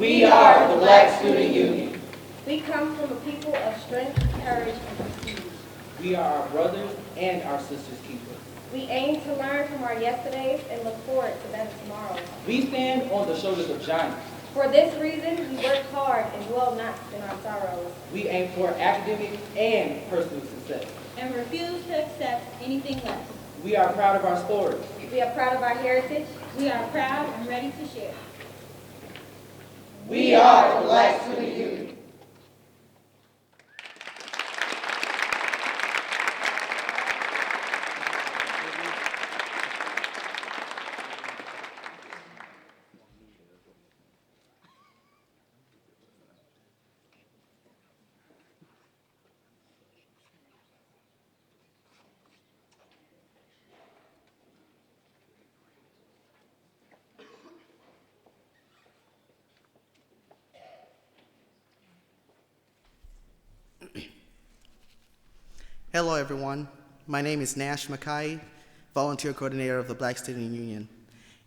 We are the Black Student Union. We come from a people of strength, courage, and prestige. We are our brothers and our sisters' keepers. We aim to learn from our yesterdays and look forward to better tomorrows. We stand on the shoulders of giants. For this reason, we work hard and dwell not in our sorrows. We aim for academic and personal success. And refuse to accept anything less. We are proud of our stories. We are proud of our heritage. We are proud and ready to share. We are the Black Student Union. Hello everyone, my name is Nash Mackay, volunteer coordinator of the Black Student Union.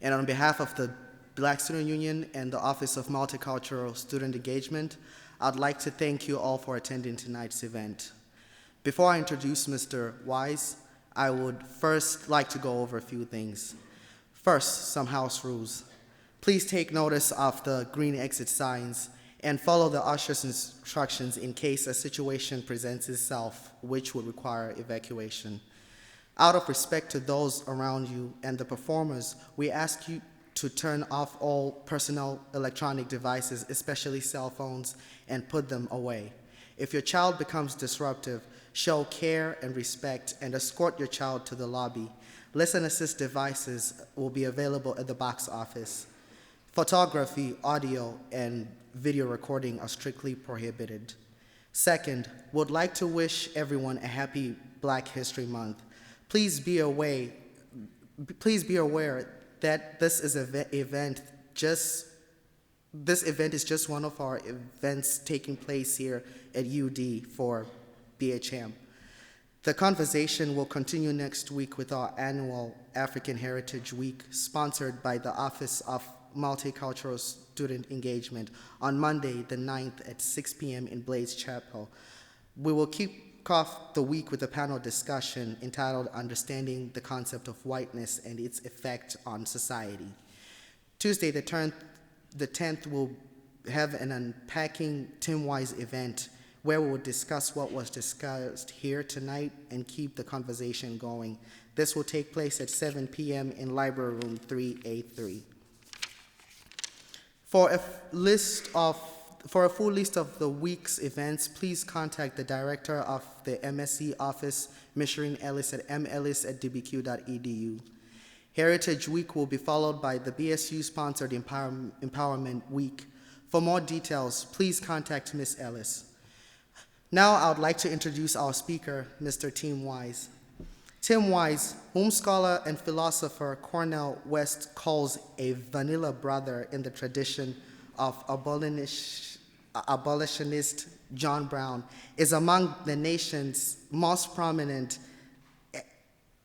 And on behalf of the Black Student Union and the Office of Multicultural Student Engagement, I'd like to thank you all for attending tonight's event. Before I introduce Mr. Wise, I would first like to go over a few things. First, some house rules. Please take notice of the green exit signs and follow the usher's instructions in case a situation presents itself which would require evacuation. Out of respect to those around you and the performers, we ask you to turn off all personal electronic devices, especially cell phones, and put them away. If your child becomes disruptive, show care and respect and escort your child to the lobby. Listen assist devices will be available at the box office. Photography, audio, and video recording are strictly prohibited. Second, would like to wish everyone a happy Black History Month. Please be aware that this event is just one of our events taking place here at UD for BHM. The conversation will continue next week with our annual African Heritage Week, sponsored by the Office of Multicultural Student Engagement on Monday, the 9th at 6 p.m. in Blaze Chapel. We will kick off the week with a panel discussion entitled Understanding the Concept of Whiteness and Its Effect on Society. Tuesday, the 10th, will have an Unpacking Tim Wise event where we will discuss what was discussed here tonight and keep the conversation going. This will take place at 7 p.m. in Library Room 3A3. For a full list of the week's events, please contact the director of the MSc office, Ms. Shireen Ellis at mellis@dbq.edu. Heritage Week will be followed by the BSU-sponsored Empowerment Week. For more details, please contact Ms. Ellis. Now I would like to introduce our speaker, Mr. Tim Wise. Tim Wise, whom scholar and philosopher Cornel West calls a vanilla brother in the tradition of abolitionist John Brown, is among the nation's most prominent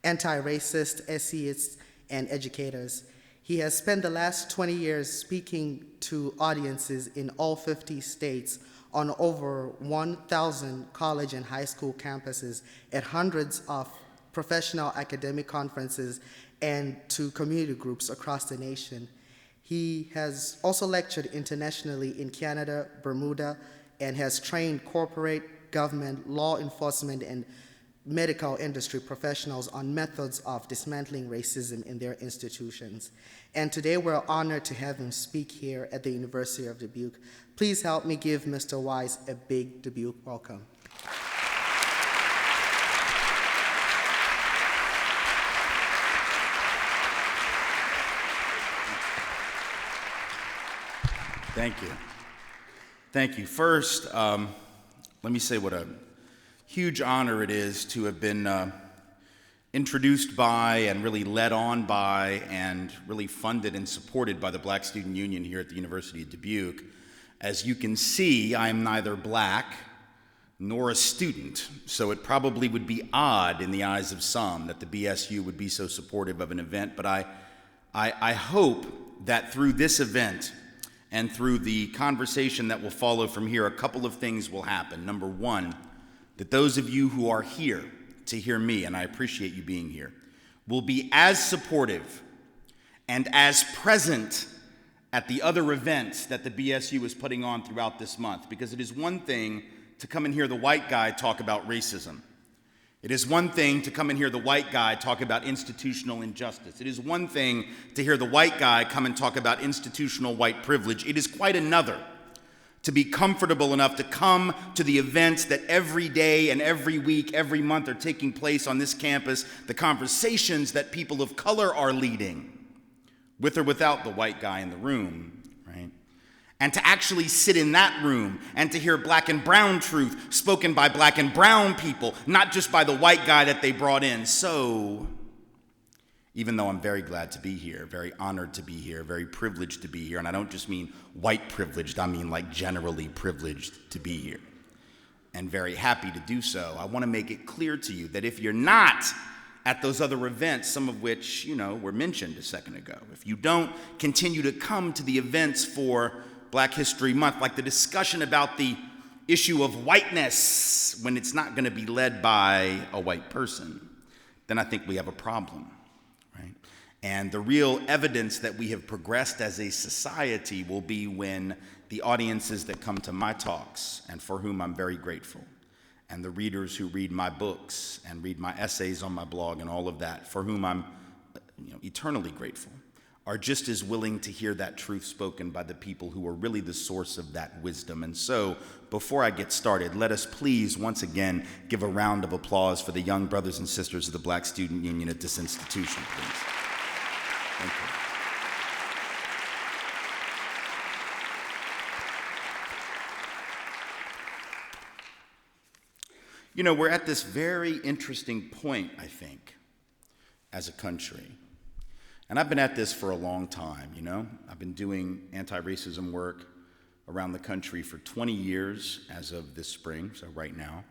anti-racist essayists and educators. He has spent the last 20 years speaking to audiences in all 50 states on over 1,000 college and high school campuses at hundreds of professional academic conferences and to community groups across the nation. He has also lectured internationally in Canada, Bermuda, and has trained corporate, government, law enforcement, and medical industry professionals on methods of dismantling racism in their institutions. And today we're honored to have him speak here at the University of Dubuque. Please help me give Mr. Wise a big Dubuque welcome. Thank you. Thank you. First, let me say what a huge honor it is to have been introduced by and really led on by and really funded and supported by the Black Student Union here at the University of Dubuque. As you can see, I'm neither black nor a student, so it probably would be odd in the eyes of some that the BSU would be so supportive of an event, but I hope that through this event And through the conversation that will follow from here, a couple of things will happen. Number one, that those of you who are here to hear me, and I appreciate you being here, will be as supportive and as present at the other events that the BSU is putting on throughout this month. Because it is one thing to come and hear the white guy talk about racism. It is one thing to come and hear the white guy talk about institutional injustice. It is one thing to hear the white guy come and talk about institutional white privilege. It is quite another to be comfortable enough to come to the events that every day and every week, every month are taking place on this campus, the conversations that people of color are leading, with or without the white guy in the room, right? And to actually sit in that room and to hear black and brown truth spoken by black and brown people, not just by the white guy that they brought in. So, even though I'm very glad to be here, very honored to be here, very privileged to be here, and I don't just mean white privileged, I mean like generally privileged to be here, and very happy to do so, I want to make it clear to you that if you're not at those other events, some of which, were mentioned a second ago, if you don't continue to come to the events for Black History Month, like the discussion about the issue of whiteness when it's not going to be led by a white person, then I think we have a problem, right? And the real evidence that we have progressed as a society will be when the audiences that come to my talks, and for whom I'm very grateful, and the readers who read my books and read my essays on my blog and all of that, for whom I'm eternally grateful, are just as willing to hear that truth spoken by the people who are really the source of that wisdom. And so, before I get started, let us please once again give a round of applause for the young brothers and sisters of the Black Student Union at this institution, please. Thank you. We're at this very interesting point, I think, as a country. And I've been at this for a long time, I've been doing anti-racism work around the country for 20 years as of this spring, so right now.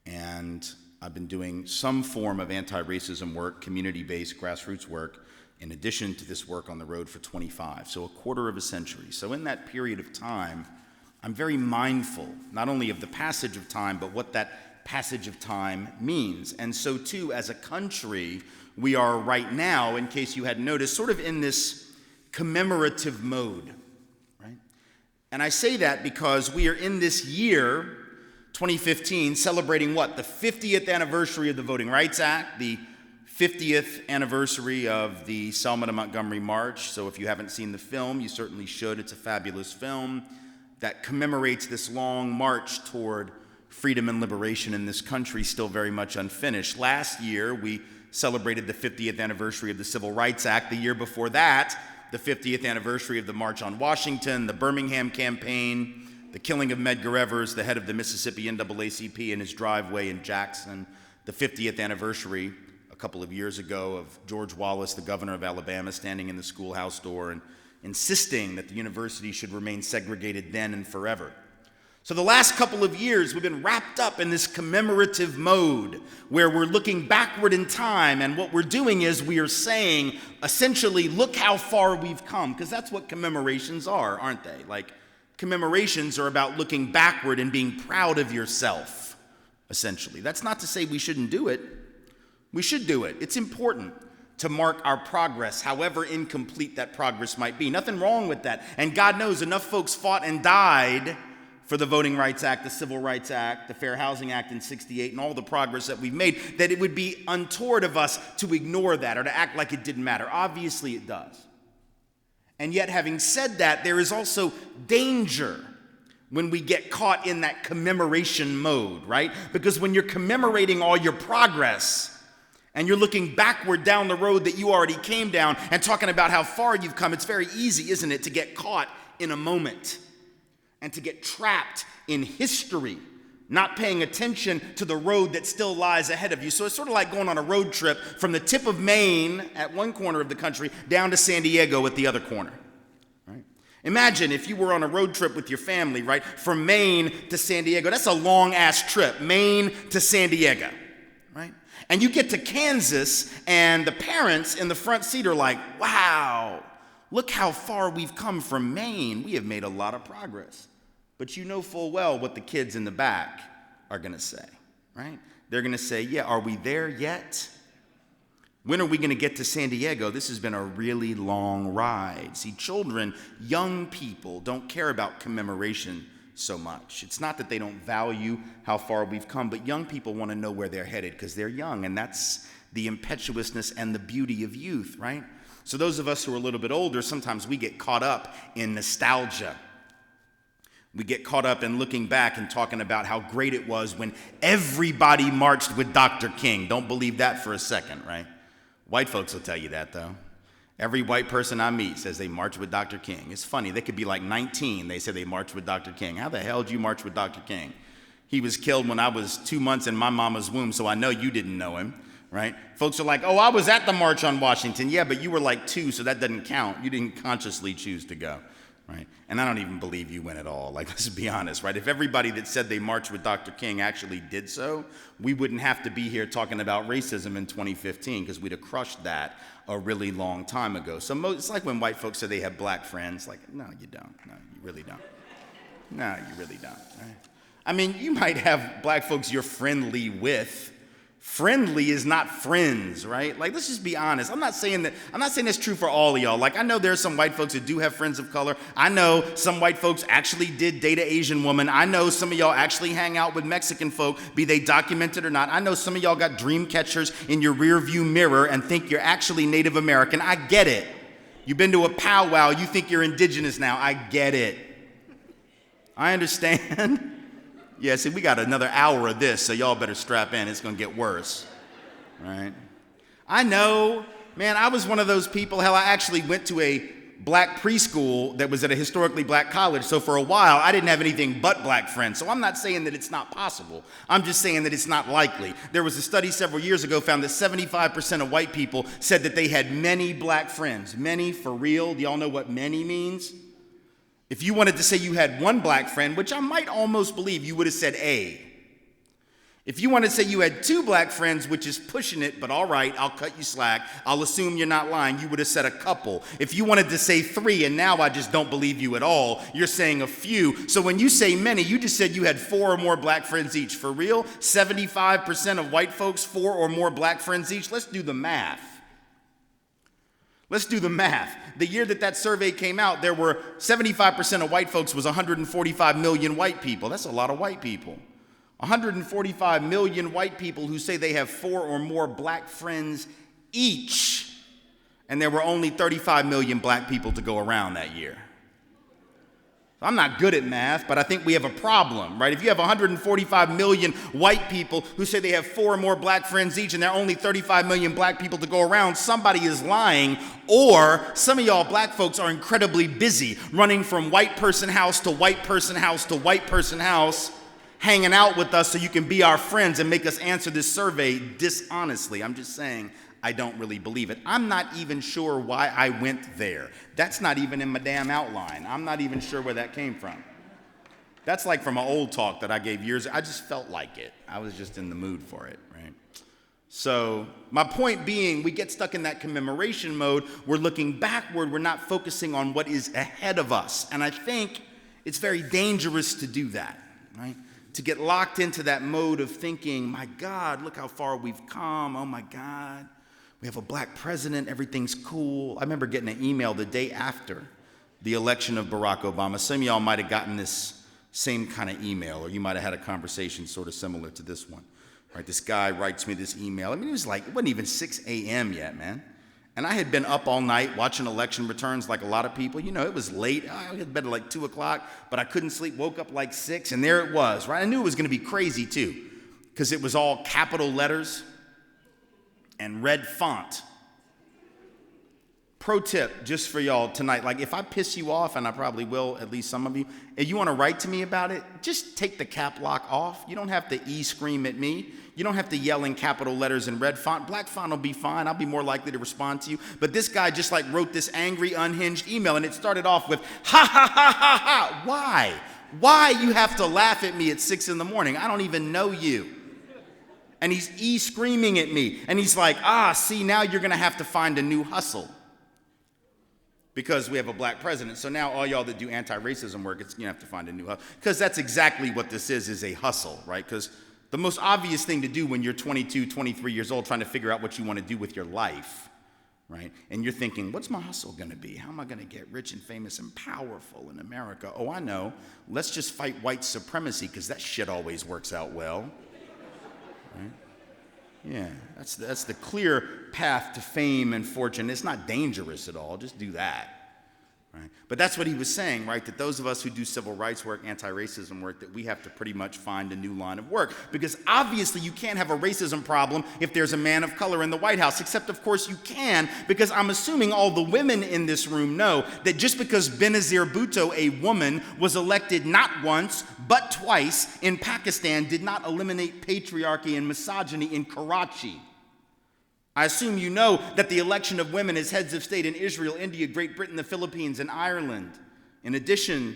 And I've been doing some form of anti-racism work, community-based grassroots work, in addition to this work on the road for 25, so a quarter of a century. So in that period of time, I'm very mindful, not only of the passage of time, but what that passage of time means. And so too, as a country, we are right now, in case you hadn't noticed, sort of in this commemorative mode, right? And I say that because we are in this year, 2015, celebrating what? The 50th anniversary of the Voting Rights Act, the 50th anniversary of the Selma to Montgomery March. So if you haven't seen the film, you certainly should. It's a fabulous film that commemorates this long march toward freedom and liberation in this country, still very much unfinished. Last year, we celebrated the 50th anniversary of the Civil Rights Act. The year before that, the 50th anniversary of the March on Washington, the Birmingham campaign, the killing of Medgar Evers, the head of the Mississippi NAACP, in his driveway in Jackson, the 50th anniversary a couple of years ago of George Wallace, the governor of Alabama, standing in the schoolhouse door and insisting that the university should remain segregated then and forever. So the last couple of years, we've been wrapped up in this commemorative mode where we're looking backward in time, and what we're doing is we are saying, essentially, look how far we've come, because that's what commemorations are, aren't they? Like, commemorations are about looking backward and being proud of yourself, essentially. That's not to say we shouldn't do it. We should do it. It's important to mark our progress, however incomplete that progress might be. Nothing wrong with that. And God knows enough folks fought and died for the Voting Rights Act, the Civil Rights Act, the Fair Housing Act in '68, and all the progress that we've made, that it would be untoward of us to ignore that or to act like it didn't matter. Obviously it does. And yet, having said that, there is also danger when we get caught in that commemoration mode, right? Because when you're commemorating all your progress and you're looking backward down the road that you already came down and talking about how far you've come, it's very easy, isn't it, to get caught in a moment and to get trapped in history, not paying attention to the road that still lies ahead of you. So it's sort of like going on a road trip from the tip of Maine at one corner of the country down to San Diego at the other corner, right? Imagine if you were on a road trip with your family, right, from Maine to San Diego. That's a long-ass trip, Maine to San Diego, right? And you get to Kansas, and the parents in the front seat are like, wow, Look how far we've come from Maine. We have made a lot of progress. But you know full well what the kids in the back are going to say, right? They're going to say, yeah, are we there yet? When are we going to get to San Diego? This has been a really long ride. See, children, young people don't care about commemoration so much. It's not that they don't value how far we've come, but young people want to know where they're headed because they're young, and that's the impetuousness and the beauty of youth, right? So those of us who are a little bit older, sometimes we get caught up in nostalgia. We get caught up in looking back and talking about how great it was when everybody marched with Dr. King. Don't believe that for a second, right? White folks will tell you that, though. Every white person I meet says they march with Dr. King. It's funny. They could be like 19. They say they march with Dr. King. How the hell did you march with Dr. King? He was killed when I was 2 months in my mama's womb, so I know you didn't know him, right? Folks are like, oh, I was at the March on Washington. Yeah, but you were like 2, so that doesn't count. You didn't consciously choose to go, right? And I don't even believe you went at all. Like, let's be honest, right? If everybody that said they marched with Dr. King actually did so, we wouldn't have to be here talking about racism in 2015 because we'd have crushed that a really long time ago. So it's like when white folks say they have black friends. Like, no, you don't. No, you really don't. No, you really don't. Right? I mean, you might have black folks you're friendly with. Friendly is not friends, right? Like, let's just be honest. I'm not saying that's true for all of y'all. Like, I know there's some white folks that do have friends of color. I know some white folks actually did date an Asian woman. I know some of y'all actually hang out with Mexican folk, be they documented or not. I know some of y'all got dream catchers in your rear view mirror and think you're actually Native American. I get it. You've been to a powwow. You think you're indigenous now. I get it. I understand. Yeah, see, we got another hour of this, so y'all better strap in. It's going to get worse, right? I know, man, I was one of those people. Hell, I actually went to a black preschool that was at a historically black college, so for a while, I didn't have anything but black friends. So I'm not saying that it's not possible. I'm just saying that it's not likely. There was a study several years ago found that 75% of white people said that they had many black friends. Many, for real? Do y'all know what many means? If you wanted to say you had one black friend, which I might almost believe, you would have said A. If you wanted to say you had 2 black friends, which is pushing it, but all right, I'll cut you slack. I'll assume you're not lying. You would have said a couple. If you wanted to say 3, and now I just don't believe you at all, you're saying a few. So when you say many, you just said you had 4 or more black friends each. For real? 75% of white folks, 4 or more black friends each? Let's do the math. Let's do the math. The year that survey came out, there were 75% of white folks was 145 million white people. That's a lot of white people. 145 million white people who say they have 4 or more black friends each. And there were only 35 million black people to go around that year. I'm not good at math, but I think we have a problem, right? If you have 145 million white people who say they have 4 or more black friends each and there are only 35 million black people to go around, somebody is lying, or some of y'all black folks are incredibly busy running from white person house to white person house to white person house, hanging out with us so you can be our friends and make us answer this survey dishonestly. I'm just saying, I don't really believe it. I'm not even sure why I went there. That's not even in my damn outline. I'm not even sure where that came from. That's like from an old talk that I gave years ago. I just felt like it. I was just in the mood for it, right? So my point being, we get stuck in that commemoration mode. We're looking backward. We're not focusing on what is ahead of us. And I think it's very dangerous to do that, right? To get locked into that mode of thinking, my God, look how far we've come. Oh, my God. We have a black president, everything's cool. I remember getting an email the day after the election of Barack Obama. Some of y'all might have gotten this same kind of email, or you might have had a conversation sort of similar to this one. Right? This guy writes me this email. I mean, it wasn't even 6 a.m. yet, man. And I had been up all night watching election returns like a lot of people. You know, it was late. I had to bed at like 2 o'clock, but I couldn't sleep, woke up like 6, and there it was, right? I knew it was going to be crazy, too, because it was all capital letters and red font. Pro tip, just for y'all tonight, like if I piss you off, and I probably will, at least some of you, and you want to write to me about it, just take the cap lock off. You don't have to scream at me. You don't have to yell in capital letters and red font. Black font will be fine. I'll be more likely to respond to you. But this guy just like wrote this angry, unhinged email, and it started off with, ha, ha, ha, ha, ha. Why? Why you have to laugh at me at 6 in the morning? I don't even know you. And he's screaming at me. And he's like, see, now you're going to have to find a new hustle. because we have a black president. So now all y'all that do anti-racism work, you have to find a new hustle. Because that's exactly what this is a hustle, right? Because the most obvious thing to do when you're 22, 23 years old trying to figure out what you want to do with your life, right? And you're thinking, what's my hustle going to be? How am I going to get rich and famous and powerful in America? Oh, I know. Let's just fight white supremacy because that shit always works out well. Right? Yeah, that's the clear path to fame and fortune. It's not dangerous at all. Just do that. Right? But that's what he was saying, right? That those of us who do civil rights work, anti-racism work, that we have to pretty much find a new line of work. Because obviously you can't have a racism problem if there's a man of color in the White House, except of course you can, because I'm assuming all the women in this room know that just because Benazir Bhutto, a woman, was elected not once, but twice in Pakistan did not eliminate patriarchy and misogyny in Karachi. I assume you know that the election of women as heads of state in Israel, India, Great Britain, the Philippines, and Ireland, in addition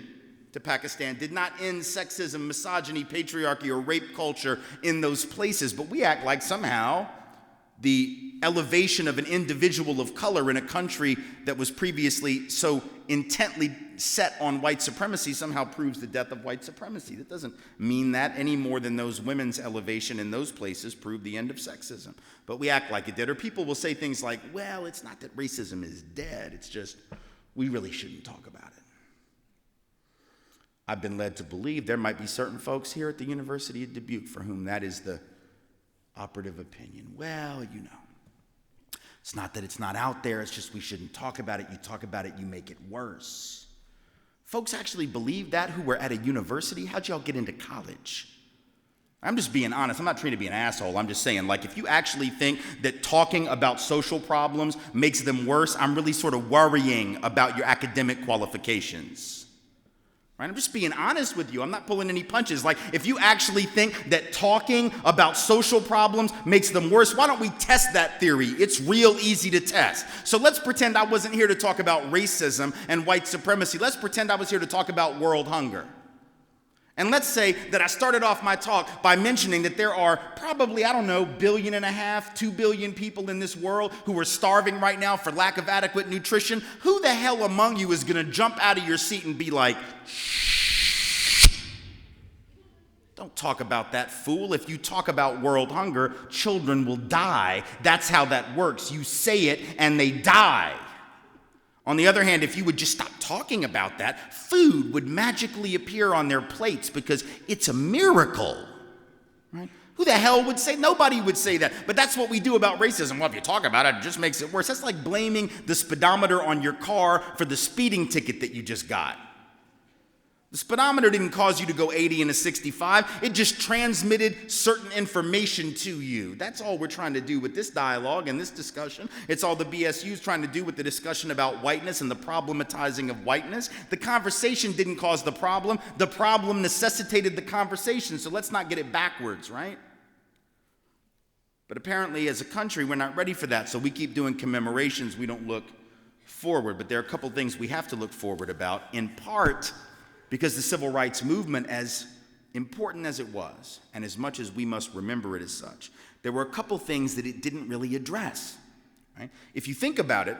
to Pakistan, did not end sexism, misogyny, patriarchy, or rape culture in those places. But we act like somehow the elevation of an individual of color in a country that was previously so intently set on white supremacy somehow proves the death of white supremacy. That doesn't mean that any more than those women's elevation in those places proved the end of sexism. But we act like it did. Or people will say things like, well, it's not that racism is dead. It's just we really shouldn't talk about it. I've been led to believe there might be certain folks here at the University of Dubuque for whom that is the operative opinion. Well, you know, it's not that it's not out there. It's just we shouldn't talk about it. You talk about it, you make it worse. Folks actually believe that who were at a university? How'd y'all get into college? I'm just being honest. I'm not trying to be an asshole. I'm just saying, like, if you actually think that talking about social problems makes them worse, I'm really sort of worrying about your academic qualifications. Right? I'm just being honest with you. I'm not pulling any punches. Like, if you actually think that talking about social problems makes them worse, why don't we test that theory? It's real easy to test. So let's pretend I wasn't here to talk about racism and white supremacy. Let's pretend I was here to talk about world hunger. And let's say that I started off my talk by mentioning that there are probably, 1.5 billion, 2 billion people in this world who are starving right now for lack of adequate nutrition. Who the hell among you is going to jump out of your seat and be like, shh, don't talk about that, fool. If you talk about world hunger, children will die. That's how that works. You say it and they die. On the other hand, if you would just stop talking about that, food would magically appear on their plates because it's a miracle, right? Who the hell would say? Nobody would say that. But that's what we do about racism. Well, if you talk about it, it just makes it worse. That's like blaming the speedometer on your car for the speeding ticket that you just got. The speedometer didn't cause you to go 80 and a 65. It just transmitted certain information to you. That's all we're trying to do with this dialogue and this discussion. It's all the BSU's trying to do with the discussion about whiteness and the problematizing of whiteness. The conversation didn't cause the problem. The problem necessitated the conversation. So let's not get it backwards, right? But apparently, as a country, we're not ready for that. So we keep doing commemorations. We don't look forward. But there are a couple things we have to look forward about, in part because the civil rights movement, as important as it was, and as much as we must remember it as such, there were a couple things that it didn't really address, right? If you think about it,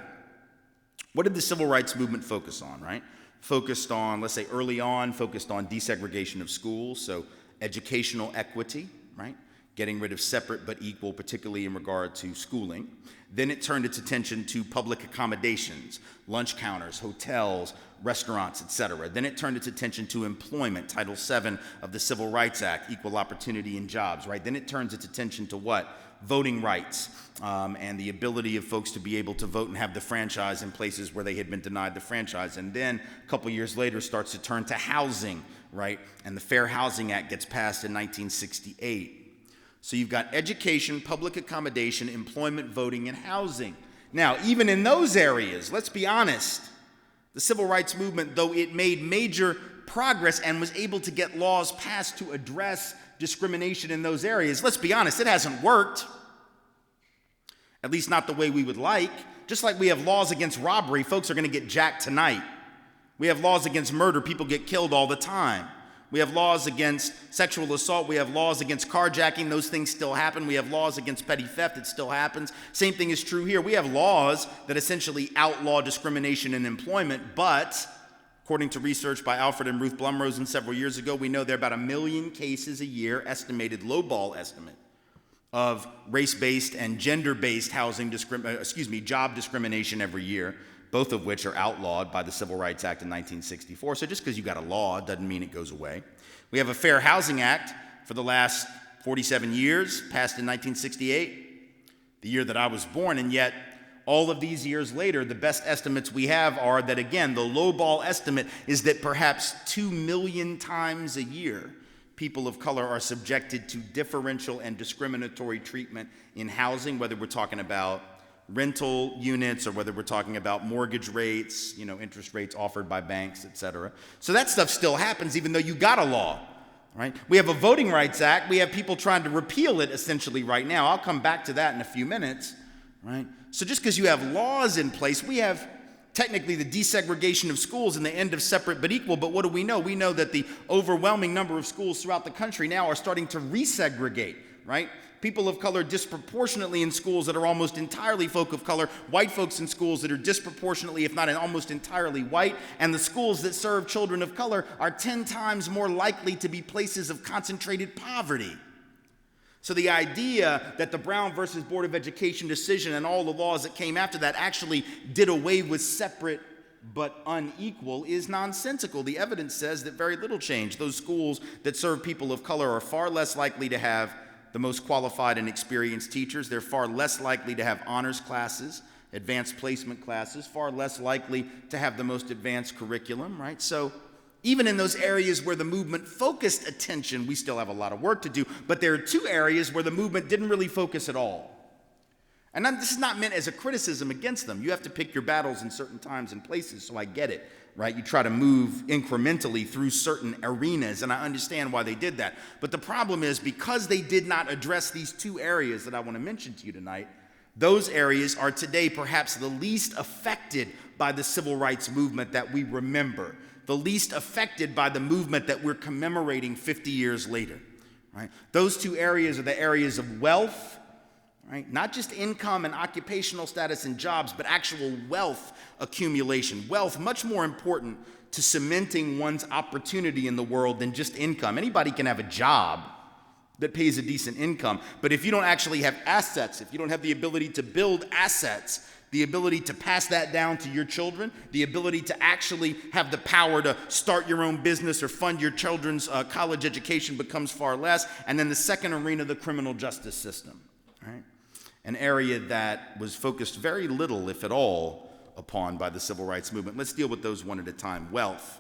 what did the civil rights movement focus on, right? Focused on, let's say early on, focused on desegregation of schools, so educational equity, right? Getting rid of separate but equal, particularly in regard to schooling. Then it turned its attention to public accommodations, lunch counters, hotels, restaurants, etc. Then it turned its attention to employment, Title VII of the Civil Rights Act, equal opportunity in jobs, right? Then it turns its attention to what? Voting rights and the ability of folks to be able to vote and have the franchise in places where they had been denied the franchise. And then a couple years later starts to turn to housing, right? And the Fair Housing Act gets passed in 1968. So you've got education, public accommodation, employment, voting, and housing. Now, even in those areas, let's be honest, the civil rights movement, though it made major progress and was able to get laws passed to address discrimination in those areas, let's be honest, it hasn't worked. At least not the way we would like. Just like we have laws against robbery, folks are going to get jacked tonight. We have laws against murder, people get killed all the time. We have laws against sexual assault. We have laws against carjacking. Those things still happen. We have laws against petty theft. It still happens. Same thing is true here. We have laws that essentially outlaw discrimination in employment, but according to research by Alfred and Ruth Blumrosen several years ago, we know there are about 1 million cases a year, estimated lowball estimate, of race-based and gender-based job discrimination every year, both of which are outlawed by the Civil Rights Act in 1964. So just because you got a law doesn't mean it goes away. We have a Fair Housing Act for the last 47 years, passed in 1968, the year that I was born, and yet all of these years later, the best estimates we have are that, again, the lowball estimate is that perhaps 2 million times a year, people of color are subjected to differential and discriminatory treatment in housing, whether we're talking about rental units or whether we're talking about mortgage rates, interest rates offered by banks, et cetera. So that stuff still happens even though you got a law, right? We have a Voting Rights Act. We have people trying to repeal it essentially right now. I'll come back to that in a few minutes, right? So just because you have laws in place, we have technically the desegregation of schools and the end of separate but equal, but what do we know? We know that the overwhelming number of schools throughout the country now are starting to resegregate, right? People of color disproportionately in schools that are almost entirely folk of color, white folks in schools that are disproportionately, if not almost entirely white, and the schools that serve children of color are 10 times more likely to be places of concentrated poverty. So the idea that the Brown versus Board of Education decision and all the laws that came after that actually did away with separate but unequal is nonsensical. The evidence says that very little changed. Those schools that serve people of color are far less likely to have the most qualified and experienced teachers. They're far less likely to have honors classes, advanced placement classes, far less likely to have the most advanced curriculum, right? So even in those areas where the movement focused attention, we still have a lot of work to do, but there are 2 areas where the movement didn't really focus at all. And this is not meant as a criticism against them. You have to pick your battles in certain times and places, so I get it, right? You try to move incrementally through certain arenas, and I understand why they did that. But the problem is, because they did not address these 2 areas that I want to mention to you tonight, those areas are today perhaps the least affected by the civil rights movement that we remember, the least affected by the movement that we're commemorating 50 years later, right? Those 2 areas are the areas of wealth, right? Not just income and occupational status and jobs, but actual wealth accumulation. Wealth, much more important to cementing one's opportunity in the world than just income. Anybody can have a job that pays a decent income, but if you don't actually have assets, if you don't have the ability to build assets, the ability to pass that down to your children, the ability to actually have the power to start your own business or fund your children's college education becomes far less. And then the second arena, the criminal justice system, right? An area that was focused very little, if at all, upon by the civil rights movement. Let's deal with those one at a time. Wealth.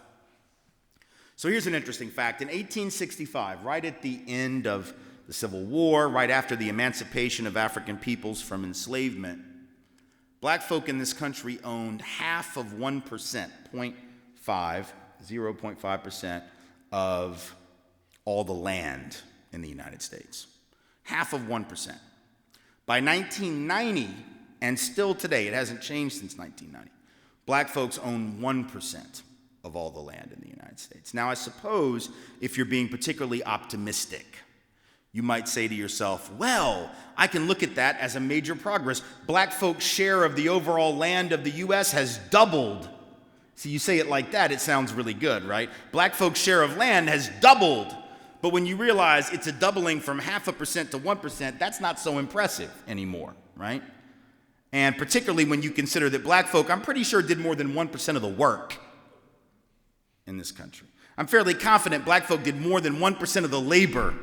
So here's an interesting fact. In 1865, right at the end of the Civil War, right after the emancipation of African peoples from enslavement, black folk in this country owned half of 1%, 0.5% of all the land in the United States. Half of 1%. By 1990, and still today, it hasn't changed since 1990, black folks own 1% of all the land in the United States. Now, I suppose if you're being particularly optimistic, you might say to yourself, well, I can look at that as a major progress. Black folks' share of the overall land of the U.S. has doubled. See, you say it like that, it sounds really good, right? Black folks' share of land has doubled. But when you realize it's a doubling from 0.5% to 1%, that's not so impressive anymore, right? And particularly when you consider that black folk, I'm pretty sure, did more than 1% of the work in this country. I'm fairly confident black folk did more than 1% of the labor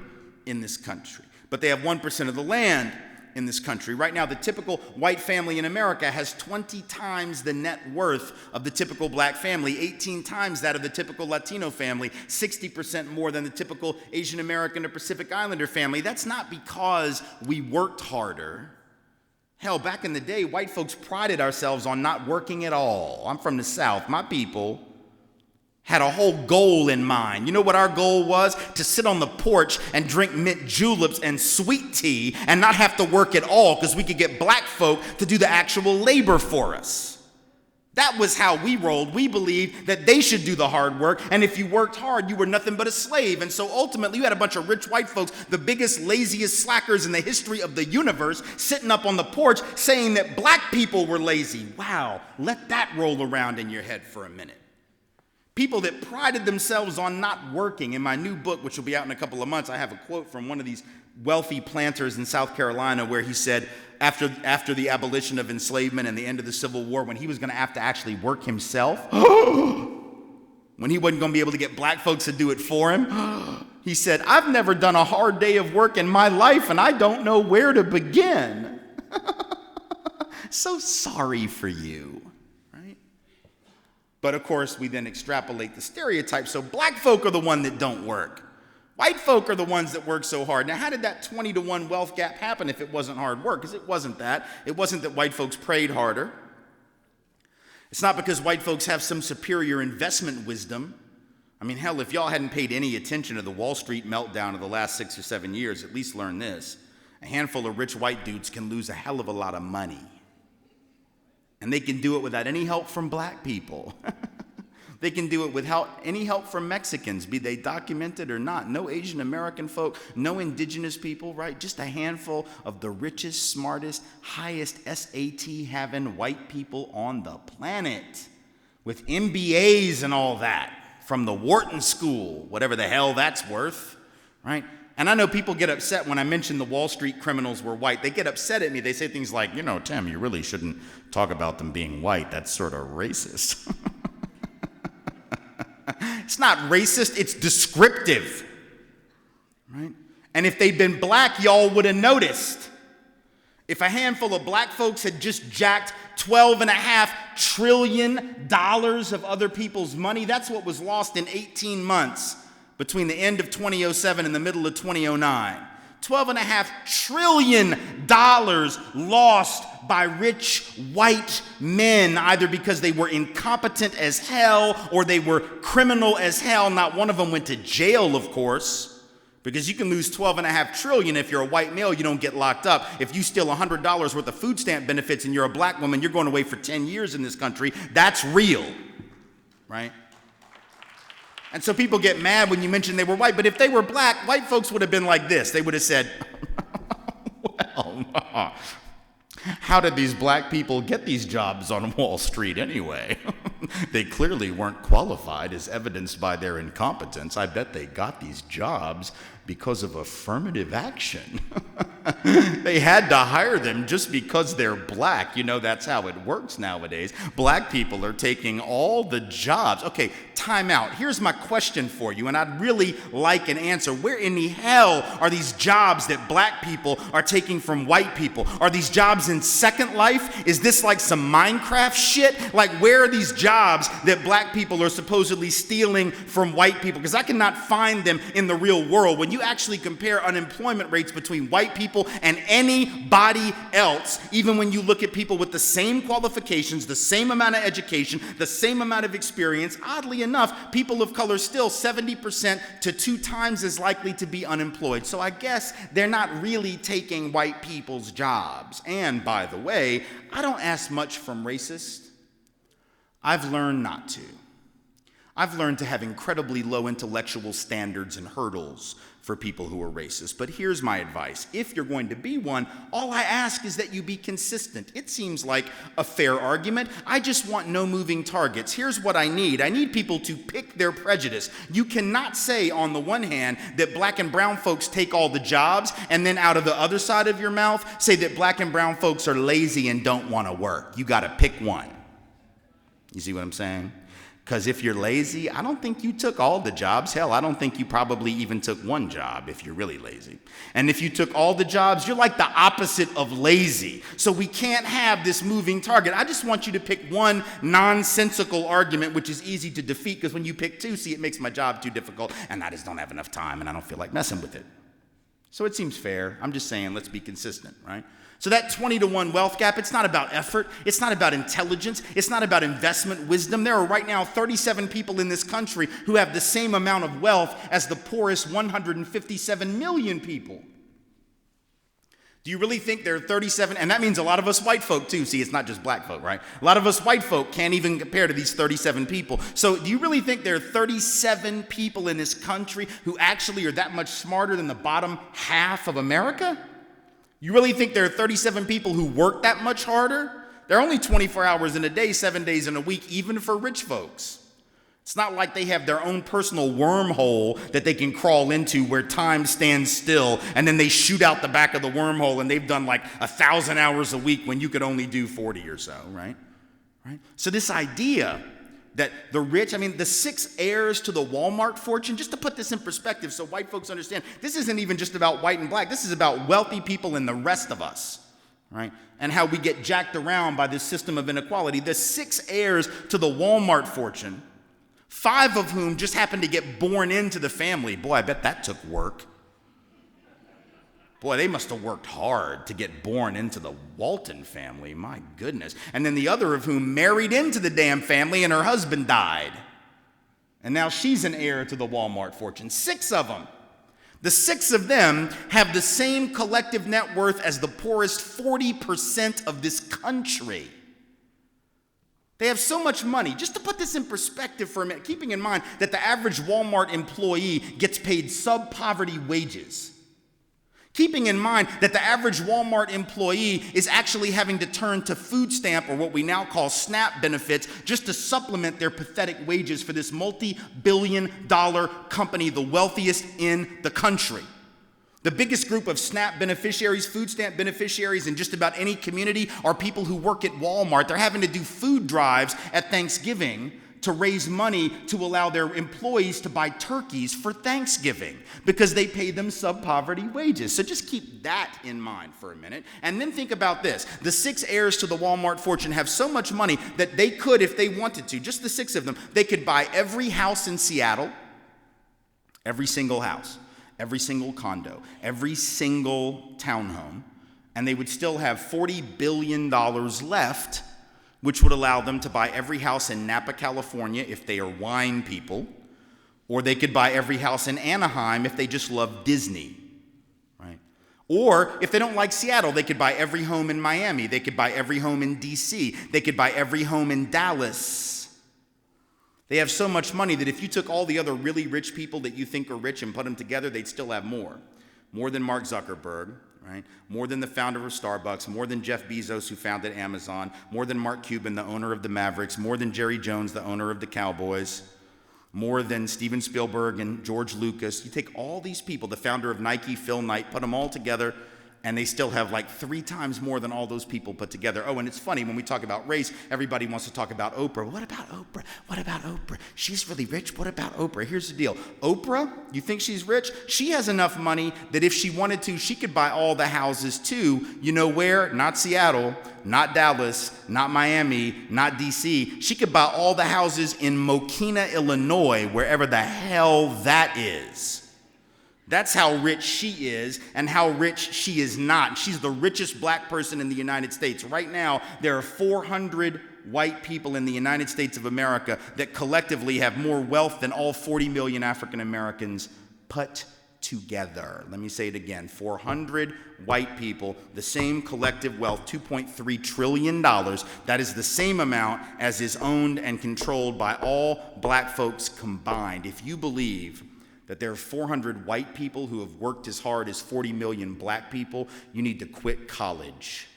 in this country, but they have 1% of the land in this country. Right now, the typical white family in America has 20 times the net worth of the typical black family, 18 times that of the typical Latino family, 60% more than the typical Asian American or Pacific Islander family. That's not because we worked harder. Hell, back in the day, white folks prided ourselves on not working at all. I'm from the South. My people had a whole goal in mind. You know what our goal was? To sit on the porch and drink mint juleps and sweet tea and not have to work at all because we could get black folk to do the actual labor for us. That was how we rolled. We believed that they should do the hard work, and if you worked hard, you were nothing but a slave. And so ultimately, you had a bunch of rich white folks, the biggest, laziest slackers in the history of the universe, sitting up on the porch saying that black people were lazy. Wow, let that roll around in your head for a minute. People that prided themselves on not working. In my new book, which will be out in a couple of months, I have a quote from one of these wealthy planters in South Carolina where he said, after the abolition of enslavement and the end of the Civil War, when he was going to have to actually work himself, when he wasn't going to be able to get black folks to do it for him, he said, "I've never done a hard day of work in my life, and I don't know where to begin." So sorry for you, right? But of course, we then extrapolate the stereotype. So black folk are the one that don't work. White folk are the ones that work so hard. Now, how did that 20-to-1 wealth gap happen if it wasn't hard work? Because it wasn't that. It wasn't that white folks prayed harder. It's not because white folks have some superior investment wisdom. I mean, hell, if y'all hadn't paid any attention to the Wall Street meltdown of the last 6 or 7 years, at least learn this. A handful of rich white dudes can lose a hell of a lot of money. And they can do it without any help from black people. They can do it without any help from Mexicans, be they documented or not. No Asian American folk, no indigenous people, right? Just a handful of the richest, smartest, highest SAT having white people on the planet with MBAs and all that from the Wharton School, whatever the hell that's worth, right? And I know people get upset when I mention the Wall Street criminals were white. They get upset at me. They say things like, Tim, you really shouldn't talk about them being white. That's sort of racist. It's not racist, it's descriptive, right? And if they'd been black, y'all would have noticed. If a handful of black folks had just jacked $12.5 trillion of other people's money, that's what was lost in 18 months between the end of 2007 and the middle of 2009. $12.5 trillion lost by rich white men, either because they were incompetent as hell or they were criminal as hell. Not one of them went to jail, of course, because you can lose $12.5 trillion if you're a white male, you don't get locked up. If you steal $100 worth of food stamp benefits and you're a black woman, you're going away for 10 years in this country. That's real, right? And so people get mad when you mention they were white, but if they were black, white folks would have been like this. They would have said, well, how did these black people get these jobs on Wall Street anyway? They clearly weren't qualified, as evidenced by their incompetence. I bet they got these jobs because of affirmative action. They had to hire them just because they're black. That's how it works nowadays. Black people are taking all the jobs. Okay, time out. Here's my question for you, and I'd really like an answer. Where in the hell are these jobs that black people are taking from white people? Are these jobs in Second Life? Is this like some Minecraft shit? Like, where are these jobs that black people are supposedly stealing from white people? Because I cannot find them in the real world. When you actually compare unemployment rates between white people and anybody else, even when you look at people with the same qualifications, the same amount of education, the same amount of experience, oddly enough, people of color still 70% to 2 times as likely to be unemployed. So I guess they're not really taking white people's jobs. And by the way, I don't ask much from racists. I've learned not to. I've learned to have incredibly low intellectual standards and hurdles for people who are racist. But here's my advice. If you're going to be one, all I ask is that you be consistent. It seems like a fair argument. I just want no moving targets. Here's what I need. I need people to pick their prejudice. You cannot say on the one hand that black and brown folks take all the jobs, and then out of the other side of your mouth say that black and brown folks are lazy and don't want to work. You got to pick one. You see what I'm saying? Because if you're lazy, I don't think you took all the jobs. Hell, I don't think you probably even took one job if you're really lazy. And if you took all the jobs, you're like the opposite of lazy. So we can't have this moving target. I just want you to pick one nonsensical argument, which is easy to defeat, because when you pick 2, see, it makes my job too difficult, and I just don't have enough time, and I don't feel like messing with it. So it seems fair. I'm just saying, let's be consistent, right? So that 20-to-1 wealth gap, it's not about effort. It's not about intelligence. It's not about investment wisdom. There are right now 37 people in this country who have the same amount of wealth as the poorest 157 million people. Do you really think there are 37, and that means a lot of us white folk too, see, it's not just black folk, right? A lot of us white folk can't even compare to these 37 people. So do you really think there are 37 people in this country who actually are that much smarter than the bottom half of America? You really think there are 37 people who work that much harder? There are only 24 hours in a day, 7 days in a week, even for rich folks. It's not like they have their own personal wormhole that they can crawl into where time stands still and then they shoot out the back of the wormhole and they've done like 1,000 hours a week when you could only do 40 or so, right? So this idea that the rich, the 6 heirs to the Walmart fortune, just to put this in perspective so white folks understand, this isn't even just about white and black. This is about wealthy people and the rest of us, right? And how we get jacked around by this system of inequality. The 6 heirs to the Walmart fortune, 5 of whom just happened to get born into the family. Boy, I bet that took work. Boy, they must have worked hard to get born into the Walton family. My goodness. And then the other of whom married into the damn family and her husband died. And now she's an heir to the Walmart fortune. 6 of them. The 6 of them have the same collective net worth as the poorest 40% of this country. They have so much money. Just to put this in perspective for a minute, keeping in mind that the average Walmart employee gets paid sub-poverty wages. Keeping in mind that the average Walmart employee is actually having to turn to food stamp, or what we now call SNAP benefits, just to supplement their pathetic wages for this multi-billion-dollar company, the wealthiest in the country. The biggest group of SNAP beneficiaries, food stamp beneficiaries in just about any community are people who work at Walmart. They're having to do food drives at Thanksgiving to raise money to allow their employees to buy turkeys for Thanksgiving because they pay them sub-poverty wages. So just keep that in mind for a minute. And then think about this. The 6 heirs to the Walmart fortune have so much money that they could, if they wanted to, just the 6 of them, they could buy every house in Seattle, every single house, every single condo, every single townhome, and they would still have $40 billion left, which would allow them to buy every house in Napa, California, if they are wine people, or they could buy every house in Anaheim if they just love Disney, right? Or if they don't like Seattle, they could buy every home in Miami, they could buy every home in DC, they could buy every home in Dallas. They have so much money that if you took all the other really rich people that you think are rich and put them together, they'd still have more. More than Mark Zuckerberg, right? More than the founder of Starbucks, more than Jeff Bezos, who founded Amazon, more than Mark Cuban, the owner of the Mavericks, more than Jerry Jones, the owner of the Cowboys, more than Steven Spielberg and George Lucas. You take all these people, the founder of Nike, Phil Knight, put them all together, and they still have like 3 times more than all those people put together. Oh, and it's funny, when we talk about race, everybody wants to talk about Oprah. What about Oprah? What about Oprah? She's really rich. What about Oprah? Here's the deal. Oprah, you think she's rich? She has enough money that if she wanted to, she could buy all the houses too. You know where? Not Seattle, not Dallas, not Miami, not DC. She could buy all the houses in Mokina, Illinois, wherever the hell that is. That's how rich she is and how rich she is not. She's the richest black person in the United States. Right now, there are 400 white people in the United States of America that collectively have more wealth than all 40 million African Americans put together. Let me say it again. 400 white people, the same collective wealth, $2.3 trillion. That is the same amount as is owned and controlled by all black folks combined. If you believe that there are 400 white people who have worked as hard as 40 million black people, you need to quit college.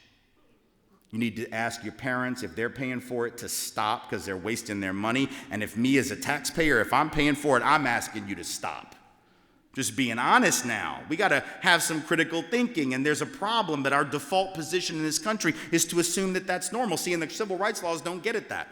You need to ask your parents, if they're paying for it, to stop because they're wasting their money. And if me as a taxpayer, if I'm paying for it, I'm asking you to stop. Just being honest now. We got to have some critical thinking, and there's a problem that our default position in this country is to assume that that's normal. See, and the civil rights laws don't get at that.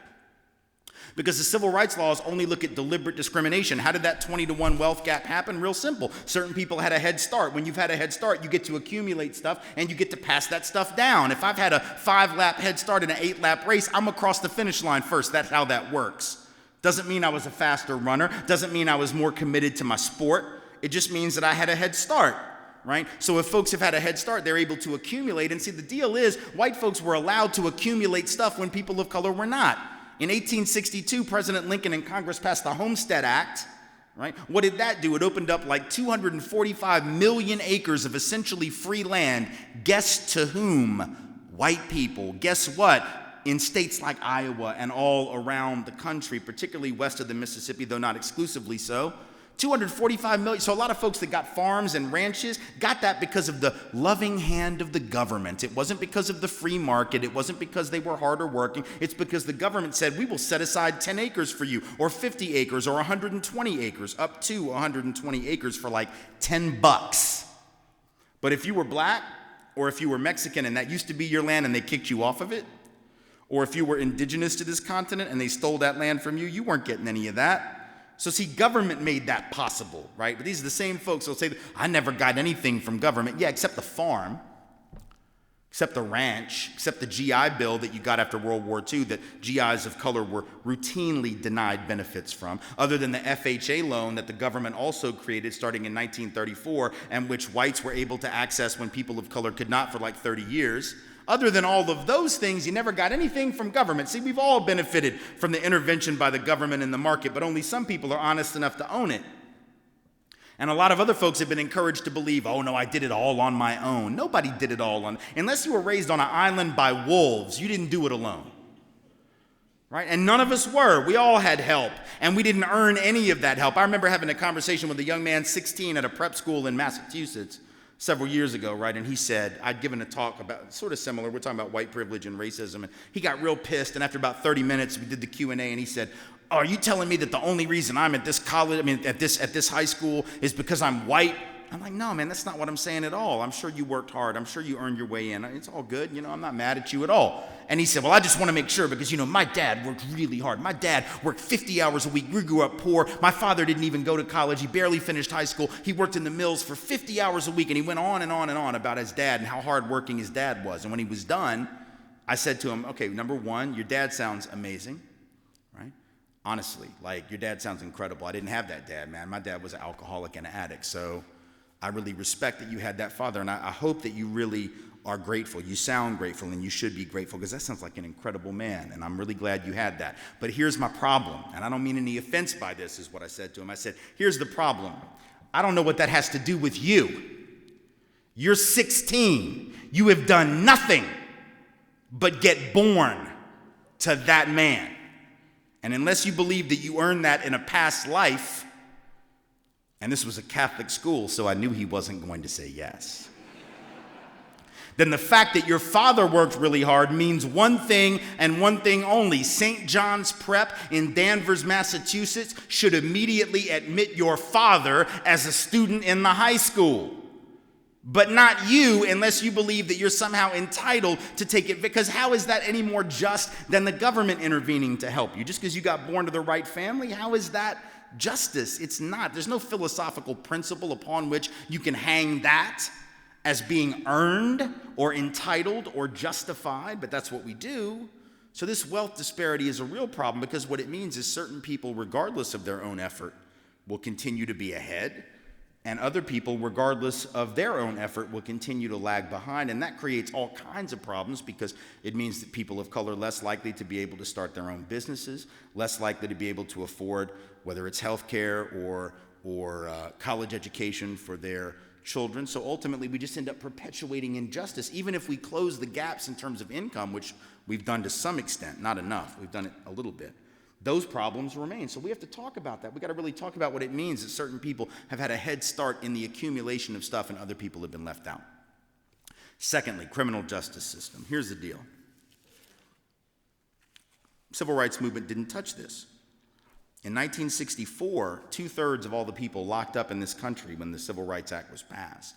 Because the civil rights laws only look at deliberate discrimination. How did that 20-to-1 wealth gap happen? Real simple. Certain people had a head start. When you've had a head start, you get to accumulate stuff, and you get to pass that stuff down. If I've had a 5-lap head start in an 8-lap race, I'm across the finish line first. That's how that works. Doesn't mean I was a faster runner. Doesn't mean I was more committed to my sport. It just means that I had a head start. Right? So if folks have had a head start, they're able to accumulate. And see, the deal is, white folks were allowed to accumulate stuff when people of color were not. In 1862, President Lincoln and Congress passed the Homestead Act, right? What did that do? It opened up like 245 million acres of essentially free land. Guess to whom? White people. Guess what? In states like Iowa and all around the country, particularly west of the Mississippi, though not exclusively so. 245 million. So a lot of folks that got farms and ranches got that because of the loving hand of the government. It wasn't because of the free market. It wasn't because they were harder working. It's because the government said, we will set aside 10 acres for you, or 50 acres, or 120 acres, up to 120 acres for like $10. But if you were black, or if you were Mexican and that used to be your land and they kicked you off of it, or if you were indigenous to this continent and they stole that land from you, you weren't getting any of that. So see, government made that possible, right? But these are the same folks who will say, I never got anything from government. Yeah, except the farm, except the ranch, except the GI Bill that you got after World War II that GIs of color were routinely denied benefits from, other than the FHA loan that the government also created starting in 1934 and which whites were able to access when people of color could not for like 30 years. Other than all of those things, you never got anything from government. See, we've all benefited from the intervention by the government in the market, but only some people are honest enough to own it. And a lot of other folks have been encouraged to believe, oh no, I did it all on my own. Nobody did it all on, unless you were raised on an island by wolves, you didn't do it alone. Right? And none of us were. We all had help, and we didn't earn any of that help. I remember having a conversation with a young man, 16, at a prep school in Massachusetts, several years ago, right? And he said, I'd given a talk about, sort of similar, we're talking about white privilege and racism, and he got real pissed, and after about 30 minutes, we did the Q&A, and he said, oh, are you telling me that the only reason I'm at this college, at this high school is because I'm white? I'm like, no, man, that's not what I'm saying at all. I'm sure you worked hard. I'm sure you earned your way in. It's all good. I'm not mad at you at all. And he said, well, I just want to make sure because, my dad worked really hard. My dad worked 50 hours a week. We grew up poor. My father didn't even go to college. He barely finished high school. He worked in the mills for 50 hours a week. And he went on and on and on about his dad and how hardworking his dad was. And when he was done, I said to him, okay, number one, your dad sounds amazing, right? Honestly, like your dad sounds incredible. I didn't have that dad, man. My dad was an alcoholic and an addict. So I really respect that you had that father, and I hope that you really are grateful. You sound grateful, and you should be grateful, because that sounds like an incredible man, and I'm really glad you had that. But here's my problem, and I don't mean any offense by this, is what I said to him. I said, here's the problem. I don't know what that has to do with you. You're 16. You have done nothing but get born to that man. And unless you believe that you earned that in a past life, and this was a Catholic school, so I knew he wasn't going to say yes, then the fact that your father worked really hard means one thing and one thing only. St. John's Prep in Danvers, Massachusetts should immediately admit your father as a student in the high school. But not you, unless you believe that you're somehow entitled to take it. Because how is that any more just than the government intervening to help you? Just because you got born to the right family, how is that justice? It's not. There's no philosophical principle upon which you can hang that as being earned or entitled or justified, but that's what we do. So this wealth disparity is a real problem, because what it means is certain people, regardless of their own effort, will continue to be ahead, and other people, regardless of their own effort, will continue to lag behind. And that creates all kinds of problems, because it means that people of color are less likely to be able to start their own businesses, less likely to be able to afford, whether it's health care or college education for their children. So ultimately, we just end up perpetuating injustice, even if we close the gaps in terms of income, which we've done to some extent, not enough. We've done it a little bit. Those problems remain. So we have to talk about that. We got to really talk about what it means that certain people have had a head start in the accumulation of stuff and other people have been left out. Secondly, criminal justice system. Here's the deal. Civil rights movement didn't touch this. In 1964, 2/3 of all the people locked up in this country when the Civil Rights Act was passed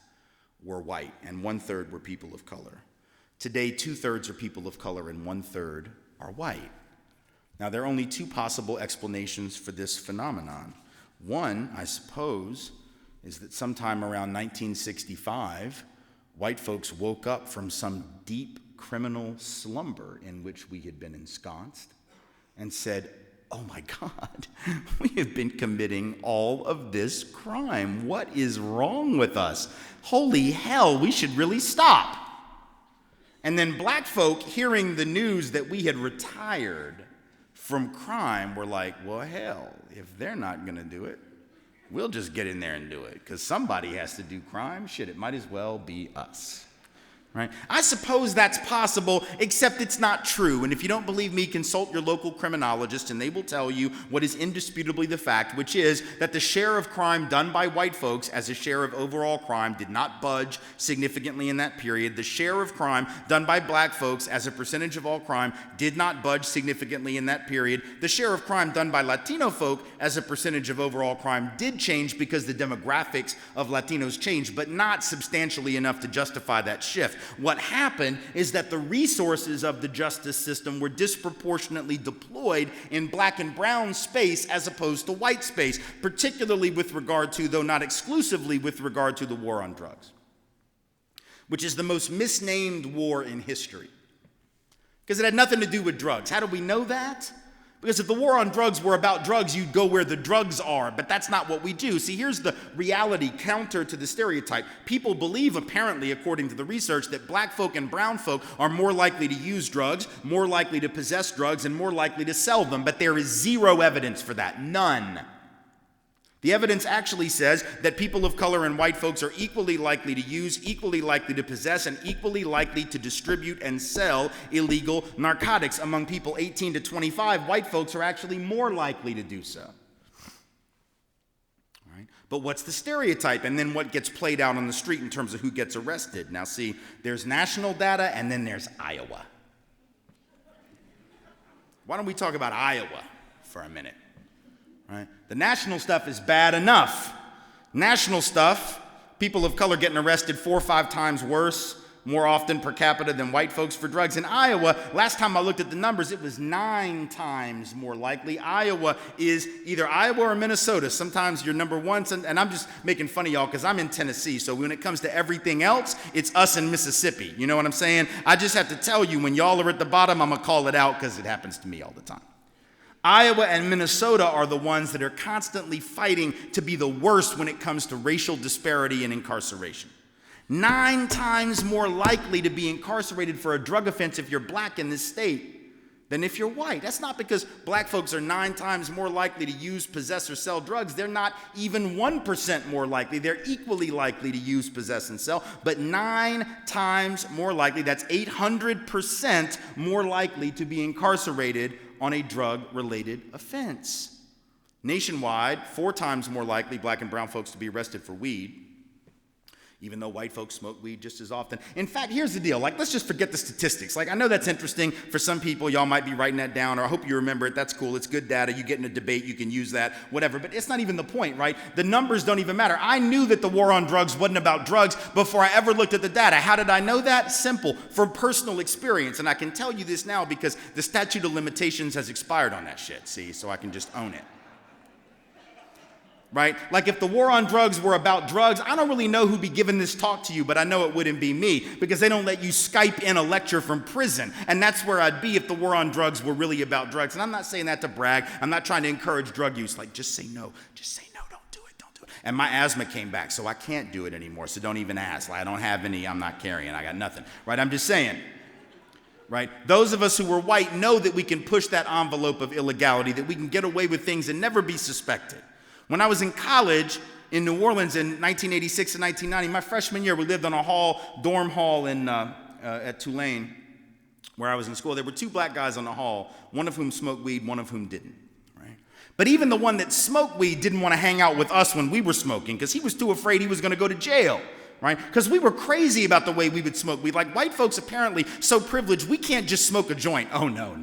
were white, and 1/3 were people of color. Today, 2/3 are people of color and 1/3 are white. Now, there are only two possible explanations for this phenomenon. One, I suppose, is that sometime around 1965, white folks woke up from some deep criminal slumber in which we had been ensconced and said, oh my God, we have been committing all of this crime. What is wrong with us? Holy hell, we should really stop. And then black folk, hearing the news that we had retired from crime, were like, well, hell, if they're not going to do it, We'll just get in there and do it, because somebody has to do crime. Shit, it might as well be us. Right? I suppose that's possible, except it's not true. And if you don't believe me, consult your local criminologist, and they will tell you what is indisputably the fact, which is that the share of crime done by white folks as a share of overall crime did not budge significantly in that period. The share of crime done by black folks as a percentage of all crime did not budge significantly in that period. The share of crime done by Latino folk as a percentage of overall crime did change because the demographics of Latinos changed, but not substantially enough to justify that shift. What happened is that the resources of the justice system were disproportionately deployed in black and brown space as opposed to white space, particularly with regard to, though not exclusively with regard to, the war on drugs, which is the most misnamed war in history, because it had nothing to do with drugs. How do we know that? Because if the war on drugs were about drugs, you'd go where the drugs are, but that's not what we do. See, here's the reality counter to the stereotype. People believe, apparently, according to the research, that black folk and brown folk are more likely to use drugs, more likely to possess drugs, and more likely to sell them, but there is zero evidence for that, none. The evidence actually says that people of color and white folks are equally likely to use, equally likely to possess, and equally likely to distribute and sell illegal narcotics. Among people 18 to 25, white folks are actually more likely to do so. All right? But what's the stereotype? And then what gets played out on the street in terms of who gets arrested? Now see, there's national data and then there's Iowa. Why don't we talk about Iowa for a minute? Right? The national stuff is bad enough. National stuff, people of color getting arrested 4 or 5 times worse, more often per capita than white folks for drugs. In Iowa, last time I looked at the numbers, it was 9 times more likely. Iowa is either Iowa or Minnesota. Sometimes you're number one, and I'm just making fun of y'all because I'm in Tennessee. So when it comes to everything else, it's us in Mississippi. You know what I'm saying? I just have to tell you, when y'all are at the bottom, I'm going to call it out because it happens to me all the time. Iowa and Minnesota are the ones that are constantly fighting to be the worst when it comes to racial disparity and incarceration. 9 times more likely to be incarcerated for a drug offense if you're black in this state than if you're white. That's not because black folks are 9 times more likely to use, possess, or sell drugs. They're not even 1% more likely. They're equally likely to use, possess, and sell, but 9 times more likely, that's 800% more likely to be incarcerated on a drug-related offense. Nationwide, 4 times more likely black and brown folks to be arrested for weed, even though white folks smoke weed just as often. In fact, here's the deal. Let's just forget the statistics. I know that's interesting for some people. Y'all might be writing that down, or I hope you remember it. That's cool. It's good data. You get in a debate, you can use that, whatever. But it's not even the point, right? The numbers don't even matter. I knew that the war on drugs wasn't about drugs before I ever looked at the data. How did I know that? Simple. From personal experience. And I can tell you this now because the statute of limitations has expired on that shit, see? So I can just own it. Right? If the war on drugs were about drugs, I don't really know who'd be giving this talk to you, but I know it wouldn't be me, because they don't let you Skype in a lecture from prison. And that's where I'd be if the war on drugs were really about drugs. And I'm not saying that to brag. I'm not trying to encourage drug use. Just say no. Just say no. Don't do it. Don't do it. And my asthma came back, so I can't do it anymore. So don't even ask. I don't have any. I'm not carrying. I got nothing. Right? I'm just saying. Right? Those of us who are white know that we can push that envelope of illegality, that we can get away with things and never be suspected. When I was in college in New Orleans in 1986 and 1990, my freshman year, we lived on a dorm hall at Tulane, where I was in school. There were 2 black guys on the hall, one of whom smoked weed, one of whom didn't. Right? But even the one that smoked weed didn't want to hang out with us when we were smoking, because he was too afraid he was going to go to jail. Right? Because we were crazy about the way we would smoke weed. White folks apparently so privileged, we can't just smoke a joint. Oh, no.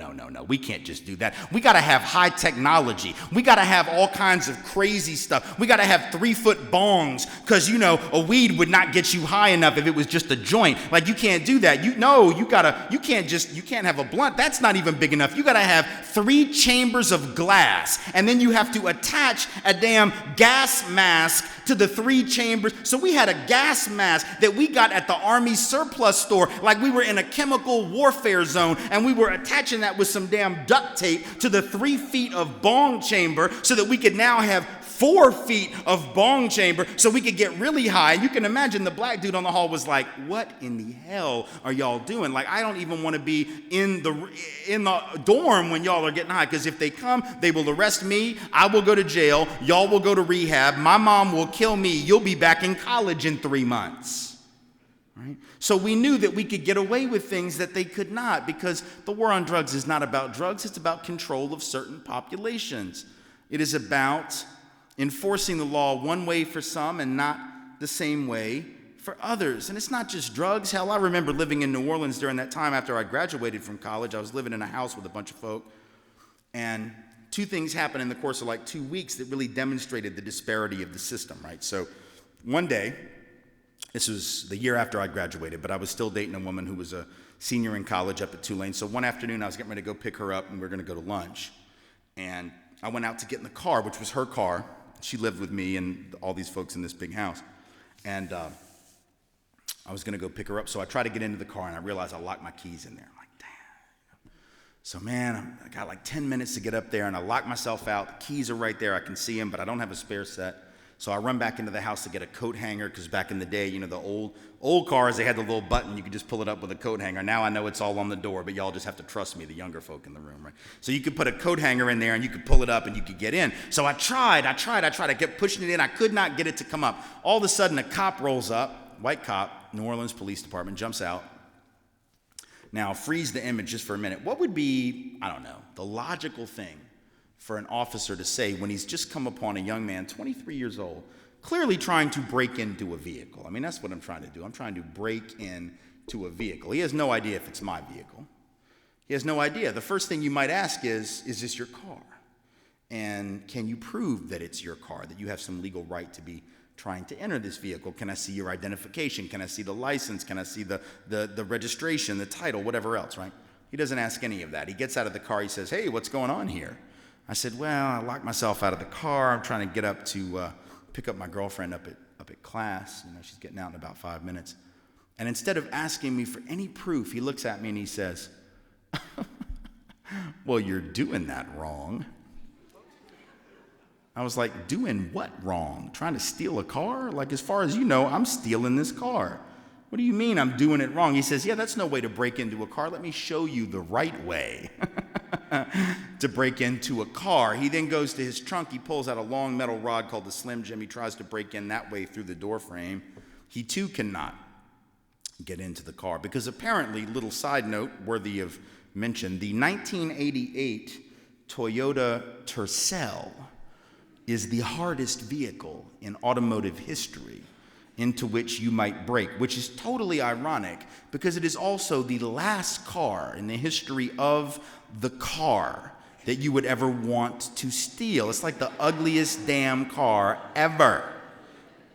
We can't just do that. We got to have high technology. We got to have all kinds of crazy stuff. We got to have 3-foot bongs because, a weed would not get you high enough if it was just a joint. You can't do that. You can't have a blunt. That's not even big enough. You got to have 3 chambers of glass. And then you have to attach a damn gas mask to the 3 chambers. So we had a gas mask that we got at the Army surplus store, we were in a chemical warfare zone, and we were attaching that with some damn duct tape to the 3 feet of bong chamber so that we could now have 4 feet of bong chamber so we could get really high. And you can imagine the black dude on the hall was like, what in the hell are y'all doing? Like, I don't even want to be in the dorm when y'all are getting high, because if they come, they will arrest me. I will go to jail. Y'all will go to rehab. My mom will kill me. You'll be back in college in 3 months. Right? So we knew that we could get away with things that they could not, because the war on drugs is not about drugs. It's about control of certain populations. It is about enforcing the law one way for some and not the same way for others. And it's not just drugs. Hell, I remember living in New Orleans during that time after I graduated from college. I was living in a house with a bunch of folk. And 2 things happened in the course of like 2 weeks that really demonstrated the disparity of the system, right? So one day, this was the year after I graduated, but I was still dating a woman who was a senior in college up at Tulane. So one afternoon, I was getting ready to go pick her up, and we were going to go to lunch. And I went out to get in the car, which was her car. She lived with me and all these folks in this big house. And I was going to go pick her up. So I tried to get into the car, and I realized I locked my keys in there. I'm like, damn. So, man, I got like 10 minutes to get up there, and I locked myself out. The keys are right there. I can see them, but I don't have a spare set. So I run back into the house to get a coat hanger, because back in the day, you know, the old cars, they had the little button. You could just pull it up with a coat hanger. Now I know it's all on the door, but y'all just have to trust me, the younger folk in the room, right? So you could put a coat hanger in there, and you could pull it up, and you could get in. So I tried. I kept pushing it in. I could not get it to come up. All of a sudden, a cop rolls up, white cop, New Orleans Police Department, jumps out. Now, freeze the image just for a minute. What would be, I don't know, the logical thing for an officer to say when he's just come upon a young man, 23 years old, clearly trying to break into a vehicle? I mean, that's what I'm trying to do. I'm trying to break into a vehicle. He has no idea if it's my vehicle. He has no idea. The first thing you might ask is this your car? And can you prove that it's your car, that you have some legal right to be trying to enter this vehicle? Can I see your identification? Can I see the license? Can I see the registration, the title, whatever else, right? He doesn't ask any of that. He gets out of the car. He says, hey, what's going on here? I said, well, I locked myself out of the car. I'm trying to get up to pick up my girlfriend up at class. You know, she's getting out in about 5 minutes. And instead of asking me for any proof, he looks at me and he says, well, you're doing that wrong. I was like, doing what wrong? Trying to steal a car? Like, as far as you know, I'm stealing this car. What do you mean I'm doing it wrong? He says, yeah, that's no way to break into a car. Let me show you the right way to break into a car. He then goes to his trunk. He pulls out a long metal rod called the Slim Jim. He tries to break in that way through the door frame. He too cannot get into the car because apparently, little side note worthy of mention, the 1988 Toyota Tercel is the hardest vehicle in automotive history into which you might break, which is totally ironic because it is also the last car in the history of the car that you would ever want to steal. It's like the ugliest damn car ever.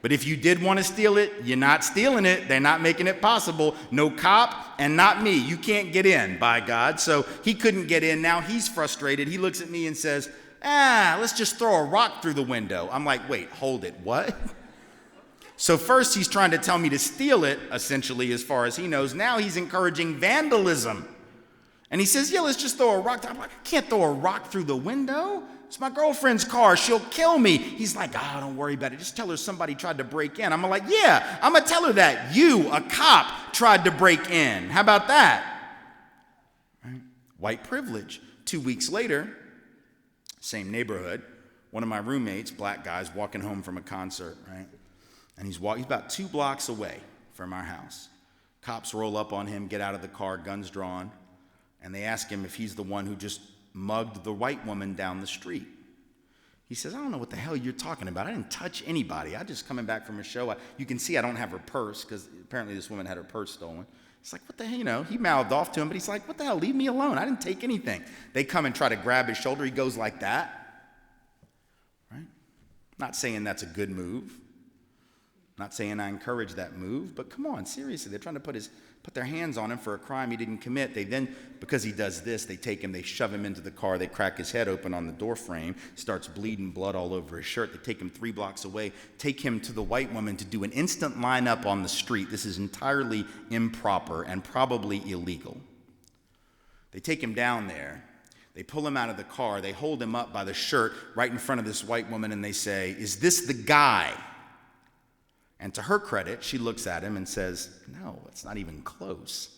But if you did want to steal it, you're not stealing it. They're not making it possible. No cop and not me. You can't get in, by God. So he couldn't get in. Now he's frustrated. He looks at me and says, let's just throw a rock through the window. I'm like, wait, hold it, what? So first he's trying to tell me to steal it, essentially, as far as he knows. Now he's encouraging vandalism. And he says, yeah, let's just throw a rock. I'm like, I can't throw a rock through the window. It's my girlfriend's car. She'll kill me. He's like, don't worry about it. Just tell her somebody tried to break in. I'm like, yeah, I'm going to tell her that. You, a cop, tried to break in. How about that? Right? White privilege. 2 weeks later, same neighborhood, one of my roommates, black guys, walking home from a concert, right? And he's about 2 blocks away from our house. Cops roll up on him, get out of the car, guns drawn, and they ask him if he's the one who just mugged the white woman down the street. He says, I don't know what the hell you're talking about. I didn't touch anybody. I just coming back from a show. You can see I don't have her purse because apparently this woman had her purse stolen. It's like, what the hell, he mouthed off to him, but he's like, what the hell, leave me alone. I didn't take anything. They come and try to grab his shoulder. He goes like that, right? Not saying that's a good move. Not saying I encourage that move, but come on, seriously, they're trying to put their hands on him for a crime he didn't commit. They then, because he does this, they take him, they shove him into the car, they crack his head open on the door frame, starts bleeding blood all over his shirt. They take him 3 blocks away, take him to the white woman to do an instant lineup on the street. This is entirely improper and probably illegal. They take him down there. They pull him out of the car. They hold him up by the shirt right in front of this white woman, and they say, "Is this the guy?" And to her credit, she looks at him and says, "No, it's not even close.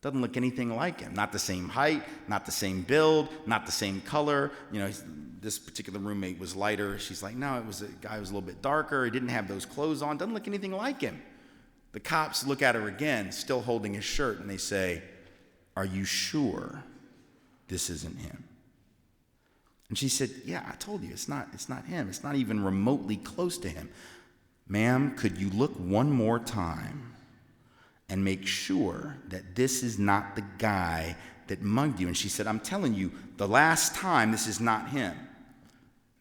Doesn't look anything like him. Not the same height, not the same build, not the same color. You know, this particular roommate was lighter." She's like, "No, it was a guy who was a little bit darker. He didn't have those clothes on. Doesn't look anything like him." The cops look at her again, still holding his shirt, and they say, "Are you sure this isn't him?" And she said, "Yeah, I told you, it's not him. It's not even remotely close to him." "Ma'am, could you look one more time and make sure that this is not the guy that mugged you?" And she said, "I'm telling you, the last time, this is not him."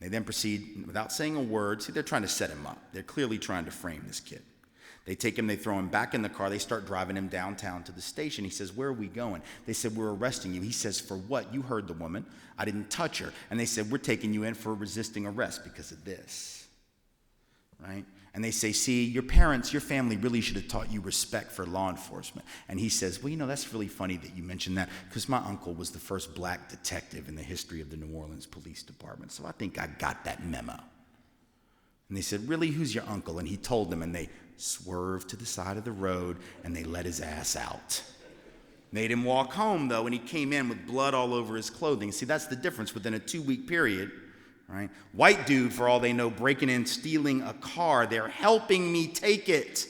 They then proceed, without saying a word. See, they're trying to set him up. They're clearly trying to frame this kid. They take him, they throw him back in the car. They start driving him downtown to the station. He says, "Where are we going?" They said, "We're arresting you." He says, "For what?" "You heard the woman. I didn't touch her." And they said, "We're taking you in for resisting arrest because of this." Right? And they say, "See, your parents, your family really should have taught you respect for law enforcement." And he says, "Well, you know, that's really funny that you mentioned that, because my uncle was the first black detective in the history of the New Orleans Police Department, so I think I got that memo." And they said, "Really? Who's your uncle?" And he told them, and they swerved to the side of the road, and they let his ass out. Made him walk home, though, and he came in with blood all over his clothing. See, that's the difference within a 2-week period. Right? White dude, for all they know, breaking in, stealing a car. They're helping me take it,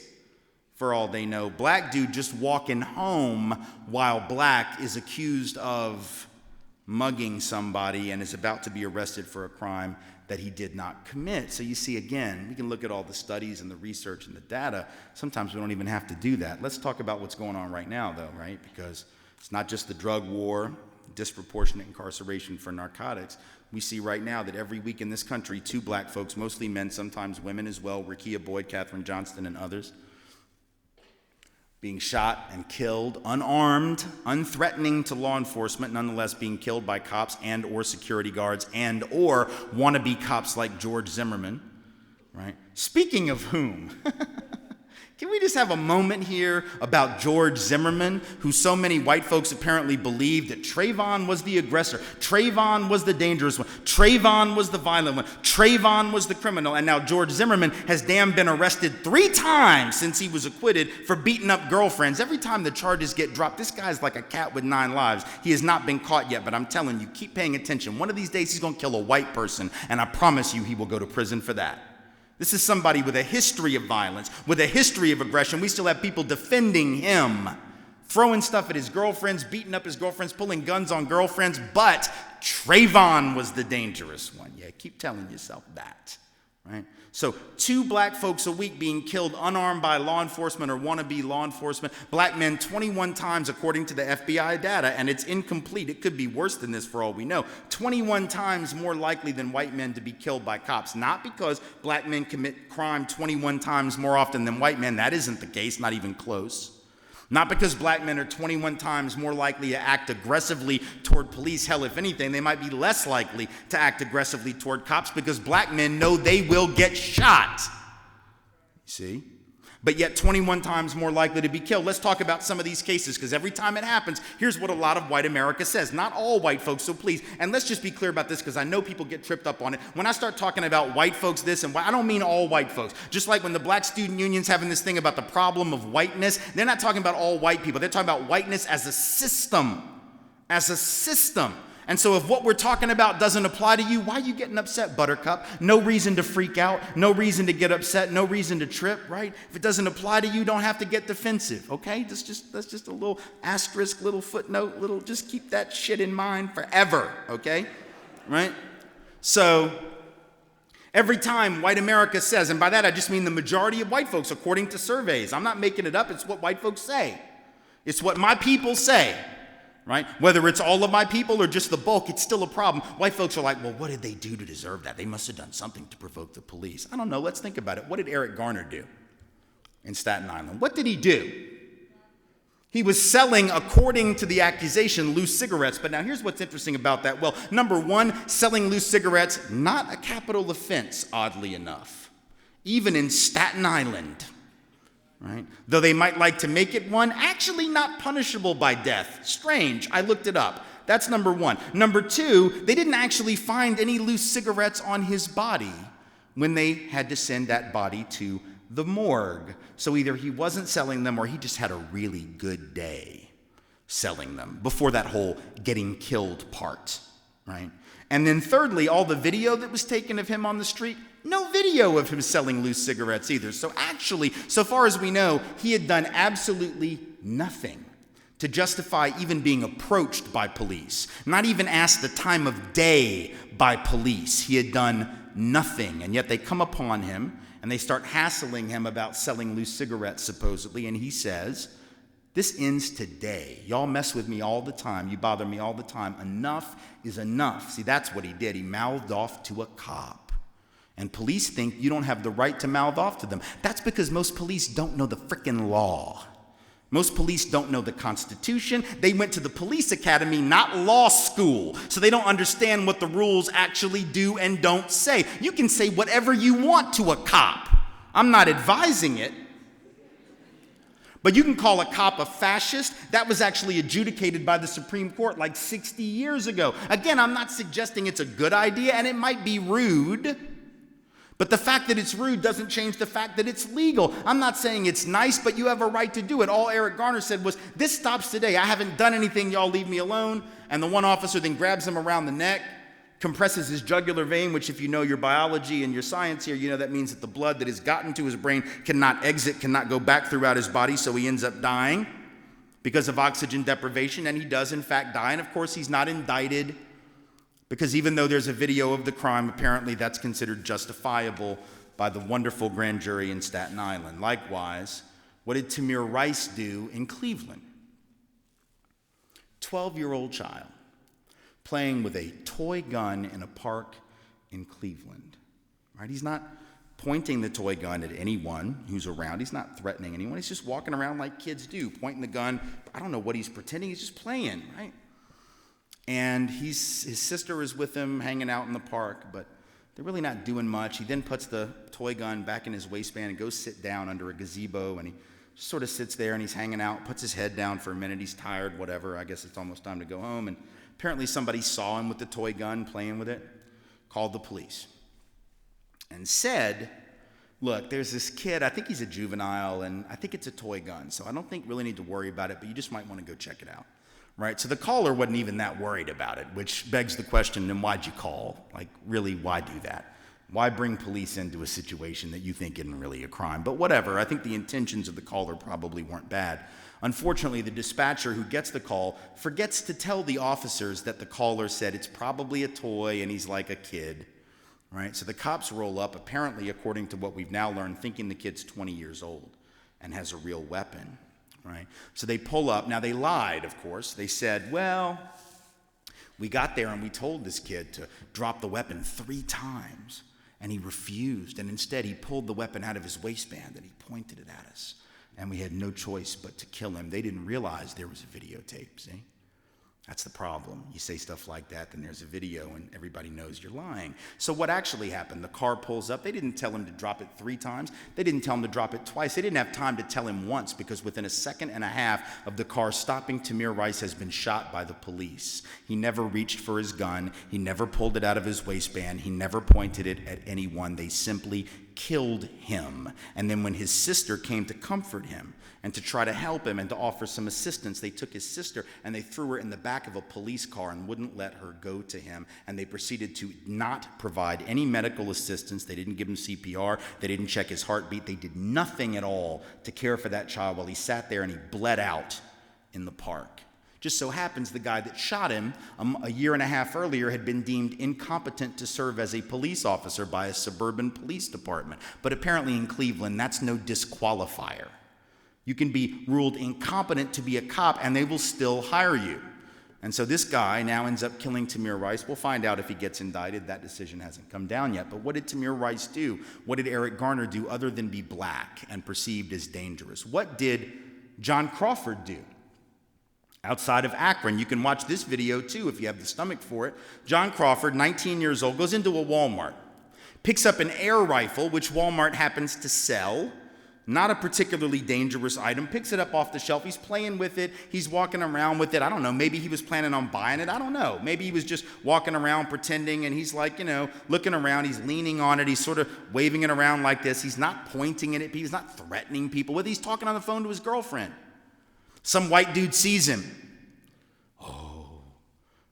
for all they know. Black dude just walking home while black is accused of mugging somebody and is about to be arrested for a crime that he did not commit. So you see, again, we can look at all the studies and the research and the data. Sometimes we don't even have to do that. Let's talk about what's going on right now, though, right? Because it's not just the drug war, disproportionate incarceration for narcotics. We see right now that every week in this country, 2 black folks, mostly men, sometimes women as well, Rekia Boyd, Katherine Johnston, and others, being shot and killed, unarmed, unthreatening to law enforcement, nonetheless being killed by cops and or security guards and or wannabe cops like George Zimmerman, right? Speaking of whom, can we just have a moment here about George Zimmerman, who so many white folks apparently believed that Trayvon was the aggressor, Trayvon was the dangerous one, Trayvon was the violent one, Trayvon was the criminal, and now George Zimmerman has damn been arrested 3 times since he was acquitted for beating up girlfriends. Every time the charges get dropped, this guy's like a cat with 9 lives. He has not been caught yet, but I'm telling you, keep paying attention. One of these days he's going to kill a white person, and I promise you he will go to prison for that. This is somebody with a history of violence, with a history of aggression. We still have people defending him, throwing stuff at his girlfriends, beating up his girlfriends, pulling guns on girlfriends, but Trayvon was the dangerous one. Yeah, keep telling yourself that, right? So 2 black folks a week being killed unarmed by law enforcement or wannabe law enforcement. Black men 21 times according to the FBI data, and it's incomplete. It could be worse than this for all we know. 21 times more likely than white men to be killed by cops. Not because black men commit crime 21 times more often than white men. That isn't the case, not even close. Not because black men are 21 times more likely to act aggressively toward police. Hell, if anything, they might be less likely to act aggressively toward cops because black men know they will get shot. See? But yet 21 times more likely to be killed. Let's talk about some of these cases, because every time it happens, here's what a lot of white America says. Not all white folks, so please, and let's just be clear about this, because I know people get tripped up on it. When I start talking about white folks this and I don't mean all white folks. Just like when the black student union's having this thing about the problem of whiteness, they're not talking about all white people. They're talking about whiteness as a system. As a system. And so if what we're talking about doesn't apply to you, why are you getting upset, Buttercup? No reason to freak out, no reason to get upset, no reason to trip, right? If it doesn't apply to you, don't have to get defensive, okay? That's just a little asterisk, little footnote, just keep that shit in mind forever, okay? Right? So every time white America says, and by that I just mean the majority of white folks, according to surveys, I'm not making it up, it's what white folks say. It's what my people say. Right? Whether it's all of my people or just the bulk, it's still a problem. White folks are like, well, what did they do to deserve that? They must have done something to provoke the police. I don't know. Let's think about it. What did Eric Garner do in Staten Island? What did he do? He was selling, according to the accusation, loose cigarettes. But now here's what's interesting about that. Well, number one, selling loose cigarettes, not a capital offense, oddly enough, even in Staten Island. Right? Though they might like to make it one, actually not punishable by death. Strange. I looked it up. That's number one. Number two, they didn't actually find any loose cigarettes on his body when they had to send that body to the morgue. So either he wasn't selling them or he just had a really good day selling them before that whole getting killed part, right? And then thirdly, all the video that was taken of him on the street, no video of him selling loose cigarettes either. So actually, so far as we know, he had done absolutely nothing to justify even being approached by police, not even asked the time of day by police. He had done nothing, and yet they come upon him and they start hassling him about selling loose cigarettes, supposedly, and he says, "This ends today. Y'all mess with me all the time. You bother me all the time. Enough is enough." See, that's what he did. He mouthed off to a cop. And police think you don't have the right to mouth off to them. That's because most police don't know the frickin' law. Most police don't know the Constitution. They went to the police academy, not law school, so they don't understand what the rules actually do and don't say. You can say whatever you want to a cop. I'm not advising it. But you can call a cop a fascist. That was actually adjudicated by the Supreme Court like 60 years ago. Again, I'm not suggesting it's a good idea, and it might be rude. But the fact that it's rude doesn't change the fact that it's legal. I'm not saying it's nice, but you have a right to do it. All Eric Garner said was, "This stops today. I haven't done anything. Y'all leave me alone." And the one officer then grabs him around the neck, compresses his jugular vein, which if you know your biology and your science here, you know that means that the blood that has gotten to his brain cannot exit, cannot go back throughout his body, so he ends up dying because of oxygen deprivation, and he does in fact die. And of course, he's not indicted, because even though there's a video of the crime, apparently that's considered justifiable by the wonderful grand jury in Staten Island. Likewise, what did Tamir Rice do in Cleveland? 12-year-old child playing with a toy gun in a park in Cleveland. Right? He's not pointing the toy gun at anyone who's around. He's not threatening anyone. He's just walking around like kids do, pointing the gun. I don't know what he's pretending. He's just playing, right? And his sister is with him hanging out in the park, but they're really not doing much. He then puts the toy gun back in his waistband and goes sit down under a gazebo, and he just sort of sits there and he's hanging out, puts his head down for a minute. He's tired, whatever. I guess it's almost time to go home. And apparently somebody saw him with the toy gun playing with it, called the police, and said, "Look, there's this kid, I think he's a juvenile, and I think it's a toy gun, so I don't think really need to worry about it, but you just might want to go check it out." Right? So the caller wasn't even that worried about it, which begs the question, then why'd you call? Like, really, why do that? Why bring police into a situation that you think isn't really a crime? But whatever, I think the intentions of the caller probably weren't bad. Unfortunately, the dispatcher who gets the call forgets to tell the officers that the caller said it's probably a toy and he's like a kid. Right? So the cops roll up, apparently, according to what we've now learned, thinking the kid's 20 years old and has a real weapon. Right? So they pull up. Now, they lied, of course. They said, "Well, we got there and we told this kid to drop the weapon 3 times, and he refused. And instead, he pulled the weapon out of his waistband and he pointed it at us. And we had no choice but to kill him." They didn't realize there was a videotape, see? That's the problem. You say stuff like that, then there's a video, and everybody knows you're lying. So what actually happened? The car pulls up. They didn't tell him to drop it 3 times. They didn't tell him to drop it twice. They didn't have time to tell him once, because within a second and a half of the car stopping, Tamir Rice has been shot by the police. He never reached for his gun. He never pulled it out of his waistband. He never pointed it at anyone. They simply killed him. And then when his sister came to comfort him and to try to help him and to offer some assistance, they took his sister and they threw her in the back of a police car and wouldn't let her go to him. And they proceeded to not provide any medical assistance. They didn't give him CPR. They didn't check his heartbeat. They did nothing at all to care for that child while he sat there and he bled out in the park. Just so happens the guy that shot him a year and a half earlier had been deemed incompetent to serve as a police officer by a suburban police department. But apparently in Cleveland, that's no disqualifier. You can be ruled incompetent to be a cop and they will still hire you. And so this guy now ends up killing Tamir Rice. We'll find out if he gets indicted. That decision hasn't come down yet. But what did Tamir Rice do? What did Eric Garner do other than be black and perceived as dangerous? What did John Crawford do? Outside of Akron, you can watch this video too if you have the stomach for it. John Crawford, 19 years old, goes into a Walmart, picks up an air rifle, which Walmart happens to sell. Not a particularly dangerous item. Picks it up off the shelf. He's playing with it. He's walking around with it. I don't know. Maybe he was planning on buying it. I don't know. Maybe he was just walking around pretending, and he's like, looking around. He's leaning on it. He's sort of waving it around like this. He's not pointing it at people. He's not threatening people with it. He's talking on the phone to his girlfriend. Some white dude sees him. Oh,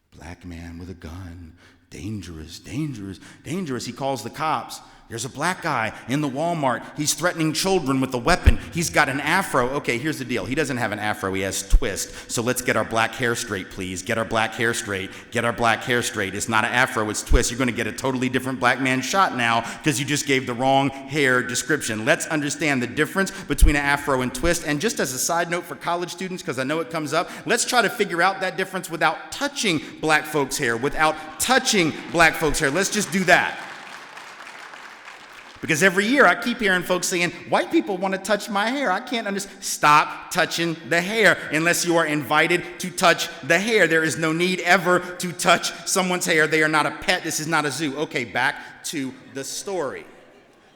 black man with a gun. Dangerous, dangerous, dangerous. He calls the cops. There's a black guy in the Walmart. He's threatening children with a weapon. He's got an afro. Okay, here's the deal. He doesn't have an afro. He has twist. So let's get our black hair straight, please. Get our black hair straight. Get our black hair straight. It's not an afro. It's twist. You're going to get a totally different black man shot now because you just gave the wrong hair description. Let's understand the difference between an afro and twist. And just as a side note for college students, because I know it comes up, let's try to figure out that difference without touching black folks' hair. Without touching black folks' hair. Let's just do that. Because every year I keep hearing folks saying, white people want to touch my hair. I can't understand. Stop touching the hair unless you are invited to touch the hair. There is no need ever to touch someone's hair. They are not a pet. This is not a zoo. Okay, back to the story.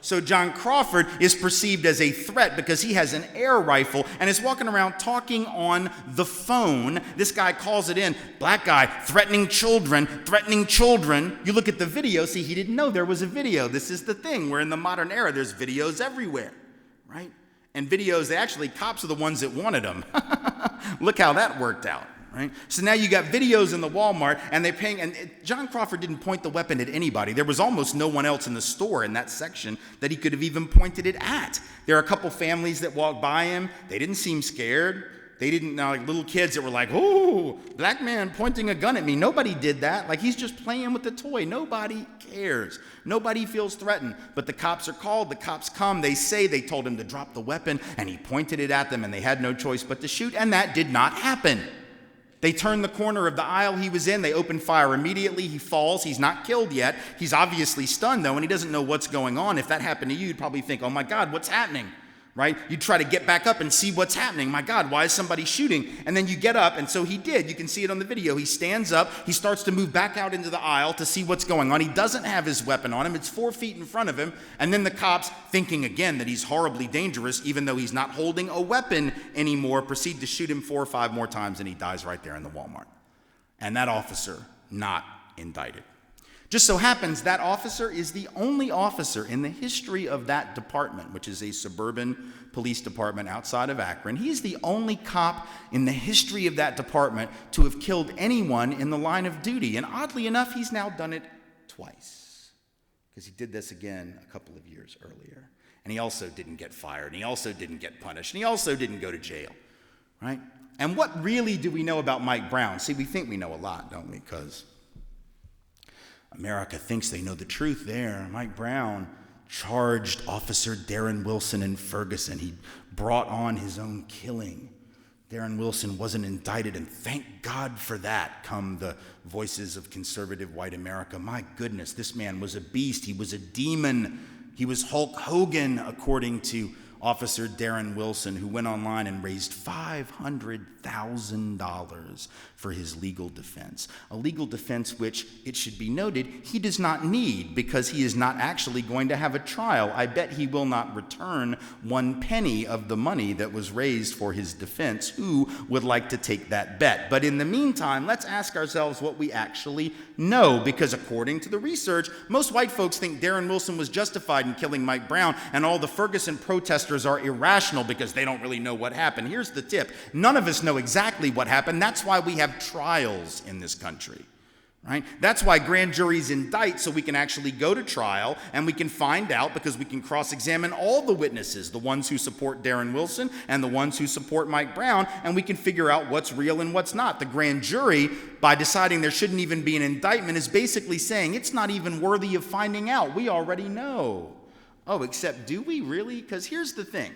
So John Crawford is perceived as a threat because he has an air rifle and is walking around talking on the phone. This guy calls it in. Black guy threatening children, threatening children. You look at the video, see, he didn't know there was a video. This is the thing. We're in the modern era. There's videos everywhere, right? And videos, cops are the ones that wanted them. Look how that worked out. Right? So now you got videos in the Walmart, and John Crawford didn't point the weapon at anybody. There was almost no one else in the store in that section that he could have even pointed it at. There are a couple families that walked by him. They didn't seem scared. They didn't, like little kids that were like, oh, black man pointing a gun at me. Nobody did that. Like, he's just playing with the toy. Nobody cares. Nobody feels threatened. But the cops are called. The cops come. They say they told him to drop the weapon, and he pointed it at them, and they had no choice but to shoot, and that did not happen. They turn the corner of the aisle he was in. They open fire immediately. He falls. He's not killed yet. He's obviously stunned, though, and he doesn't know what's going on. If that happened to you, you'd probably think, oh, my God, what's happening? Right? You'd try to get back up and see what's happening. My God, why is somebody shooting? And then you get up, and so he did. You can see it on the video. He stands up. He starts to move back out into the aisle to see what's going on. He doesn't have his weapon on him. It's 4 feet in front of him. And then the cops, thinking again that he's horribly dangerous, even though he's not holding a weapon anymore, proceed to shoot him 4 or 5 more times, and he dies right there in the Walmart. And that officer not indicted. Just so happens that officer is the only officer in the history of that department, which is a suburban police department outside of Akron. He's the only cop in the history of that department to have killed anyone in the line of duty. And oddly enough, he's now done it twice, because he did this again a couple of years earlier. And he also didn't get fired, and he also didn't get punished, and he also didn't go to jail, right? And what really do we know about Mike Brown? See, we think we know a lot, don't we? Because America thinks they know the truth there. Mike Brown charged Officer Darren Wilson in Ferguson. He brought on his own killing. Darren Wilson wasn't indicted, and thank God for that, come the voices of conservative white America. My goodness, this man was a beast. He was a demon. He was Hulk Hogan, according to Officer Darren Wilson, who went online and raised $500,000 for his legal defense. A legal defense which, it should be noted, he does not need, because he is not actually going to have a trial. I bet he will not return 1 penny of the money that was raised for his defense. Who would like to take that bet? But in the meantime, let's ask ourselves what we actually know, because according to the research, most white folks think Darren Wilson was justified in killing Mike Brown, and all the Ferguson protesters are irrational because they don't really know what happened. Here's the tip. None of us know exactly what happened. That's why we have trials in this country, right? That's why grand juries indict, so we can actually go to trial and we can find out, because we can cross-examine all the witnesses, the ones who support Darren Wilson and the ones who support Mike Brown, and we can figure out what's real and what's not. The grand jury, by deciding there shouldn't even be an indictment, is basically saying it's not even worthy of finding out. We already know. Oh, except do we really? Because here's the thing.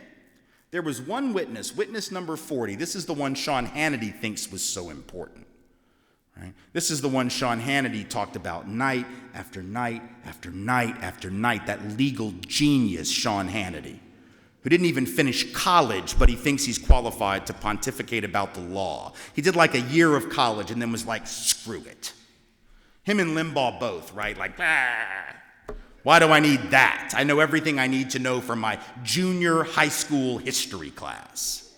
There was one witness, witness number 40. This is the one Sean Hannity thinks was so important. Right? This is the one Sean Hannity talked about night after night after night after night. That legal genius, Sean Hannity, who didn't even finish college, but he thinks he's qualified to pontificate about the law. He did like a year of college and then was like, screw it. Him and Limbaugh both, right? Like, Why do I need that? I know everything I need to know from my junior high school history class.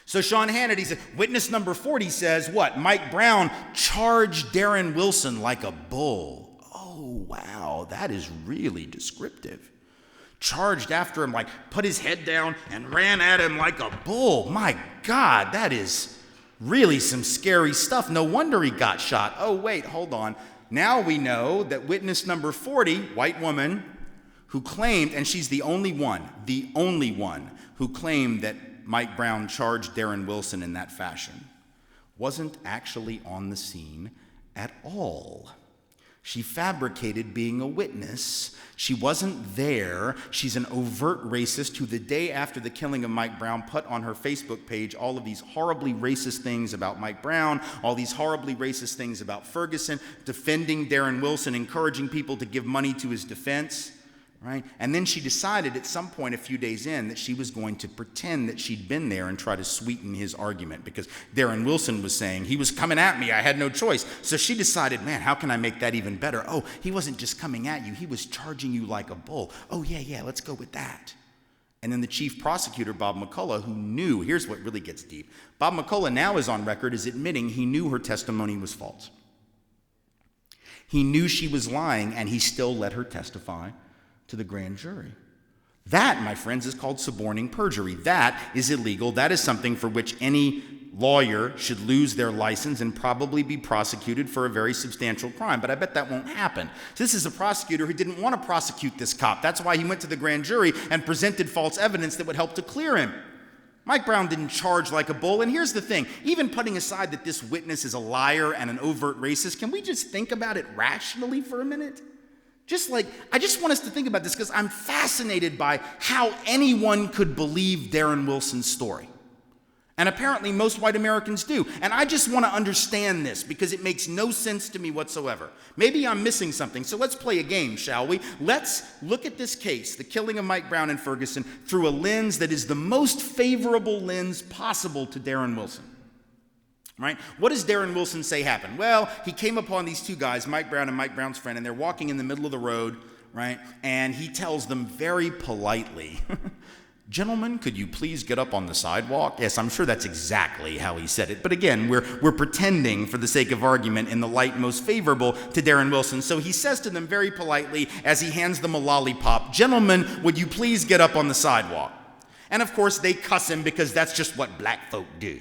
So Sean Hannity said, witness number 40 says what? Mike Brown charged Darren Wilson like a bull. Oh, wow, that is really descriptive. Charged after him, like put his head down and ran at him like a bull. My God, that is really some scary stuff. No wonder he got shot. Oh, wait, hold on. Now we know that witness number 40, white woman, who claimed, and she's the only one who claimed that Mike Brown charged Darren Wilson in that fashion, wasn't actually on the scene at all. She fabricated being a witness. She wasn't there. She's an overt racist who the day after the killing of Mike Brown put on her Facebook page all of these horribly racist things about Mike Brown, all these horribly racist things about Ferguson, defending Darren Wilson, encouraging people to give money to his defense. Right? And then she decided at some point a few days in that she was going to pretend that she'd been there and try to sweeten his argument because Darren Wilson was saying, he was coming at me, I had no choice. So she decided, man, how can I make that even better? Oh, he wasn't just coming at you, he was charging you like a bull. Oh, yeah, let's go with that. And then the chief prosecutor, Bob McCullough, who knew, here's what really gets deep. Bob McCullough now is on record as admitting he knew her testimony was false. He knew she was lying, and he still let her testify to the grand jury. That, my friends, is called suborning perjury. That is illegal. That is something for which any lawyer should lose their license and probably be prosecuted for a very substantial crime. But I bet that won't happen. This is a prosecutor who didn't want to prosecute this cop. That's why he went to the grand jury and presented false evidence that would help to clear him. Mike Brown didn't charge like a bull. And here's the thing, even putting aside that this witness is a liar and an overt racist, can we just think about it rationally for a minute? I just want us to think about this because I'm fascinated by how anyone could believe Darren Wilson's story. And apparently most white Americans do. And I just want to understand this because it makes no sense to me whatsoever. Maybe I'm missing something, so let's play a game, shall we? Let's look at this case, the killing of Mike Brown in Ferguson, through a lens that is the most favorable lens possible to Darren Wilson. Right? What does Darren Wilson say happened? Well, he came upon these two guys, Mike Brown and Mike Brown's friend, and they're walking in the middle of the road, right? And he tells them very politely, gentlemen, could you please get up on the sidewalk? Yes, I'm sure that's exactly how he said it. But again, we're pretending for the sake of argument in the light most favorable to Darren Wilson. So he says to them very politely as he hands them a lollipop, gentlemen, would you please get up on the sidewalk? And of course, they cuss him because that's just what black folk do.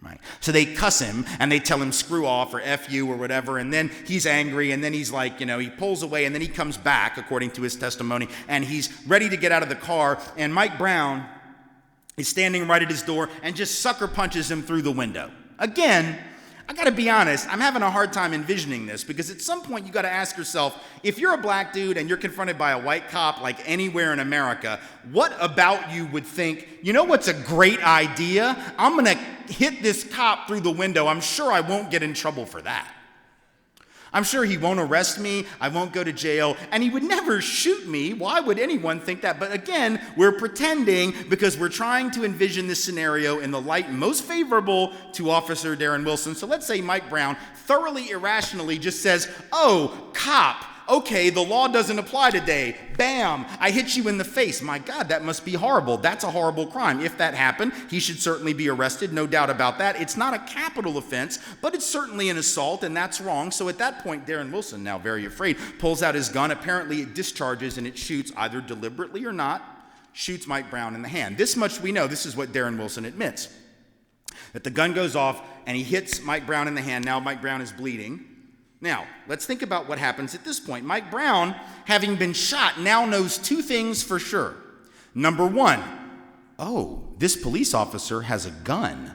Right. So they cuss him and they tell him screw off or F you or whatever, and then he's angry and then he's like, he pulls away and then he comes back, according to his testimony, and he's ready to get out of the car, and Mike Brown is standing right at his door and just sucker punches him through the window. Again, I gotta be honest, I'm having a hard time envisioning this because at some point you gotta ask yourself, if you're a black dude and you're confronted by a white cop like anywhere in America, what about you would think, you know what's a great idea? I'm gonna hit this cop through the window. I'm sure I won't get in trouble for that. I'm sure he won't arrest me, I won't go to jail, and he would never shoot me. Why would anyone think that? But again, we're pretending because we're trying to envision this scenario in the light most favorable to Officer Darren Wilson. So let's say Mike Brown thoroughly irrationally just says, oh, cop, okay, the law doesn't apply today. Bam, I hit you in the face. My God, that must be horrible. That's a horrible crime. If that happened, he should certainly be arrested, no doubt about that. It's not a capital offense, but it's certainly an assault, and that's wrong. So at that point, Darren Wilson, now very afraid, pulls out his gun. Apparently it discharges and it shoots, either deliberately or not, shoots Mike Brown in the hand. This much we know. This is what Darren Wilson admits. That the gun goes off and he hits Mike Brown in the hand. Now Mike Brown is bleeding. Now, let's think about what happens at this point. Mike Brown, having been shot, now knows two things for sure. Number one, oh, this police officer has a gun.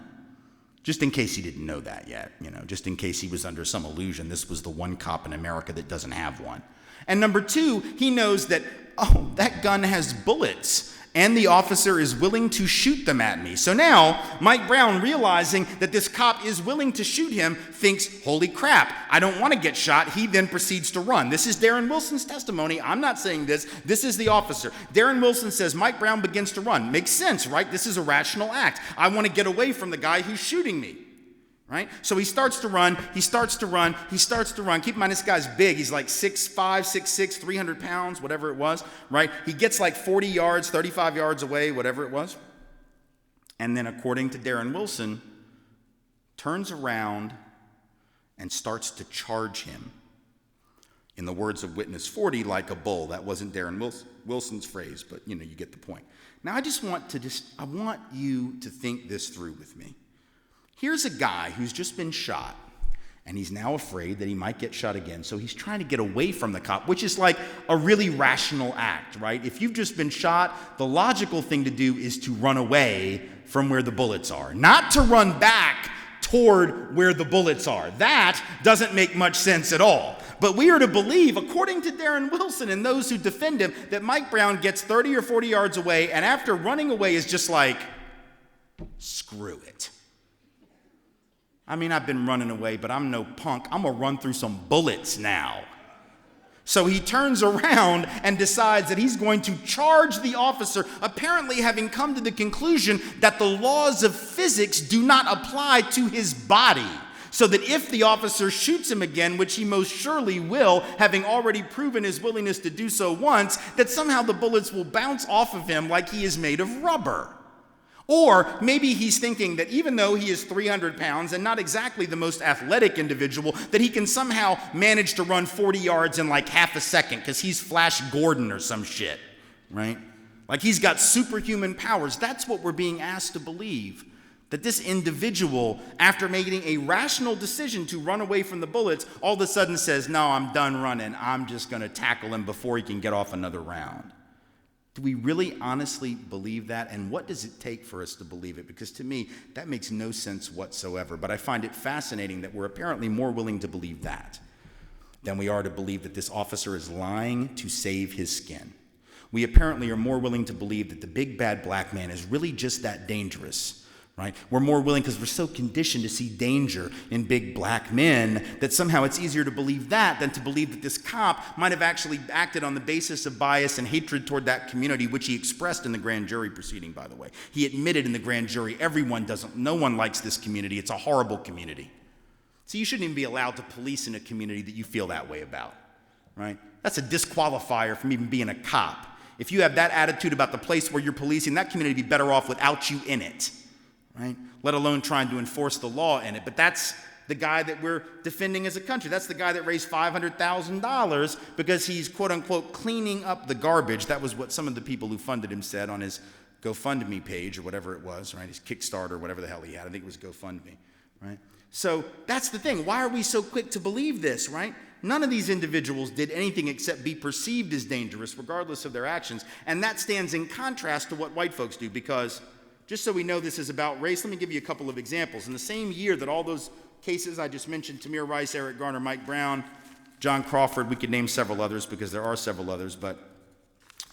Just in case he didn't know that yet, just in case he was under some illusion this was the one cop in America that doesn't have one. And number two, he knows that, oh, that gun has bullets, and the officer is willing to shoot them at me. So now, Mike Brown, realizing that this cop is willing to shoot him, thinks, holy crap, I don't want to get shot. He then proceeds to run. This is Darren Wilson's testimony. I'm not saying this. This is the officer. Darren Wilson says Mike Brown begins to run. Makes sense, right? This is a rational act. I want to get away from the guy who's shooting me. right? So he starts to run. Keep in mind, this guy's big. He's like 6'5", 6'6", 300 pounds, whatever it was, right? He gets like 40 yards, 35 yards away, whatever it was. And then, according to Darren Wilson, turns around and starts to charge him. In the words of Witness 40, like a bull. That wasn't Darren Wilson's phrase, but you get the point. Now I want you to think this through with me. Here's a guy who's just been shot, and he's now afraid that he might get shot again, so he's trying to get away from the cop, which is like a really rational act, right? If you've just been shot, the logical thing to do is to run away from where the bullets are, not to run back toward where the bullets are. That doesn't make much sense at all. But we are to believe, according to Darren Wilson and those who defend him, that Mike Brown gets 30 or 40 yards away, and after running away is just like, screw it. I mean, I've been running away, but I'm no punk. I'm going to run through some bullets now. So he turns around and decides that he's going to charge the officer, apparently having come to the conclusion that the laws of physics do not apply to his body. So that if the officer shoots him again, which he most surely will, having already proven his willingness to do so once, that somehow the bullets will bounce off of him like he is made of rubber. Or maybe he's thinking that even though he is 300 pounds and not exactly the most athletic individual, that he can somehow manage to run 40 yards in like half a second because he's Flash Gordon or some shit, right? Like he's got superhuman powers. That's what we're being asked to believe. That this individual, after making a rational decision to run away from the bullets, all of a sudden says, no, I'm done running. I'm just going to tackle him before he can get off another round. Do we really honestly believe that? And what does it take for us to believe it? Because to me, that makes no sense whatsoever. But I find it fascinating that we're apparently more willing to believe that than we are to believe that this officer is lying to save his skin. We apparently are more willing to believe that the big bad black man is really just that dangerous. Right? We're more willing because we're so conditioned to see danger in big black men that somehow it's easier to believe that than to believe that this cop might have actually acted on the basis of bias and hatred toward that community, which he expressed in the grand jury proceeding, by the way. He admitted in the grand jury, no one likes this community. It's a horrible community. So you shouldn't even be allowed to police in a community that you feel that way about, right? That's a disqualifier from even being a cop. If you have that attitude about the place where you're policing, that community would be better off without you in it. Right? Let alone trying to enforce the law in it. But that's the guy that we're defending as a country. That's the guy that raised $500,000 because he's, quote unquote, cleaning up the garbage. That was what some of the people who funded him said on his GoFundMe page or whatever it was, right? His Kickstarter, whatever the hell he had. I think it was GoFundMe, right? So that's the thing. Why are we so quick to believe this, right? None of these individuals did anything except be perceived as dangerous, regardless of their actions. And that stands in contrast to what white folks do because just so we know this is about race, let me give you a couple of examples. In the same year that all those cases I just mentioned, Tamir Rice, Eric Garner, Mike Brown, John Crawford, we could name several others because there are several others, but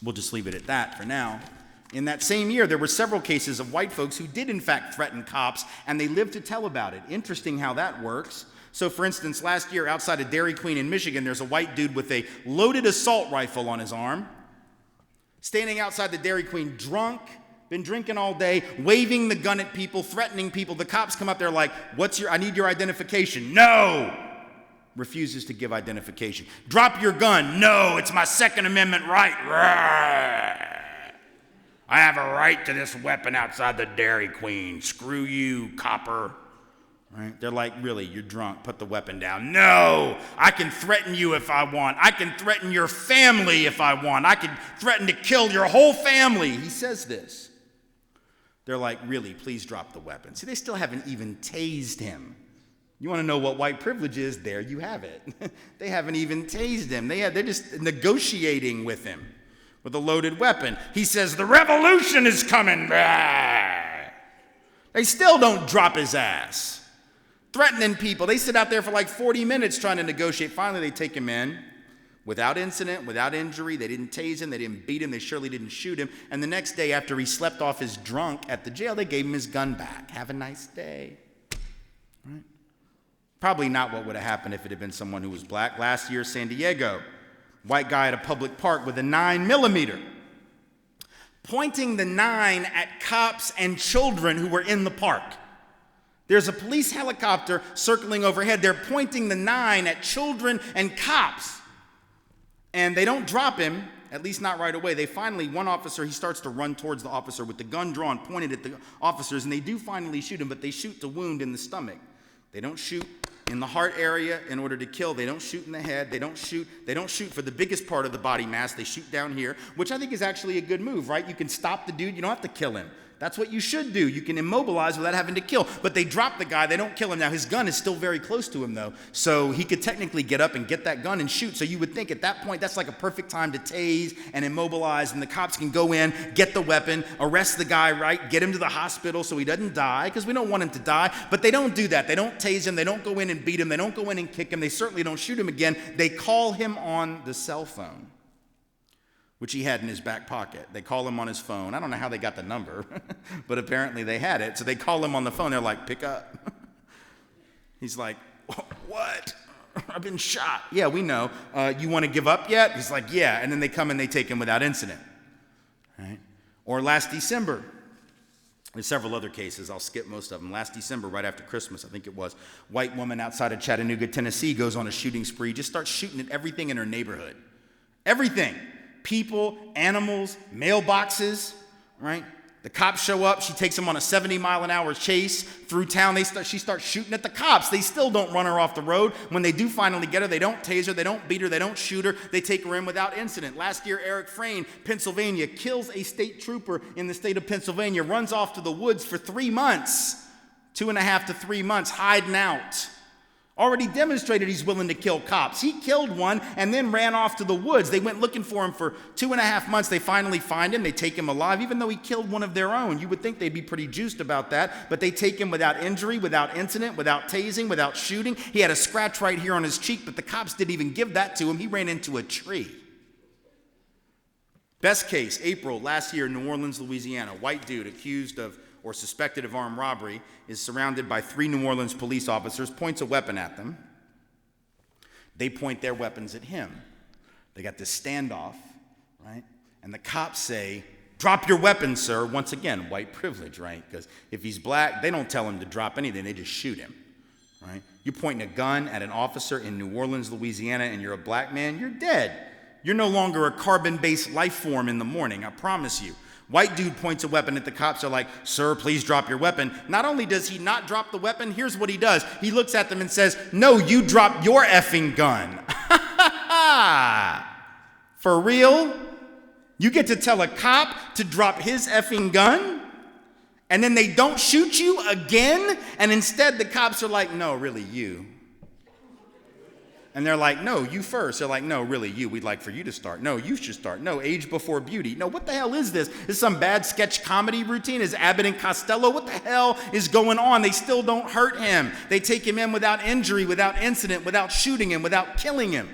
we'll just leave it at that for now. In that same year, there were several cases of white folks who did in fact threaten cops, and they lived to tell about it. Interesting how that works. So for instance, last year outside of Dairy Queen in Michigan, there's a white dude with a loaded assault rifle on his arm, standing outside the Dairy Queen drunk, been drinking all day, waving the gun at people, threatening people. The cops come up there like, I need your identification. No! Refuses to give identification. Drop your gun. No, it's my Second Amendment right. I have a right to this weapon outside the Dairy Queen. Screw you, copper. Right? They're like, really, you're drunk. Put the weapon down. No, I can threaten you if I want. I can threaten your family if I want. I can threaten to kill your whole family. He says this. They're like, really, please drop the weapon. See, they still haven't even tased him. You want to know what white privilege is? There you have it. They haven't even tased him. They're just negotiating with him with a loaded weapon. He says, the revolution is coming. They still don't drop his ass. Threatening people. They sit out there for like 40 minutes trying to negotiate. Finally, they take him in without incident, without injury. They didn't tase him. They didn't beat him. They surely didn't shoot him. And the next day, after he slept off his drunk at the jail, they gave him his gun back. Have a nice day. Right? Probably not what would have happened if it had been someone who was black. Last year, San Diego, white guy at a public park with a 9mm, pointing the 9 at cops and children who were in the park. There's a police helicopter circling overhead. They're pointing the 9 at children and cops. And they don't drop him, at least not right away. They finally, one officer, he starts to run towards the officer with the gun drawn, pointed at the officers, and they do finally shoot him, but they shoot to wound in the stomach. They don't shoot in the heart area in order to kill. They don't shoot in the head. They don't shoot for the biggest part of the body mass. They shoot down here, which I think is actually a good move, right? You can stop the dude. You don't have to kill him. That's what you should do. You can immobilize without having to kill. But they drop the guy. They don't kill him. Now, his gun is still very close to him, though. So he could technically get up and get that gun and shoot. So you would think at that point, that's like a perfect time to tase and immobilize. And the cops can go in, get the weapon, arrest the guy, right? Get him to the hospital so he doesn't die, because we don't want him to die. But they don't do that. They don't tase him. They don't go in and beat him. They don't go in and kick him. They certainly don't shoot him again. They call him on the cell phone, which he had in his back pocket. They call him on his phone. I don't know how they got the number, but apparently they had it. So they call him on the phone. They're like, pick up. He's like, what? I've been shot. Yeah, we know. You want to give up yet? He's like, yeah. And then they come and they take him without incident. Right? Or last December, there's several other cases. I'll skip most of them. Last December, right after Christmas, I think it was, white woman outside of Chattanooga, Tennessee, goes on a shooting spree, just starts shooting at everything in her neighborhood. Everything. People, animals, mailboxes, right? The cops show up. She takes them on a 70-mile-an-hour chase through town. She starts shooting at the cops. They still don't run her off the road. When they do finally get her, they don't tase her, they don't beat her, they don't shoot her. They take her in without incident. Last year, Eric Frayne, Pennsylvania, kills a state trooper in the state of Pennsylvania, runs off to the woods for 3 months, 2.5 to 3 months, hiding out. Already demonstrated he's willing to kill cops. He killed one and then ran off to the woods. They went looking for him for 2.5 months. They finally find him. They take him alive, even though he killed one of their own. You would think they'd be pretty juiced about that, but they take him without injury, without incident, without tasing, without shooting. He had a scratch right here on his cheek, but the cops didn't even give that to him. He ran into a tree. Best case, April last year, New Orleans, Louisiana. White dude accused of or suspected of armed robbery is surrounded by 3 New Orleans police officers, points a weapon at them. They point their weapons at him. They got this standoff, right? And the cops say, drop your weapon, sir. Once again, white privilege, right? Because if he's black, they don't tell him to drop anything. They just shoot him, right? You're pointing a gun at an officer in New Orleans, Louisiana, and you're a black man, you're dead. You're no longer a carbon-based life form in the morning, I promise you. White dude points a weapon at the cops. They're like, sir, please drop your weapon. Not only does he not drop the weapon, here's what he does. He looks at them and says, no, you drop your effing gun. For real? You get to tell a cop to drop his effing gun? And then they don't shoot you again? And instead the cops are like, no, really, you. And they're like, no, you first. They're like, no, really, you. We'd like for you to start. No, you should start. No, age before beauty. No, what the hell is this? Is some bad sketch comedy routine? Is Abbott and Costello? What the hell is going on? They still don't hurt him. They take him in without injury, without incident, without shooting him, without killing him.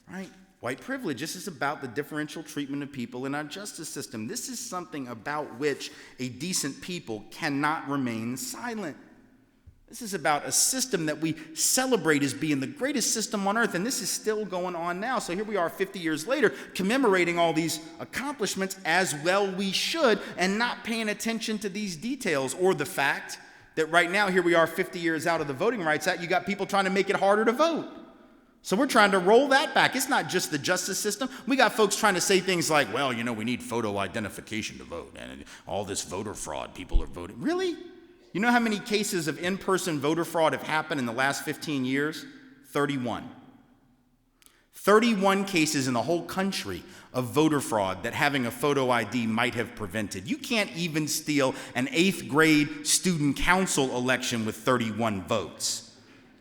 Right? White privilege. This is about the differential treatment of people in our justice system. This is something about which a decent people cannot remain silent. This is about a system that we celebrate as being the greatest system on earth, and this is still going on now. So here we are 50 years later, commemorating all these accomplishments, as well we should, and not paying attention to these details, or the fact that right now, here we are 50 years out of the Voting Rights Act, you got people trying to make it harder to vote. So we're trying to roll that back. It's not just the justice system. We got folks trying to say things like, well, you know, we need photo identification to vote, and all this voter fraud, people are voting. Really? You know how many cases of in-person voter fraud have happened in the last 15 years? 31. 31 cases in the whole country of voter fraud that having a photo ID might have prevented. You can't even steal an 8th grade student council election with 31 votes,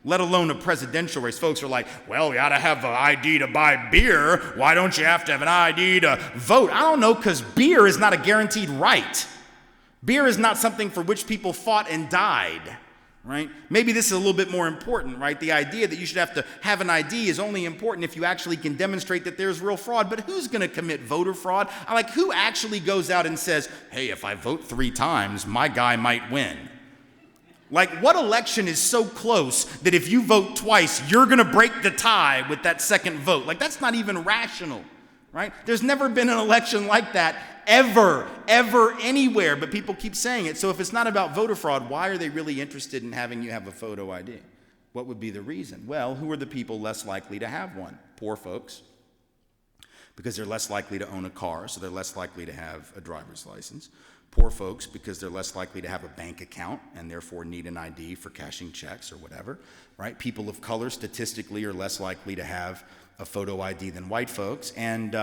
let alone a presidential race. Folks are like, well, we ought to have an ID to buy beer. Why don't you have to have an ID to vote? I don't know, because beer is not a guaranteed right. Beer is not something for which people fought and died, right? Maybe this is a little bit more important, right? The idea that you should have to have an ID is only important if you actually can demonstrate that there's real fraud. But who's going to commit voter fraud? Who actually goes out and says, hey, if I vote 3 times, my guy might win? What election is so close that if you vote twice, you're going to break the tie with that second vote? That's not even rational, right? There's never been an election like that ever, anywhere, but people keep saying it. So if it's not about voter fraud, why are they really interested in having you have a photo ID? What would be the reason? Well, who are the people less likely to have one? Poor folks, because they're less likely to own a car, so they're less likely to have a driver's license. Poor folks, because they're less likely to have a bank account and therefore need an ID for cashing checks or whatever, right? People of color statistically are less likely to have a photo ID than white folks. And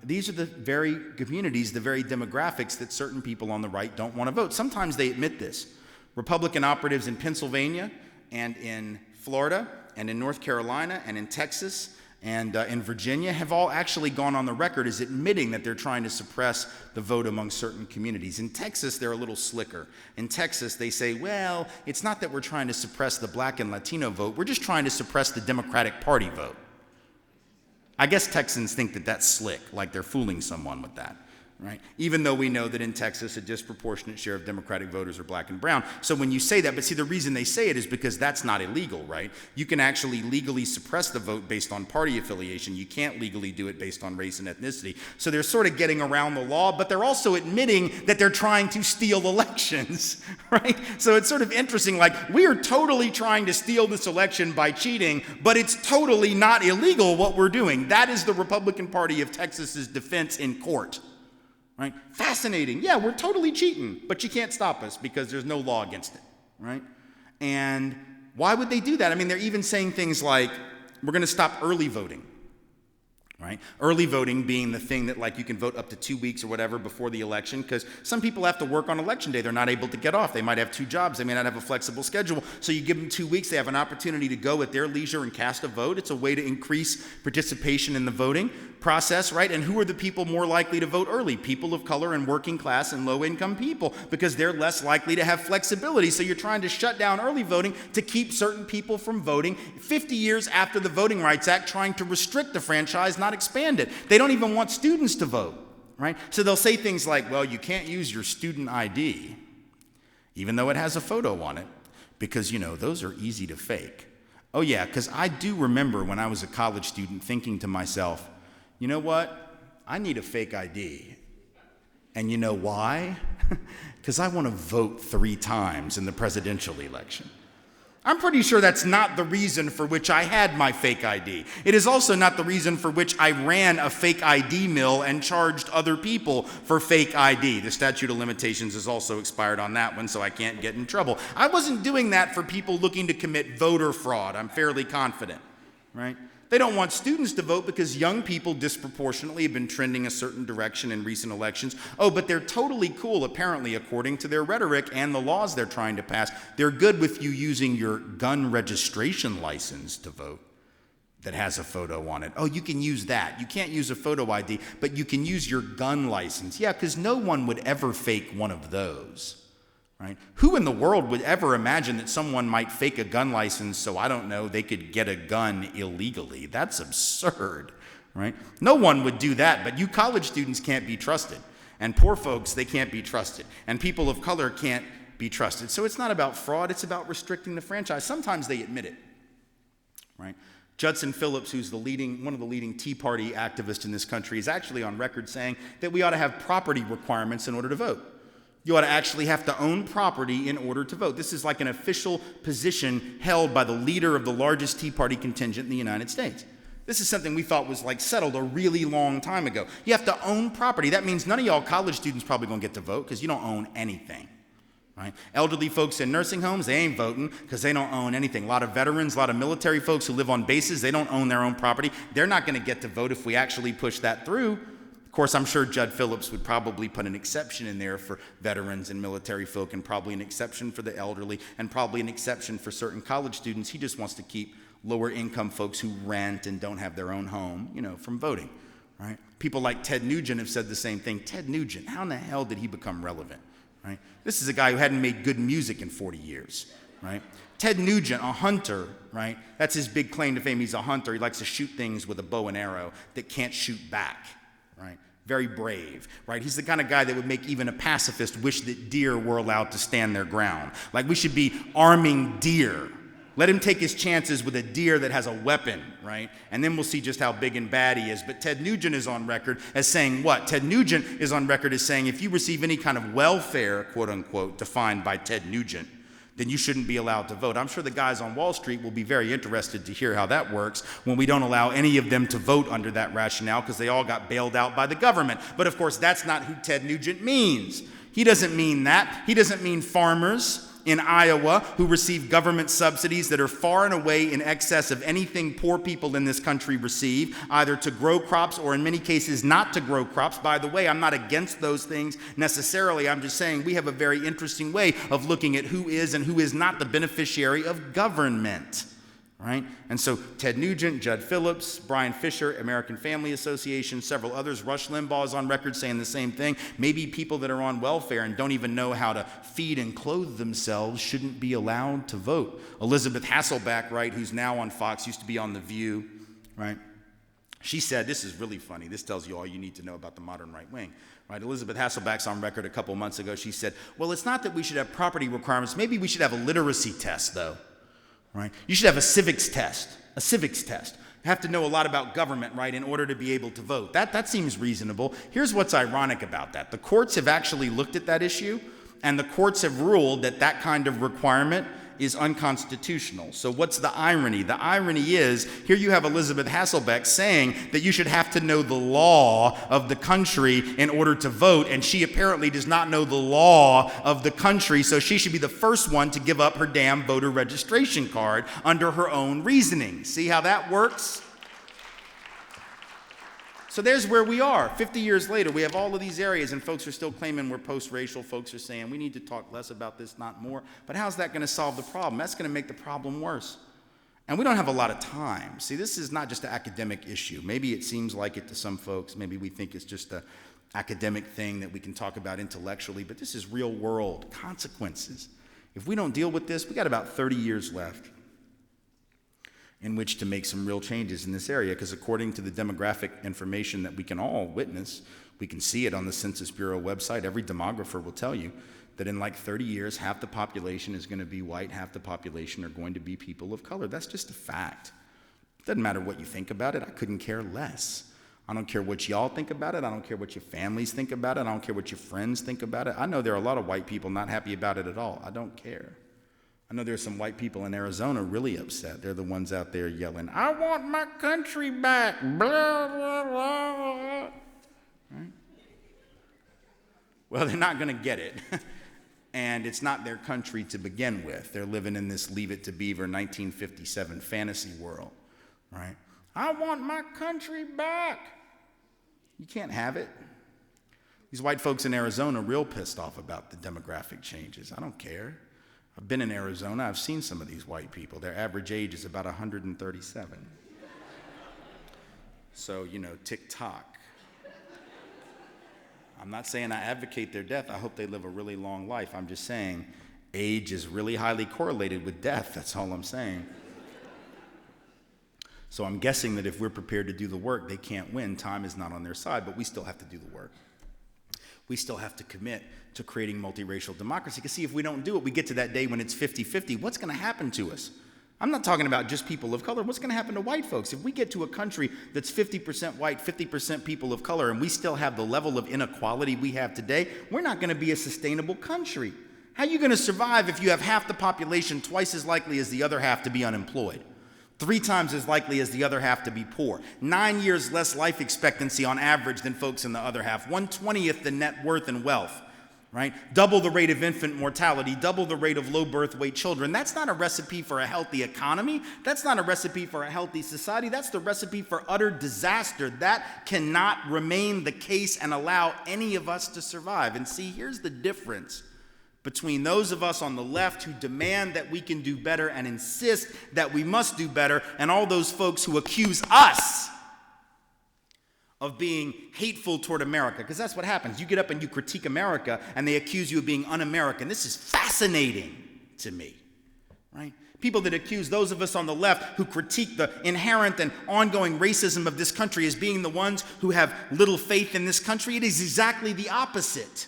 these are the very communities, the very demographics that certain people on the right don't want to vote. Sometimes they admit this. Republican operatives in Pennsylvania and in Florida and in North Carolina and in Texas and in Virginia have all actually gone on the record as admitting that they're trying to suppress the vote among certain communities. In Texas, they're a little slicker. In Texas, they say, well, it's not that we're trying to suppress the black and Latino vote, we're just trying to suppress the Democratic Party vote. I guess Texans think that that's slick, like they're fooling someone with that, right? Even though we know that in Texas, a disproportionate share of Democratic voters are black and brown. So when you say that, but see, the reason they say it is because that's not illegal, right? You can actually legally suppress the vote based on party affiliation. You can't legally do it based on race and ethnicity. So they're sort of getting around the law, but they're also admitting that they're trying to steal elections, right? So it's sort of interesting, like, we are totally trying to steal this election by cheating, but it's totally not illegal what we're doing. That is the Republican Party of Texas's defense in court. Right? Fascinating. Yeah, we're totally cheating, but you can't stop us because there's no law against it, right? And why would they do that? I mean, they're even saying things like, we're going to stop early voting, right? Early voting being the thing that, like, you can vote up to 2 weeks or whatever before the election, because some people have to work on election day. They're not able to get off. They might have 2 jobs. They may not have a flexible schedule. So you give them 2 weeks. They have an opportunity to go at their leisure and cast a vote. It's a way to increase participation in the voting process, right? And who are the people more likely to vote early? People of color and working class and low-income people, because they're less likely to have flexibility. So you're trying to shut down early voting to keep certain people from voting 50 years after the Voting Rights Act, trying to restrict the franchise, not expand it. They don't even want students to vote, right? So they'll say things like, well, you can't use your student ID, even though it has a photo on it, because, you know, those are easy to fake. Oh yeah, because I do remember when I was a college student thinking to myself, you know what? I need a fake ID. And you know why? Because I want to vote 3 times in the presidential election. I'm pretty sure that's not the reason for which I had my fake ID. It is also not the reason for which I ran a fake ID mill and charged other people for fake ID. The statute of limitations has also expired on that one, so I can't get in trouble. I wasn't doing that for people looking to commit voter fraud. I'm fairly confident, right? They don't want students to vote because young people disproportionately have been trending a certain direction in recent elections. Oh, but they're totally cool, apparently, according to their rhetoric and the laws they're trying to pass. They're good with you using your gun registration license to vote that has a photo on it. Oh, you can use that. You can't use a photo ID, but you can use your gun license. Yeah, because no one would ever fake one of those. Right? Who in the world would ever imagine that someone might fake a gun license so, I don't know, they could get a gun illegally? That's absurd, right? No one would do that, but you college students can't be trusted. And poor folks, they can't be trusted. And people of color can't be trusted. So it's not about fraud, it's about restricting the franchise. Sometimes they admit it, right? Judson Phillips, who's one of the leading Tea Party activists in this country, is actually on record saying that we ought to have property requirements in order to vote. You ought to actually have to own property in order to vote. This is like an official position held by the leader of the largest Tea Party contingent in the United States. This is something we thought was like settled a really long time ago. You have to own property. That means none of y'all college students probably gonna get to vote because you don't own anything, right? Elderly folks in nursing homes, they ain't voting because they don't own anything. A lot of veterans, a lot of military folks who live on bases, they don't own their own property. They're not gonna get to vote if we actually push that through. Of course, I'm sure Judd Phillips would probably put an exception in there for veterans and military folk, and probably an exception for the elderly, and probably an exception for certain college students. He just wants to keep lower income folks who rent and don't have their own home, you know, from voting, right? People like Ted Nugent have said the same thing. Ted Nugent, how in the hell did he become relevant, right? This is a guy who hadn't made good music in 40 years, right? Ted Nugent, a hunter, right? That's his big claim to fame. He's a hunter. He likes to shoot things with a bow and arrow that can't shoot back. Right? Very brave, right? He's the kind of guy that would make even a pacifist wish that deer were allowed to stand their ground. Like, we should be arming deer Let him take his chances with a deer that has a weapon, right? And then we'll see just how big and bad he is. But Ted Nugent is on record as saying what? Ted Nugent is on record as saying if you receive any kind of welfare, quote unquote, defined by Ted Nugent, then you shouldn't be allowed to vote. I'm sure the guys on Wall Street will be very interested to hear how that works when we don't allow any of them to vote under that rationale because they all got bailed out by the government. But of course, that's not who Ted Nugent means. He doesn't mean that. He doesn't mean farmers in Iowa who receive government subsidies that are far and away in excess of anything poor people in this country receive, either to grow crops or in many cases not to grow crops. By the way, I'm not against those things necessarily. I'm just saying we have a very interesting way of looking at who is and who is not the beneficiary of government. Right? And so Ted Nugent, Judd Phillips, Brian Fisher, American Family Association, several others, Rush Limbaugh is on record saying the same thing. Maybe people that are on welfare and don't even know how to feed and clothe themselves shouldn't be allowed to vote. Elizabeth Hasselbeck, right, who's now on Fox, used to be on The View, right? She said, this is really funny. This tells you all you need to know about the modern right wing. Right? Elizabeth Hasselbeck's on record a couple months ago. She said, well, it's not that we should have property requirements. Maybe we should have a literacy test, though. Right? You should have a civics test. You have to know a lot about government, right, in order to be able to vote. That seems reasonable. Here's what's ironic about that. The courts have actually looked at that issue, and the courts have ruled that that kind of requirement is unconstitutional. So what's the irony? The irony is, here you have Elizabeth Hasselbeck saying that you should have to know the law of the country in order to vote, and she apparently does not know the law of the country, so she should be the first one to give up her damn voter registration card under her own reasoning. See how that works? So there's where we are. 50 years later, we have all of these areas, and folks are still claiming we're post-racial. Folks are saying we need to talk less about this, not more. But how's that going to solve the problem? That's going to make the problem worse. And we don't have a lot of time. See, this is not just an academic issue. Maybe it seems like it to some folks. Maybe we think it's just an academic thing that we can talk about intellectually. But this is real world consequences. If we don't deal with this, we got about 30 years left in which to make some real changes in this area, because according to the demographic information that we can all witness, we can see it on the Census Bureau website, every demographer will tell you that in like 30 years, half the population is going to be white, half the population are going to be people of color. That's just a fact. It doesn't matter what you think about it. I couldn't care less. I don't care what y'all think about it. I don't care what your families think about it. I don't care what your friends think about it. I know there are a lot of white people not happy about it at all. I don't care. I know there's some white people in Arizona really upset. They're the ones out there yelling, I want my country back, blah, blah, blah. Right? Well, they're not going to get it. And it's not their country to begin with. They're living in this Leave It to Beaver 1957 fantasy world, right? I want my country back. You can't have it. These white folks in Arizona are real pissed off about the demographic changes. I don't care. I've been in Arizona. I've seen some of these white people. Their average age is about 137. So, tick-tock. I'm not saying I advocate their death. I hope they live a really long life. I'm just saying age is really highly correlated with death. That's all I'm saying. So I'm guessing that if we're prepared to do the work, they can't win. Time is not on their side, but we still have to do the work. We still have to commit to creating multiracial democracy. Because see, if we don't do it, we get to that day when it's 50-50. What's going to happen to us? I'm not talking about just people of color. What's going to happen to white folks? If we get to a country that's 50% white, 50% people of color, and we still have the level of inequality we have today, we're not going to be a sustainable country. How are you going to survive if you have half the population twice as likely as the other half to be unemployed? 3 times as likely as the other half to be poor. 9 years less life expectancy on average than folks in the other half. 1/20th the net worth and wealth, right? Double the rate of infant mortality, double the rate of low birth weight children. That's not a recipe for a healthy economy. That's not a recipe for a healthy society. That's the recipe for utter disaster. That cannot remain the case and allow any of us to survive. And see, here's the difference between those of us on the left who demand that we can do better and insist that we must do better, and all those folks who accuse us of being hateful toward America. Because that's what happens. You get up and you critique America, and they accuse you of being un-American. This is fascinating to me, right? People that accuse those of us on the left who critique the inherent and ongoing racism of this country as being the ones who have little faith in this country. It is exactly the opposite.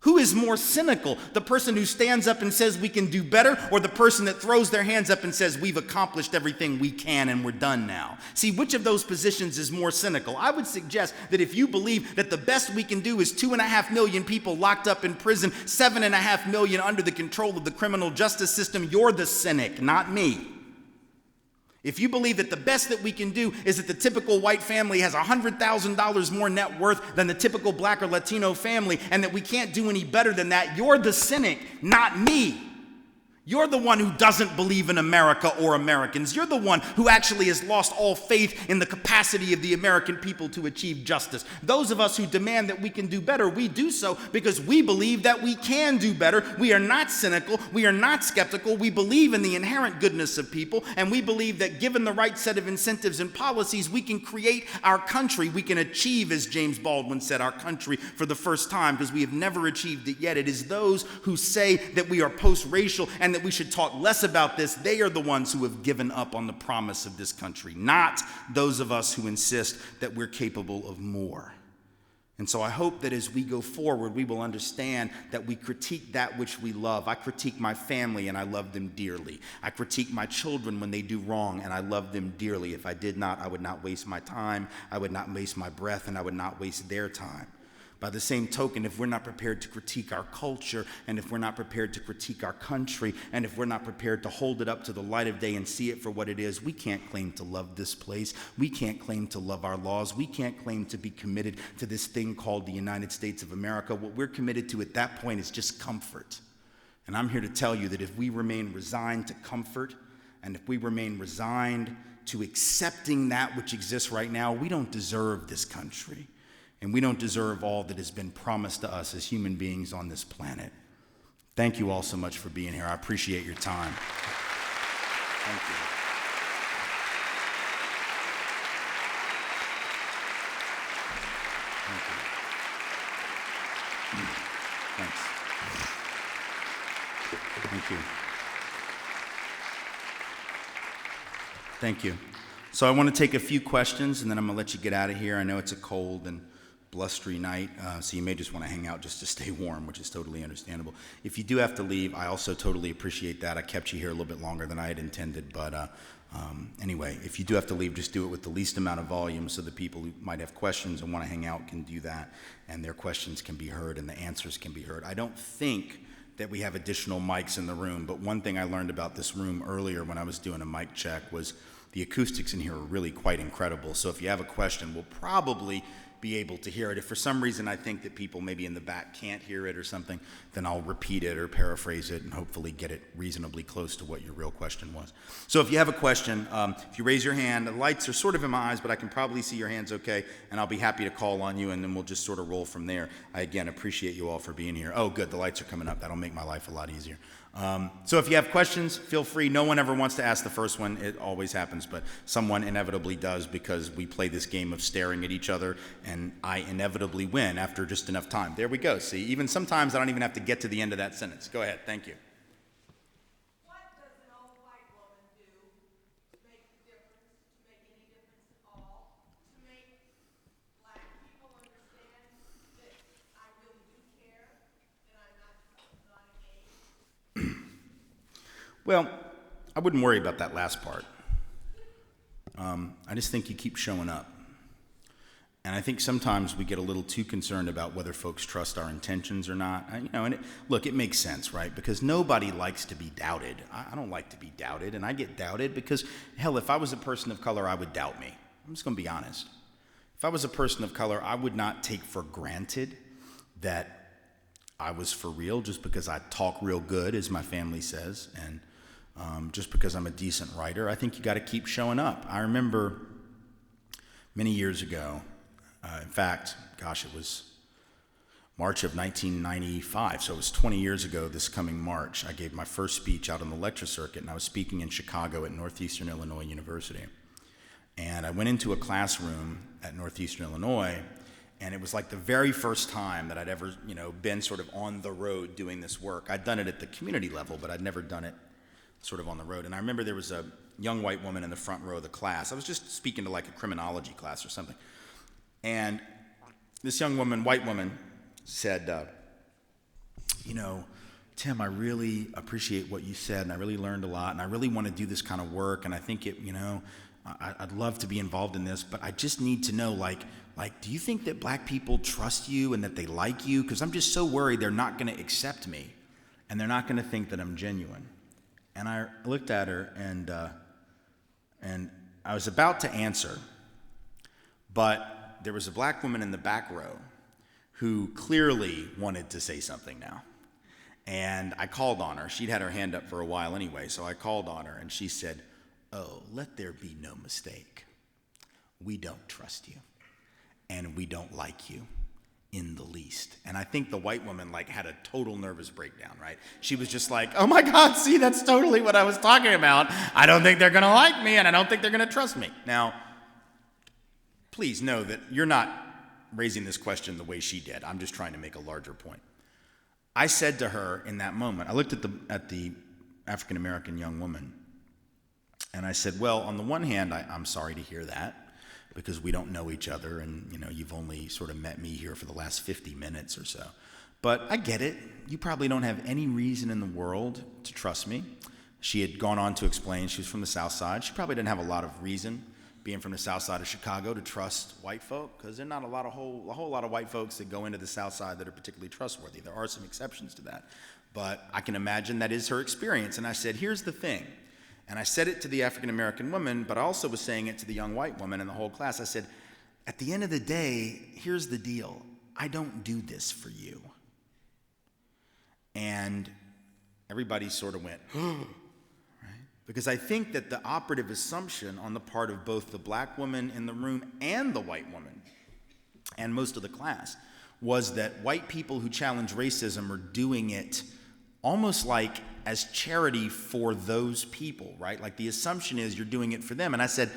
Who is more cynical, the person who stands up and says we can do better, or the person that throws their hands up and says we've accomplished everything we can and we're done now? See, which of those positions is more cynical? I would suggest that if you believe that the best we can do is 2.5 million people locked up in prison, 7.5 million under the control of the criminal justice system, you're the cynic, not me. If you believe that the best that we can do is that the typical white family has $100,000 more net worth than the typical black or Latino family, and that we can't do any better than that, you're the cynic, not me. You're the one who doesn't believe in America or Americans. You're the one who actually has lost all faith in the capacity of the American people to achieve justice. Those of us who demand that we can do better, we do so because we believe that we can do better. We are not cynical. We are not skeptical. We believe in the inherent goodness of people, and we believe that given the right set of incentives and policies, we can create our country. We can achieve, as James Baldwin said, our country for the first time, because we have never achieved it yet. It is those who say that we are post-racial and that we should talk less about this. They are the ones who have given up on the promise of this country, not those of us who insist that we're capable of more. And so I hope that as we go forward, we will understand that we critique that which we love. I critique my family, and I love them dearly. I critique my children when they do wrong, and I love them dearly. If I did not, I would not waste my time, I would not waste my breath, and I would not waste their time. By the same token, if we're not prepared to critique our culture, and if we're not prepared to critique our country, and if we're not prepared to hold it up to the light of day and see it for what it is, we can't claim to love this place. We can't claim to love our laws. We can't claim to be committed to this thing called the United States of America. What we're committed to at that point is just comfort. And I'm here to tell you that if we remain resigned to comfort, and if we remain resigned to accepting that which exists right now, we don't deserve this country. And we don't deserve all that has been promised to us as human beings on this planet. Thank you all so much for being here. I appreciate your time. Thank you. Thank you. Thanks. Thank you. Thank you. So I want to take a few questions, and then I'm going to let you get out of here. I know it's a cold and blustery night, so you may just want to hang out just to stay warm, which is totally understandable. If you do have to leave, I also totally appreciate that. I kept you here a little bit longer than I had intended, but anyway, if you do have to leave, just do it with the least amount of volume so the people who might have questions and want to hang out can do that, and their questions can be heard and the answers can be heard. I don't think that we have additional mics in the room, but one thing I learned about this room earlier when I was doing a mic check was the acoustics in here are really quite incredible. So if you have a question, we'll probably be able to hear it. If for some reason I think that people maybe in the back can't hear it or something, then I'll repeat it or paraphrase it and hopefully get it reasonably close to what your real question was. So if you have a question, if you raise your hand, the lights are sort of in my eyes, but I can probably see your hands okay, and I'll be happy to call on you, and then we'll just sort of roll from there. I, again, appreciate you all for being here. Oh, good, the lights are coming up. That'll make my life a lot easier. So if you have questions, feel free. No one ever wants to ask the first one. It always happens, but someone inevitably does because we play this game of staring at each other, and I inevitably win after just enough time. There we go. See, even sometimes I don't even have to get to the end of that sentence. Go ahead. Thank you. What does an old white woman do to make the difference, to make any difference at all, to make black people understand that I really do care, and I'm not a game? Well, I wouldn't worry about that last part. I just think you keep showing up. And I think sometimes we get a little too concerned about whether folks trust our intentions or not. Look, it makes sense, right? Because nobody likes to be doubted. I don't like to be doubted, and I get doubted because, hell, if I was a person of color, I would doubt me. I'm just going to be honest. If I was a person of color, I would not take for granted that I was for real just because I talk real good, as my family says, and just because I'm a decent writer. I think you got to keep showing up. I remember many years ago, in fact, gosh, it was March of 1995, so it was 20 years ago this coming March. I gave my first speech out on the lecture circuit, and I was speaking in Chicago at Northeastern Illinois University. And I went into a classroom at Northeastern Illinois, and it was like the very first time that I'd ever, been sort of on the road doing this work. I'd done it at the community level, but I'd never done it sort of on the road. And I remember there was a young white woman in the front row of the class. I was just speaking to like a criminology class or something. And this young woman, white woman, said, Tim, I really appreciate what you said, and I really learned a lot, and I really want to do this kind of work, and I think I'd love to be involved in this, but I just need to know, do you think that black people trust you and that they like you? Because I'm just so worried they're not going to accept me, and they're not going to think that I'm genuine. And I looked at her, and I was about to answer, but there was a black woman in the back row who clearly wanted to say something now. And I called on her. She'd had her hand up for a while anyway, so I called on her, and she said, "Oh, let there be no mistake. We don't trust you, and we don't like you in the least." And I think the white woman had a total nervous breakdown, right? She was just like, "Oh my God, see, that's totally what I was talking about. I don't think they're gonna like me, and I don't think they're gonna trust me." Now, please know that you're not raising this question the way she did. I'm just trying to make a larger point. I said to her in that moment, I looked at the African-American young woman, and I said, "Well, on the one hand, I'm sorry to hear that, because we don't know each other, and you've only sort of met me here for the last 50 minutes or so. But I get it. You probably don't have any reason in the world to trust me." She had gone on to explain she was from the South Side. She probably didn't have a lot of reason, being from the South Side of Chicago, to trust white folk, because there are not a whole lot of white folks that go into the South Side that are particularly trustworthy. There are some exceptions to that, but I can imagine that is her experience. And I said, "Here's the thing," and I said it to the African American woman, but I also was saying it to the young white woman in the whole class. I said, "At the end of the day, here's the deal. I don't do this for you." And everybody sort of went, because I think that the operative assumption on the part of both the black woman in the room and the white woman, and most of the class, was that white people who challenge racism are doing it almost like as charity for those people, right? Like the assumption is you're doing it for them. And I said,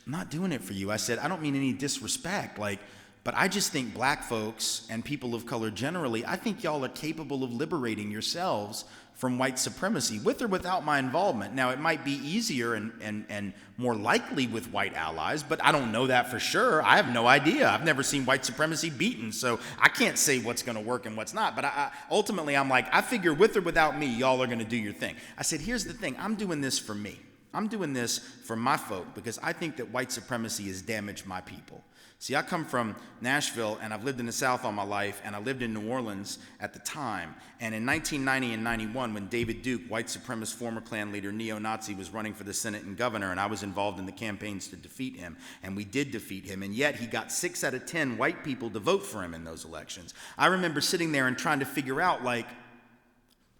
"I'm not doing it for you." I said, "I don't mean any disrespect, but I just think black folks and people of color generally, I think y'all are capable of liberating yourselves from white supremacy, with or without my involvement. Now, it might be easier and more likely with white allies, but I don't know that for sure. I have no idea. I've never seen white supremacy beaten, so I can't say what's going to work and what's not. But ultimately, I'm like, I figure with or without me, y'all are going to do your thing." I said, "Here's the thing. I'm doing this for me. I'm doing this for my folk, because I think that white supremacy has damaged my people." See, I come from Nashville, and I've lived in the South all my life, and I lived in New Orleans at the time. And in 1990 and 91, when David Duke, white supremacist former Klan leader, neo-Nazi, was running for the Senate and governor, and I was involved in the campaigns to defeat him, and we did defeat him, and yet he got 6 out of 10 white people to vote for him in those elections. I remember sitting there and trying to figure out,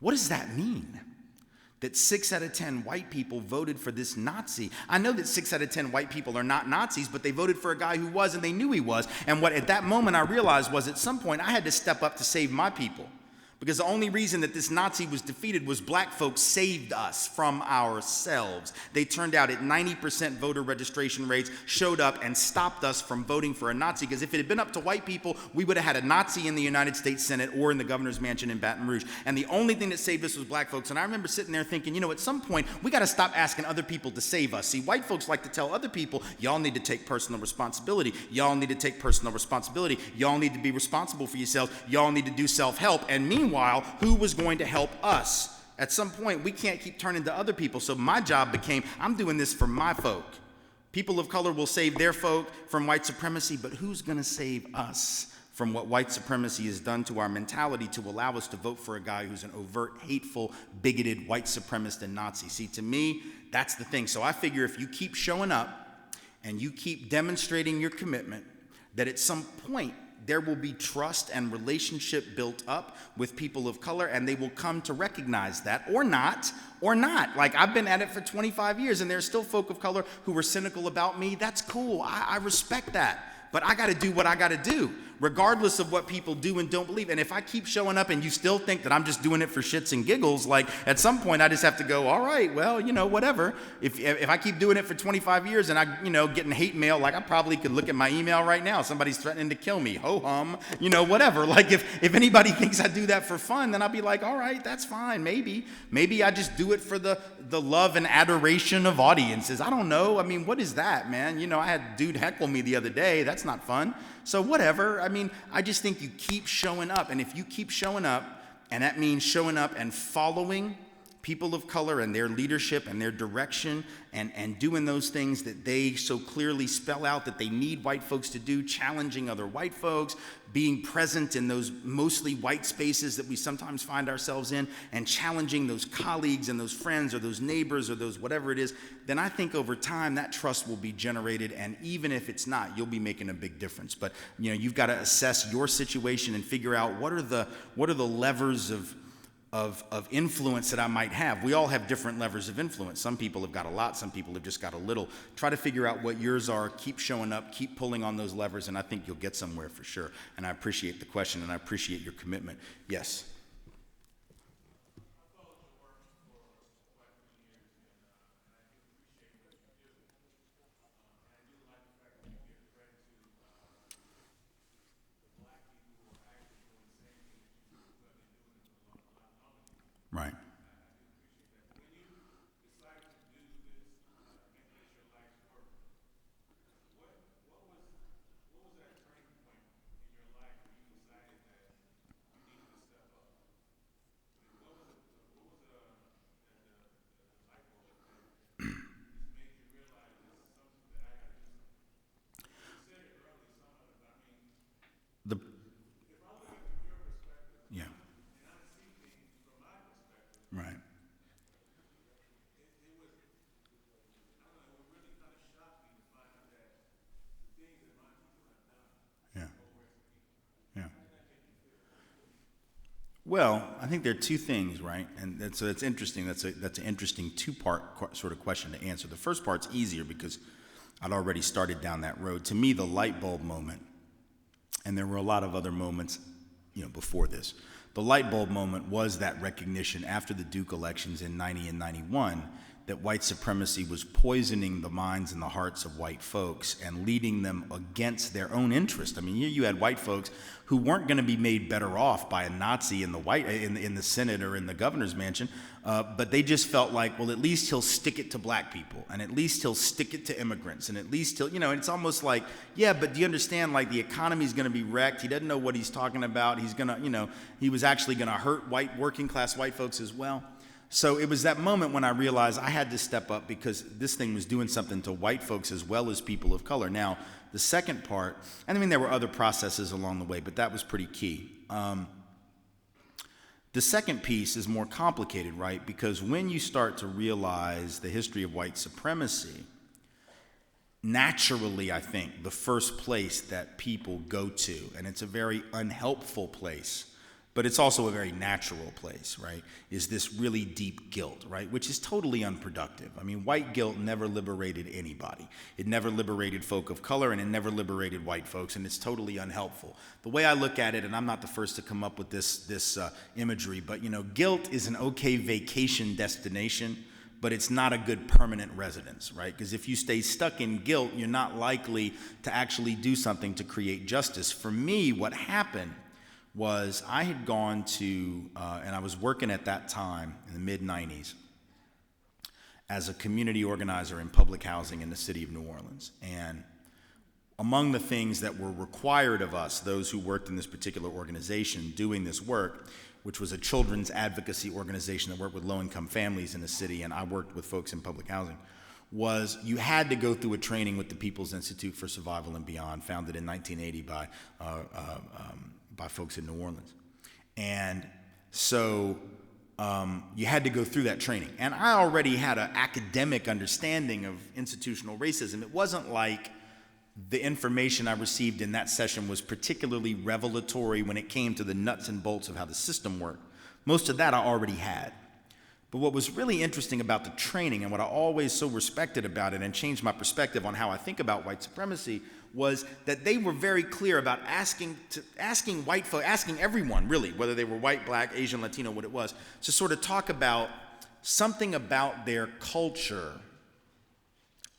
what does that mean? That 6 out of 10 white people voted for this Nazi. I know that 6 out of 10 white people are not Nazis, but they voted for a guy who was, and they knew he was. And what at that moment I realized was, at some point I had to step up to save my people. Because the only reason that this Nazi was defeated was black folks saved us from ourselves. They turned out at 90% voter registration rates, showed up and stopped us from voting for a Nazi. Because if it had been up to white people, we would have had a Nazi in the United States Senate or in the governor's mansion in Baton Rouge. And the only thing that saved us was black folks. And I remember sitting there thinking, at some point, we got to stop asking other people to save us. See, white folks like to tell other people, y'all need to take personal responsibility. Y'all need to take personal responsibility. Y'all need to be responsible for yourselves. Y'all need to do self-help. And meanwhile, who was going to help us? At some point, we can't keep turning to other people. So my job became, I'm doing this for my folk. People of color will save their folk from white supremacy, but who's going to save us from what white supremacy has done to our mentality to allow us to vote for a guy who's an overt, hateful, bigoted, white supremacist and Nazi? See, to me, that's the thing. So I figure if you keep showing up and you keep demonstrating your commitment, that at some point, there will be trust and relationship built up with people of color, and they will come to recognize that, or not. I've been at it for 25 years, and there's still folk of color who are cynical about me. That's cool. I respect that. But I got to do what I got to do, regardless of what people do and don't believe. And if I keep showing up and you still think that I'm just doing it for shits and giggles, at some point I just have to go, all right, well, whatever. If I keep doing it for 25 years and getting hate mail, I probably could look at my email right now. Somebody's threatening to kill me. Ho-hum, whatever. If anybody thinks I do that for fun, then I'll be like, all right, that's fine. Maybe I just do it for the love and adoration of audiences. I don't know. What is that, man? I had a dude heckle me the other day. That's not fun. So whatever. I just think you keep showing up. And if you keep showing up And that means showing up and following people of color and their leadership and their direction, and doing those things that they so clearly spell out that they need white folks to do, challenging other white folks, being present in those mostly white spaces that we sometimes find ourselves in, and challenging those colleagues and those friends or those neighbors or those whatever it is, then I think over time that trust will be generated, and even if it's not, you'll be making a big difference. But you've got to assess your situation and figure out what are the levers of influence that I might have. We all have different levers of influence. Some people have got a lot, some people have just got a little. Try to figure out what yours are, keep showing up, keep pulling on those levers, and I think you'll get somewhere for sure. And I appreciate the question, and I appreciate your commitment. Yes? Right. The yeah. Right. Yeah. Yeah. Well, I think there are two things, right? And so it's interesting. That's an interesting two-part sort of question to answer. The first part's easier because I'd already started down that road. To me, the light bulb moment, and there were a lot of other moments, before this. The light bulb moment was that recognition after the Duke elections in 90 and 91 that white supremacy was poisoning the minds and the hearts of white folks and leading them against their own interest. I mean, you had white folks who weren't going to be made better off by a Nazi in the Senate or in the governor's mansion, but they just felt like, well, at least he'll stick it to black people, and at least he'll stick it to immigrants, and at least he'll, it's almost like, yeah, but do you understand, like, the economy's going to be wrecked. He doesn't know what he's talking about. He's going to, he was actually going to hurt working class white folks as well. So it was that moment when I realized I had to step up because this thing was doing something to white folks as well as people of color. Now, the second part, and I mean, there were other processes along the way, but that was pretty key. The second piece is more complicated, right? Because when you start to realize the history of white supremacy, naturally, I think, the first place that people go to, and it's a very unhelpful place, but it's also a very natural place, right, is this really deep guilt, right, which is totally unproductive. I mean, white guilt never liberated anybody. It never liberated folk of color, and it never liberated white folks, and it's totally unhelpful. The way I look at it, and I'm not the first to come up with this imagery, but, guilt is an okay vacation destination, but it's not a good permanent residence, right? Because if you stay stuck in guilt, you're not likely to actually do something to create justice. For me, what happened was I had gone to, and I was working at that time in the mid-90s as a community organizer in public housing in the city of New Orleans. And among the things that were required of us, those who worked in this particular organization doing this work, which was a children's advocacy organization that worked with low-income families in the city, and I worked with folks in public housing, was you had to go through a training with the People's Institute for Survival and Beyond, founded in 1980 by folks in New Orleans. And so you had to go through that training. And I already had an academic understanding of institutional racism. It wasn't like the information I received in that session was particularly revelatory when it came to the nuts and bolts of how the system worked. Most of that I already had. But what was really interesting about the training and what I always so respected about it and changed my perspective on how I think about white supremacy was that they were very clear about asking white folks, asking everyone really, whether they were white, black, Asian, Latino, what it was, to sort of talk about something about their culture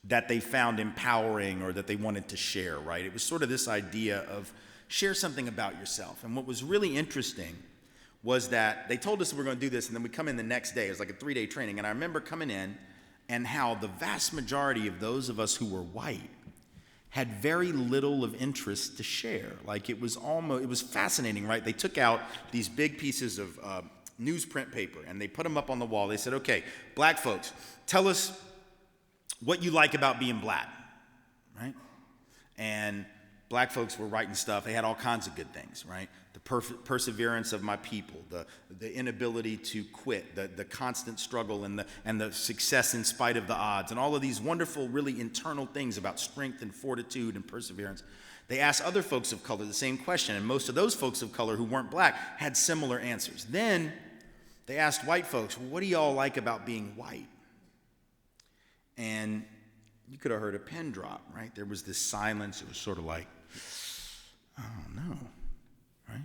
that they found empowering or that they wanted to share, right? It was sort of this idea of share something about yourself. And what was really interesting was that they told us we were going to do this, and then we come in the next day. It was like a 3-day training. And I remember coming in and how the vast majority of those of us who were white had very little of interest to share. Like it was fascinating, right? They took out these big pieces of newsprint paper and they put them up on the wall. They said, okay, black folks, tell us what you like about being black, right? And black folks were writing stuff. They had all kinds of good things, right? The perseverance of my people, the inability to quit, the constant struggle and the success in spite of the odds, and all of these wonderful, really internal things about strength and fortitude and perseverance. They asked other folks of color the same question, and most of those folks of color who weren't black had similar answers. Then they asked white folks, well, what do y'all like about being white? And you could have heard a pin drop, right? There was this silence. It was sort of like, I don't know, right?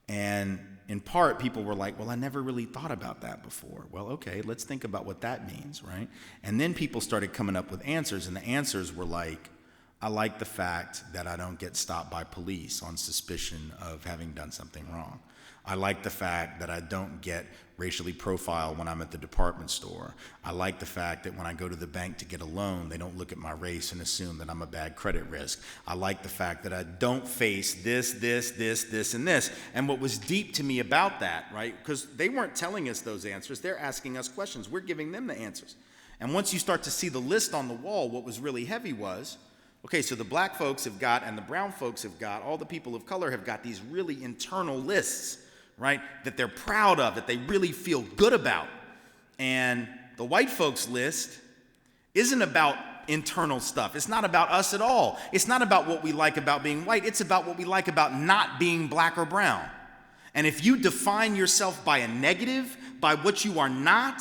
And in part, people were like, well, I never really thought about that before. Well, okay, let's think about what that means, right? And then people started coming up with answers, and the answers were like, I like the fact that I don't get stopped by police on suspicion of having done something wrong. I like the fact that I don't get racially profiled when I'm at the department store. I like the fact that when I go to the bank to get a loan, they don't look at my race and assume that I'm a bad credit risk. I like the fact that I don't face this, and this. And what was deep to me about that, right, because they weren't telling us those answers, they're asking us questions. We're giving them the answers. And once you start to see the list on the wall, what was really heavy was, okay, so the black folks have got, and the brown folks have got, all the people of color have got these really internal lists, right, that they're proud of, that they really feel good about. And the white folks list isn't about internal stuff. It's not about us at all. It's not about what we like about being white. It's about what we like about not being black or brown. And if you define yourself by a negative, by what you are not,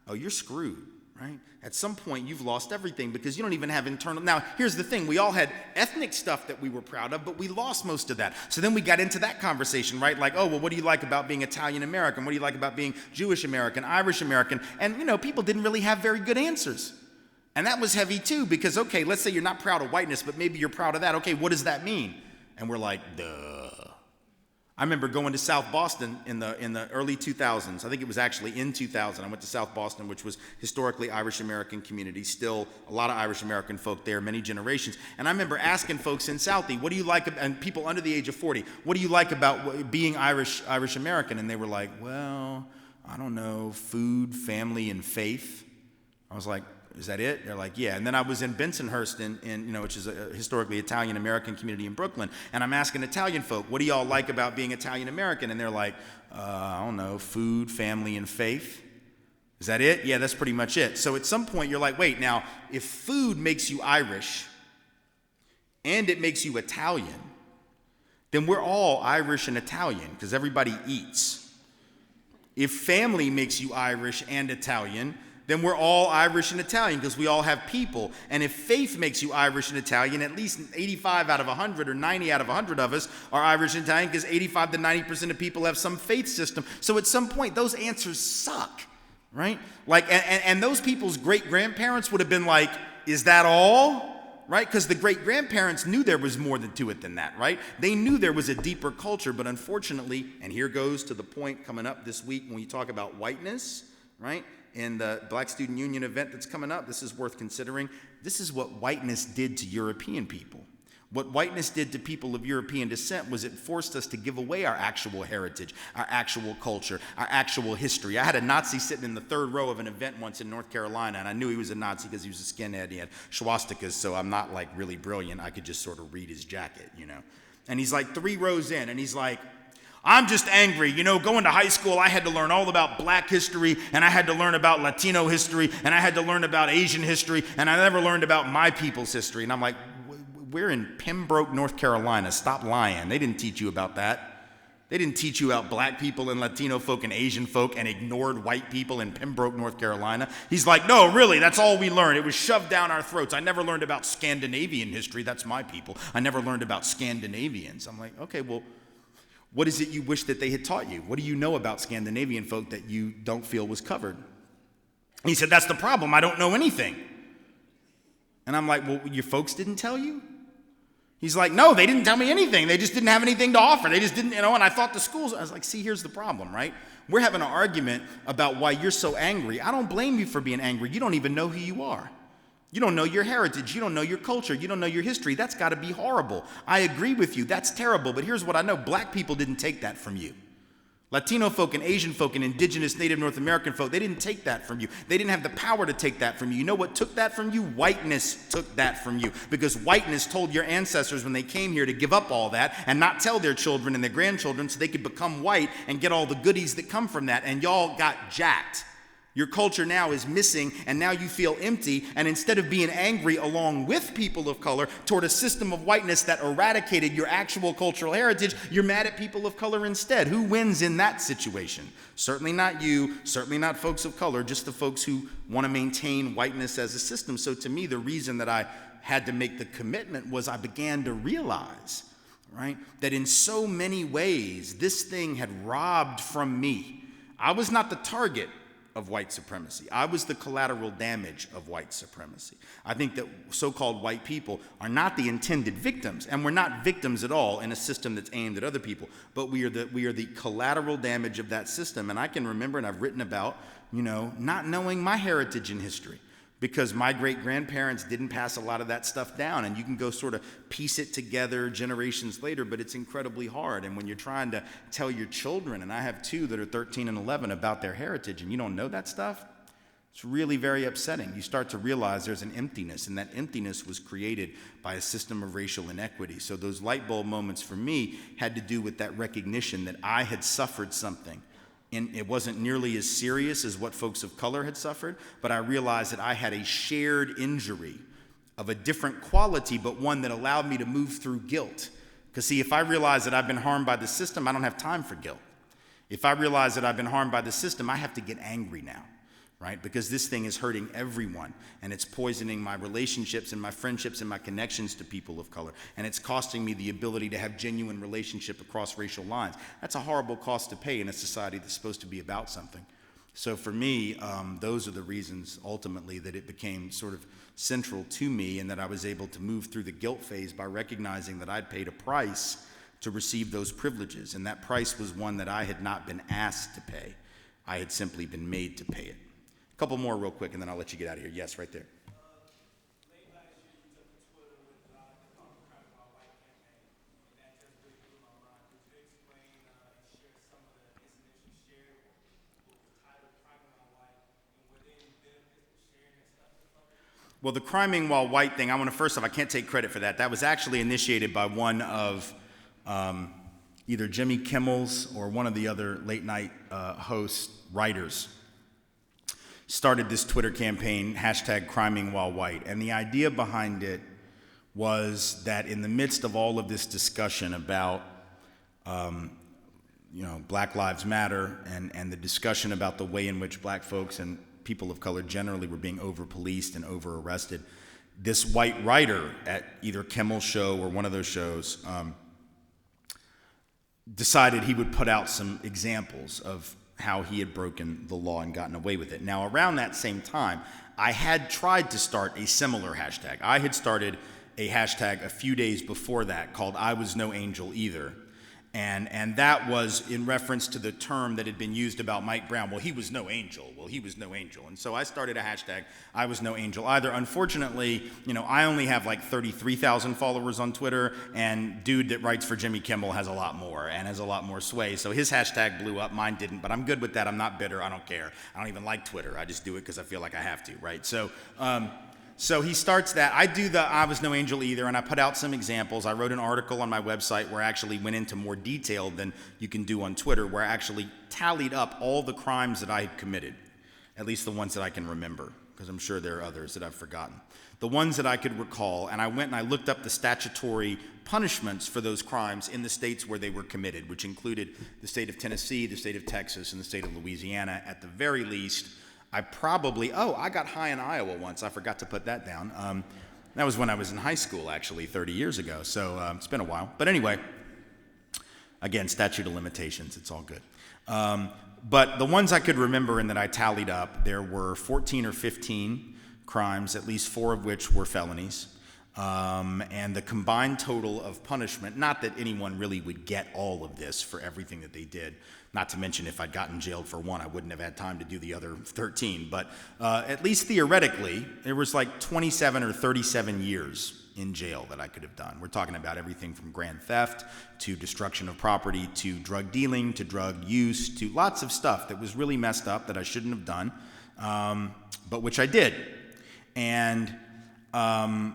oh, you're screwed, right? At some point, you've lost everything because you don't even have internal. Now, here's the thing. We all had ethnic stuff that we were proud of, but we lost most of that. So then we got into that conversation, right? Like, oh, well, what do you like about being Italian American? What do you like about being Jewish American, Irish American? And, people didn't really have very good answers. And that was heavy, too, because, okay, let's say you're not proud of whiteness, but maybe you're proud of that. Okay, what does that mean? And we're like, duh. I remember going to South Boston in the early 2000s. I think it was actually in 2000. I went to South Boston, which was historically Irish-American community, still a lot of Irish-American folk there, many generations. And I remember asking folks in Southie, what do you like, and people under the age of 40, what do you like about being Irish-American? And they were like, well, I don't know, food, family, and faith. I was like, is that it? They're like, yeah. And then I was in Bensonhurst, which is a historically Italian-American community in Brooklyn, and I'm asking Italian folk, what do y'all like about being Italian-American? And they're like, I don't know, food, family, and faith. Is that it? Yeah, that's pretty much it. So at some point, you're like, wait, now, if food makes you Irish and it makes you Italian, then we're all Irish and Italian because everybody eats. If family makes you Irish and Italian, then we're all Irish and Italian because we all have people. And if faith makes you Irish and Italian, at least 85 out of 100 or 90 out of 100 of us are Irish and Italian because 85 to 90% of people have some faith system. So at some point, those answers suck, right? Like, and those people's great-grandparents would have been like, is that all? Right? Because the great-grandparents knew there was more to it than that, right? They knew there was a deeper culture, but unfortunately, and here goes to the point coming up this week when we talk about whiteness, right? In the Black Student Union event that's coming up, this is worth considering. This is what whiteness did to European people. What whiteness did to people of European descent was it forced us to give away our actual heritage, our actual culture, our actual history. I had a Nazi sitting in the third row of an event once in North Carolina, and I knew he was a Nazi because he was a skinhead. He had swastikas, so I'm not like really brilliant. I could just sort of read his jacket, And he's like 3 rows in, and he's like, I'm just angry. Going to high school, I had to learn all about black history, and I had to learn about Latino history, and I had to learn about Asian history, and I never learned about my people's history. And I'm like, we're in Pembroke, North Carolina. Stop lying. They didn't teach you about that. They didn't teach you about black people and Latino folk and Asian folk and ignored white people in Pembroke, North Carolina. He's like, no, really, that's all we learned. It was shoved down our throats. I never learned about Scandinavian history. That's my people. I never learned about Scandinavians. I'm like, okay, well, what is it you wish that they had taught you? What do you know about Scandinavian folk that you don't feel was covered? He said, that's the problem. I don't know anything. And I'm like, well, your folks didn't tell you? He's like, no, they didn't tell me anything. They just didn't have anything to offer. They just didn't, and I thought the schools, I was like, see, here's the problem, right? We're having an argument about why you're so angry. I don't blame you for being angry. You don't even know who you are. You don't know your heritage. You don't know your culture. You don't know your history. That's got to be horrible. I agree with you. That's terrible. But here's what I know. Black people didn't take that from you. Latino folk and Asian folk and indigenous Native North American folk, they didn't take that from you. They didn't have the power to take that from you. You know what took that from you? Whiteness took that from you. Because whiteness told your ancestors when they came here to give up all that and not tell their children and their grandchildren so they could become white and get all the goodies that come from that. And y'all got jacked. Your culture now is missing, and now you feel empty, and instead of being angry along with people of color toward a system of whiteness that eradicated your actual cultural heritage, you're mad at people of color instead. Who wins in that situation? Certainly not you, certainly not folks of color, just the folks who want to maintain whiteness as a system. So to me, the reason that I had to make the commitment was I began to realize, right, that in so many ways, this thing had robbed from me. I was not the target of white supremacy. I was the collateral damage of white supremacy. I think that so-called white people are not the intended victims, and we're not victims at all in a system that's aimed at other people, but we are the collateral damage of that system. And I can remember, and I've written about, not knowing my heritage and history, because my great-grandparents didn't pass a lot of that stuff down, and you can go sort of piece it together generations later, but it's incredibly hard. And when you're trying to tell your children, and I have two that are 13 and 11, about their heritage, and you don't know that stuff, it's really very upsetting. You start to realize there's an emptiness, and that emptiness was created by a system of racial inequity. So those light bulb moments for me had to do with that recognition that I had suffered something. And it wasn't nearly as serious as what folks of color had suffered, but I realized that I had a shared injury of a different quality, but one that allowed me to move through guilt. Because see, if I realize that I've been harmed by the system, I don't have time for guilt. If I realize that I've been harmed by the system, I have to get angry now, right? Because this thing is hurting everyone, and it's poisoning my relationships and my friendships and my connections to people of color, and it's costing me the ability to have genuine relationship across racial lines. That's a horrible cost to pay in a society that's supposed to be about something. So for me, those are the reasons ultimately that it became sort of central to me, and that I was able to move through the guilt phase by recognizing that I'd paid a price to receive those privileges, and that price was one that I had not been asked to pay. I had simply been made to pay it. A couple more real quick, and then I'll let you get out of here. Yes, right there. Late last year, you took to Twitter with the Crawford White campaign, and that just really blew my mind. Could you explain and share some of the incidents you shared with the title Criming While White, and within them sharing that stuff with folks? Well, the criming while white thing, I want to first off, I can't take credit for that. That was actually initiated by one of either Jimmy Kimmel's or one of the other late night host writers. Started this Twitter campaign, hashtag Criming While White. And the idea behind it was that in the midst of all of this discussion about, Black Lives Matter and the discussion about the way in which black folks and people of color generally were being over-policed and over-arrested, this white writer at either Kimmel's show or one of those shows decided he would put out some examples of how he had broken the law and gotten away with it. Now, around that same time, I had tried to start a similar hashtag. I had started a hashtag a few days before that called I Was No Angel Either. And that was in reference to the term that had been used about Mike Brown. Well, he was no angel. Well, he was no angel. And so I started a hashtag, I was no angel either. Unfortunately, I only have like 33,000 followers on Twitter, and dude that writes for Jimmy Kimmel has a lot more and has a lot more sway. So his hashtag blew up, mine didn't, but I'm good with that. I'm not bitter. I don't care. I don't even like Twitter. I just do it because I feel like I have to, right? So he starts that. I do the I Was No Angel Either, and I put out some examples. I wrote an article on my website where I actually went into more detail than you can do on Twitter, where I actually tallied up all the crimes that I had committed, at least the ones that I can remember, because I'm sure there are others that I've forgotten. The ones that I could recall, and I went and I looked up the statutory punishments for those crimes in the states where they were committed, which included the state of Tennessee, the state of Texas, and the state of Louisiana. At the very least, I got high in Iowa once. I forgot to put that down. That was when I was in high school, actually, 30 years ago. So it's been a while. But anyway, again, statute of limitations. It's all good. But the ones I could remember and that I tallied up, there were 14 or 15 crimes, at least 4 of which were felonies. And the combined total of punishment, not that anyone really would get all of this for everything that they did, not to mention if I'd gotten jailed for one, I wouldn't have had time to do the other 13, but at least theoretically, there was like 27 or 37 years in jail that I could have done. We're talking about everything from grand theft to destruction of property to drug dealing to drug use to lots of stuff that was really messed up that I shouldn't have done, but which I did. And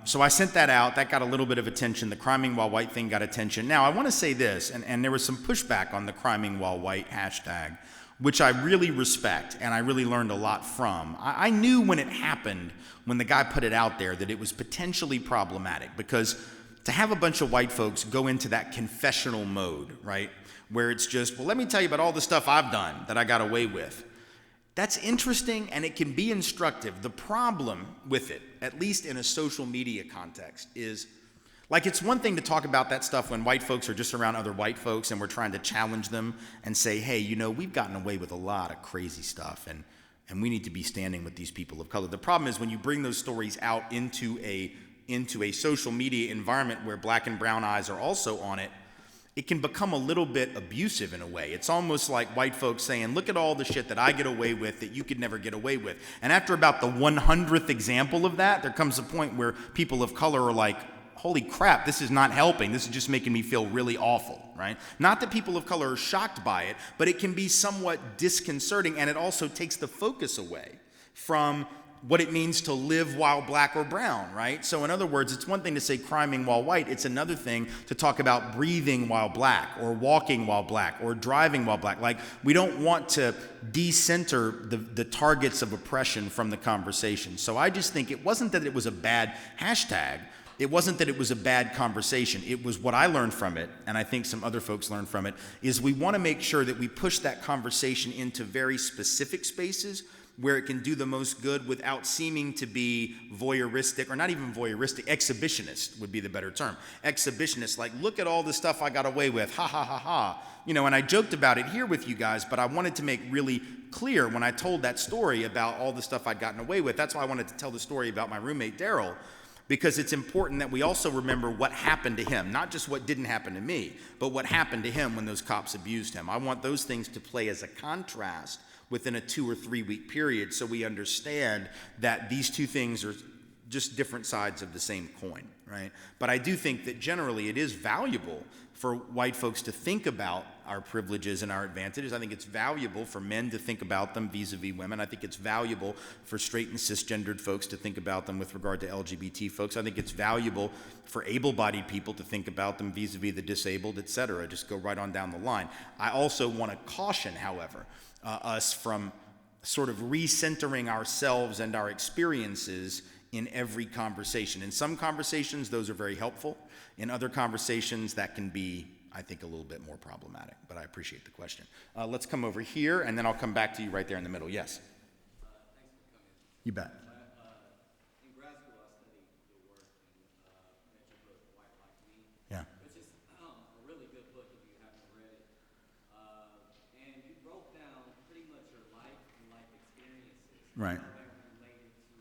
so I sent that out. That got a little bit of attention. The criming while white thing got attention. Now, I want to say this, and there was some pushback on the criming while white hashtag, which I really respect and I really learned a lot from. I knew when it happened, when the guy put it out there, that it was potentially problematic, because to have a bunch of white folks go into that confessional mode, right, where it's just, well, let me tell you about all the stuff I've done that I got away with. That's interesting and it can be instructive. The problem with it, at least in a social media context, is like it's one thing to talk about that stuff when white folks are just around other white folks and we're trying to challenge them and say, hey, you know, we've gotten away with a lot of crazy stuff and we need to be standing with these people of color. The problem is when you bring those stories out into a social media environment where black and brown eyes are also on it, it can become a little bit abusive in a way. It's almost like white folks saying, look at all the shit that I get away with that you could never get away with. And after about the 100th example of that, there comes a point where people of color are like, holy crap, this is not helping. This is just making me feel really awful, right? Not that people of color are shocked by it, but it can be somewhat disconcerting, and it also takes the focus away from what it means to live while black or brown, right? So in other words, it's one thing to say criming while white. It's another thing to talk about breathing while black or walking while black or driving while black. Like, we don't want to decenter the targets of oppression from the conversation. So I just think it wasn't that it was a bad hashtag. It wasn't that it was a bad conversation. It was what I learned from it, and I think some other folks learned from it, is we want to make sure that we push that conversation into very specific spaces where it can do the most good without seeming to be voyeuristic, or not even voyeuristic, exhibitionist would be the better term. Exhibitionist, like, look at all the stuff I got away with, ha ha ha ha. You know, and I joked about it here with you guys, but I wanted to make really clear when I told that story about all the stuff I'd gotten away with. That's why I wanted to tell the story about my roommate, Daryl, because it's important that we also remember what happened to him, not just what didn't happen to me, but what happened to him when those cops abused him. I want those things to play as a contrast within a 2 or 3 week period, so we understand that these two things are just different sides of the same coin, right? But I do think that generally it is valuable for white folks to think about our privileges and our advantages. I think it's valuable for men to think about them vis-a-vis women. I think it's valuable for straight and cisgendered folks to think about them with regard to LGBT folks. I think it's valuable for able-bodied people to think about them vis-a-vis the disabled, et cetera. Just go right on down the line. I also want to caution, however, us from sort of recentering ourselves and our experiences in every conversation. In some conversations, those are very helpful. In other conversations, that can be, I think, a little bit more problematic, but I appreciate the question. Let's come over here, and then I'll come back to you right there in the middle. Yes? Thanks for coming. You bet. In grad school, I studied your work and read your book, White Like Me. Yeah. Which is a really good book if you haven't read it. And you broke down pretty much your life and life experiences. Right. That related to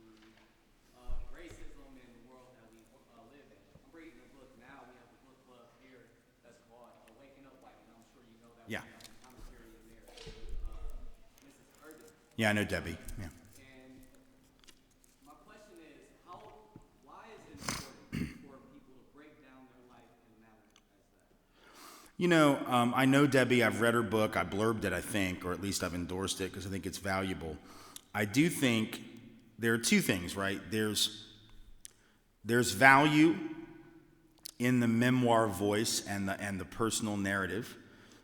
racism in the world that we live in. I'm reading the book now. We have a book club here that's called Waking Up White, and I'm sure you know that. Yeah. Commentary in there. Mrs. Urban. Yeah, I know Debbie. Yeah. And my question is, why is it important for people to break down their life in a manner as that? You know, I know Debbie. I've read her book. I blurbed it, I think, or at least I've endorsed it because I think it's valuable. I do think there are two things, right? There's value in the memoir voice and the personal narrative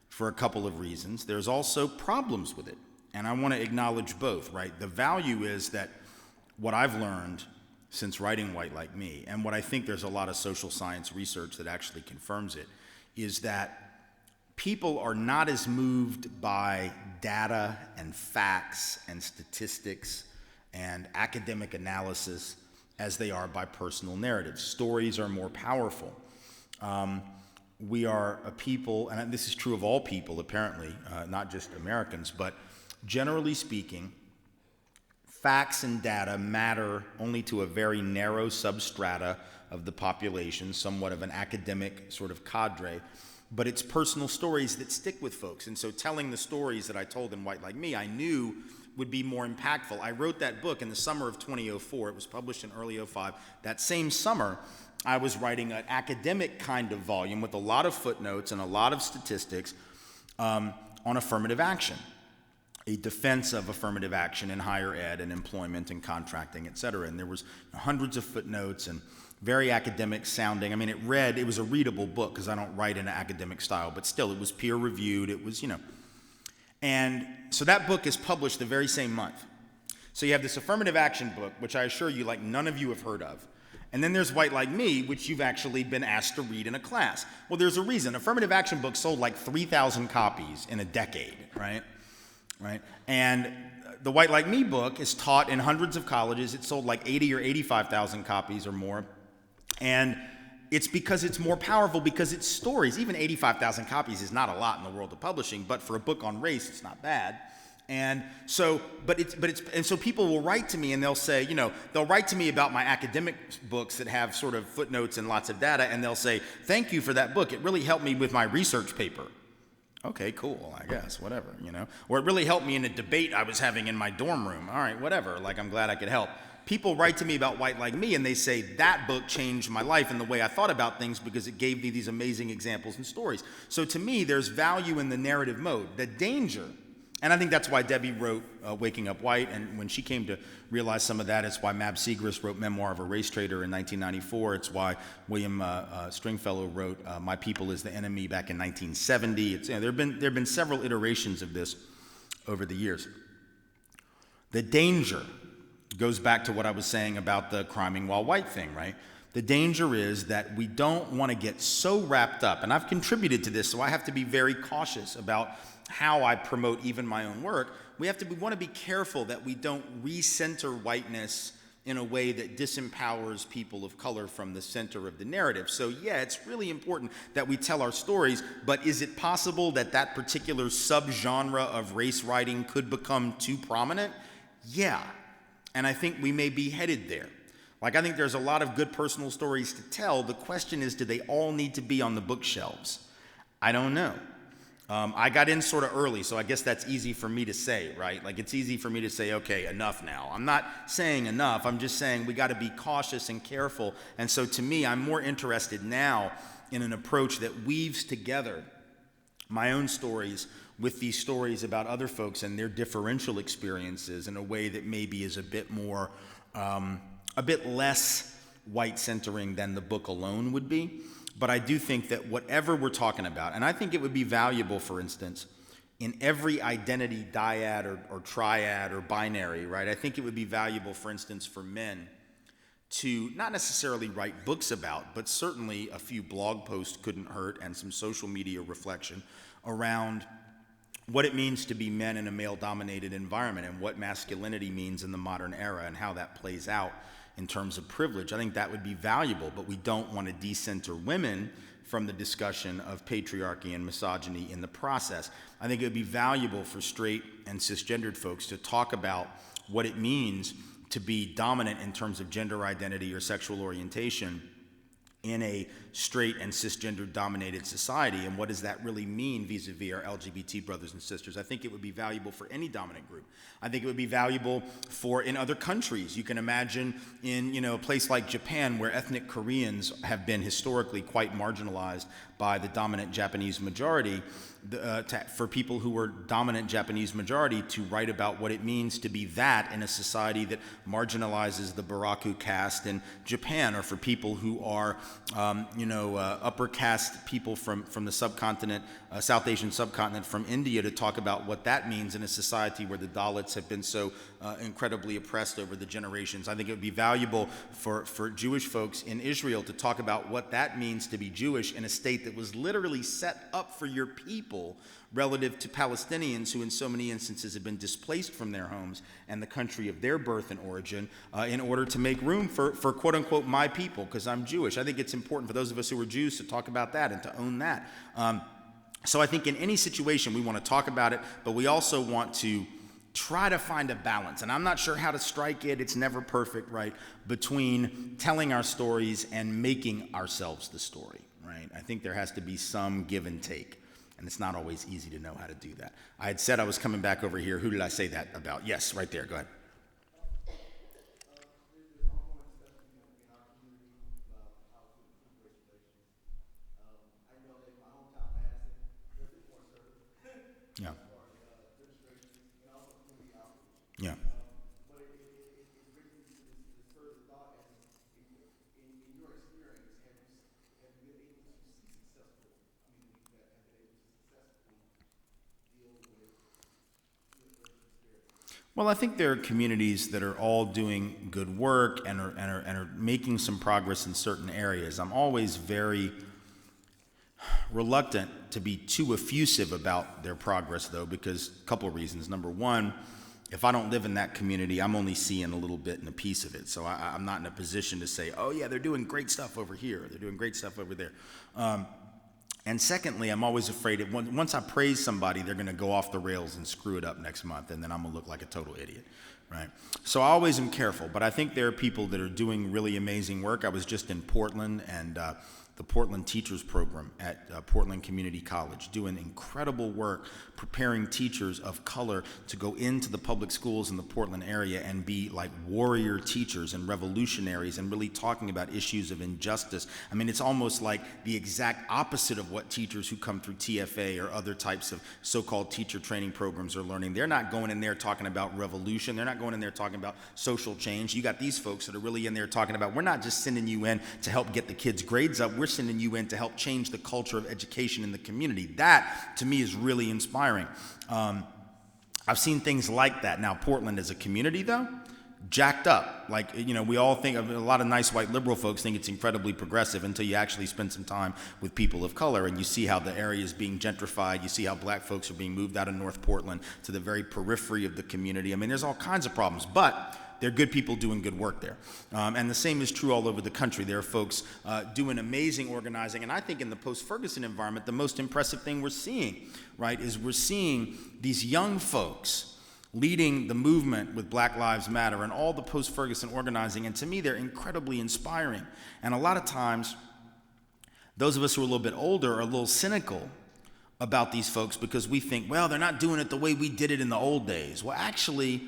for a couple of reasons. There's also problems with it, and I want to acknowledge both, right? The value is that what I've learned since writing White Like Me, and what I think there's a lot of social science research that actually confirms it, is that people are not as moved by data and facts and statistics and academic analysis as they are by personal narratives. Stories are more powerful. We are a people, and this is true of all people apparently, not just Americans, but generally speaking, facts and data matter only to a very narrow substrata of the population, somewhat of an academic sort of cadre, but it's personal stories that stick with folks. And so telling the stories that I told in White Like Me, I knew would be more impactful. I wrote that book in the summer of 2004. It was published in early 05. That same summer, I was writing an academic kind of volume with a lot of footnotes and a lot of statistics on affirmative action, a defense of affirmative action in higher ed and employment and contracting, et cetera. And there was hundreds of footnotes and very academic sounding. I mean, it was a readable book because I don't write in an academic style, but still it was peer reviewed. It was, And so that book is published the very same month. So you have this affirmative action book, which I assure you, like, none of you have heard of. And then there's White Like Me, which you've actually been asked to read in a class. Well, there's a reason. Affirmative action books sold like 3,000 copies in a decade, right? And the White Like Me book is taught in hundreds of colleges. It sold like 80 or 85,000 copies or more. And it's because it's more powerful because it's stories. Even 85,000 copies is not a lot in the world of publishing, but for a book on race, it's not bad. And so, so people will write to me and they'll say, they'll write to me about my academic books that have sort of footnotes and lots of data, and they'll say, thank you for that book. It really helped me with my research paper. Okay, cool, I guess, whatever, Or it really helped me in a debate I was having in my dorm room. All right, whatever, like, I'm glad I could help. People write to me about White Like Me and they say, that book changed my life and the way I thought about things because it gave me these amazing examples and stories. So to me, there's value in the narrative mode. The danger, and I think that's why Debbie wrote Waking Up White, and when she came to realize some of that, it's why Mab Segrist wrote Memoir of a Race Trader in 1994. It's why William Stringfellow wrote My People is the Enemy back in 1970. There have been several iterations of this over the years. The danger goes back to what I was saying about the criming while white thing, right? The danger is that we don't want to get so wrapped up, and I've contributed to this, so I have to be very cautious about how I promote even my own work. We want to be careful that we don't recenter whiteness in a way that disempowers people of color from the center of the narrative. So yeah, it's really important that we tell our stories, but is it possible that that particular subgenre of race writing could become too prominent? Yeah. And I think we may be headed there. Like, I think there's a lot of good personal stories to tell. The question is, do they all need to be on the bookshelves? I don't know. I got in sort of early, so I guess that's easy for me to say, right? Like, it's easy for me to say, okay, enough now. I'm not saying enough. I'm just saying we got to be cautious and careful. And so to me, I'm more interested now in an approach that weaves together my own stories with these stories about other folks and their differential experiences in a way that maybe is a bit more, a bit less white centering than the book alone would be. But I do think that whatever we're talking about, and I think it would be valuable, for instance, in every identity dyad or triad or binary, right? I think it would be valuable, for instance, for men to not necessarily write books about, but certainly a few blog posts couldn't hurt and some social media reflection around what it means to be men in a male-dominated environment and what masculinity means in the modern era and how that plays out in terms of privilege. I think that would be valuable, but we don't want to decenter women from the discussion of patriarchy and misogyny in the process. I think it would be valuable for straight and cisgendered folks to talk about what it means to be dominant in terms of gender identity or sexual orientation in a straight and cisgender dominated society, and what does that really mean vis-a-vis our LGBT brothers and sisters. I think it would be valuable for any dominant group. I think it would be valuable for in other countries. You can imagine in a place like Japan, where ethnic Koreans have been historically quite marginalized by the dominant Japanese majority, for people who were dominant Japanese majority to write about what it means to be that in a society that marginalizes the Baraku caste in Japan, or for people who are upper caste people from the subcontinent, South Asian subcontinent, from India, to talk about what that means in a society where the Dalits have been so incredibly oppressed over the generations. I think it would be valuable for Jewish folks in Israel to talk about what that means to be Jewish in a state that was literally set up for your people relative to Palestinians who in so many instances have been displaced from their homes and the country of their birth and origin in order to make room for quote unquote my people, because I'm Jewish. I think it's important for those of us who are Jews to talk about that and to own that. So I think in any situation we want to talk about it, but we also want to try to find a balance, and I'm not sure how to strike it, it's never perfect, right, between telling our stories and making ourselves the story, right? I think there has to be some give and take, and it's not always easy to know how to do that. I had said I was coming back over here. Who did I say that about? Yes, right there, go ahead. Yeah. Yeah. But it brings me to this further thought as in your experience, have you been able to see successful communities that have been able to successfully deal with disparities? Well, I think there are communities that are all doing good work and are making some progress in certain areas. I'm always very reluctant to be too effusive about their progress, though, because a couple of reasons. Number one, if I don't live in that community, I'm only seeing a little bit and a piece of it. So I'm not in a position to say, oh, yeah, they're doing great stuff over here. They're doing great stuff over there. And secondly, I'm always afraid that once I praise somebody, they're going to go off the rails and screw it up next month, and then I'm going to look like a total idiot, right? So I always am careful. But I think there are people that are doing really amazing work. I was just in Portland, and the Portland Teachers Program at Portland Community College, doing incredible work preparing teachers of color to go into the public schools in the Portland area and be like warrior teachers and revolutionaries and really talking about issues of injustice. I mean, it's almost like the exact opposite of what teachers who come through TFA or other types of so-called teacher training programs are learning. They're not going in there talking about revolution. They're not going in there talking about social change. You got these folks that are really in there talking about, we're not just sending you in to help get the kids' grades up. We're sending you in to help change the culture of education in the community. That, to me, is really inspiring. I've seen things like that. Now, Portland as a community, though, jacked up. Like, you know, we all think of a lot of nice white liberal folks think it's incredibly progressive until you actually spend some time with people of color and you see how the area is being gentrified. You see how black folks are being moved out of North Portland to the very periphery of the community. I mean, there's all kinds of problems, but there are good people doing good work there. And the same is true all over the country. There are folks doing amazing organizing. And I think in the post-Ferguson environment, the most impressive thing we're seeing, right, is we're seeing these young folks leading the movement with Black Lives Matter and all the post-Ferguson organizing. And to me, they're incredibly inspiring. And a lot of times, those of us who are a little bit older are a little cynical about these folks because we think, well, they're not doing it the way we did it in the old days. Well, actually,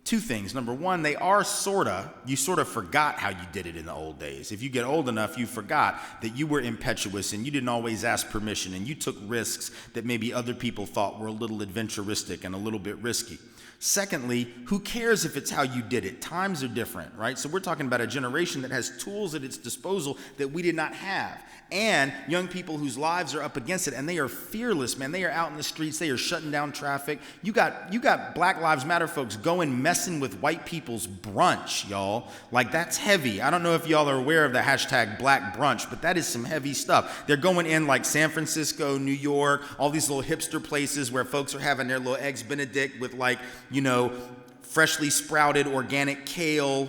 two things. Number one, they are you sort of forgot how you did it in the old days. If you get old enough, you forgot that you were impetuous and you didn't always ask permission and you took risks that maybe other people thought were a little adventuristic and a little bit risky. Secondly, who cares if it's how you did it? Times are different, right? So we're talking about a generation that has tools at its disposal that we did not have. And young people whose lives are up against it, and they are fearless, man. They are out in the streets. They are shutting down traffic. You got Black Lives Matter folks going messing with white people's brunch, y'all. Like, that's heavy. I don't know if y'all are aware of the hashtag Black Brunch, but that is some heavy stuff. They're going in like San Francisco, New York, all these little hipster places where folks are having their little eggs Benedict with, like, you know, freshly sprouted organic kale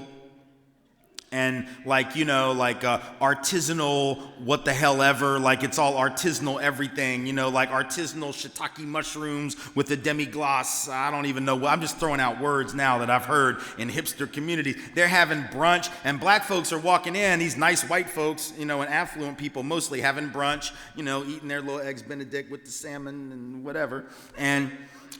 and, like, you know, like artisanal what the hell ever, like it's all artisanal everything, you know, like artisanal shiitake mushrooms with a demi-glace. I don't even know. I'm just throwing out words now that I've heard in hipster communities. They're having brunch, and black folks are walking in, these nice white folks, you know, and affluent people mostly having brunch, you know, eating their little eggs Benedict with the salmon and whatever. And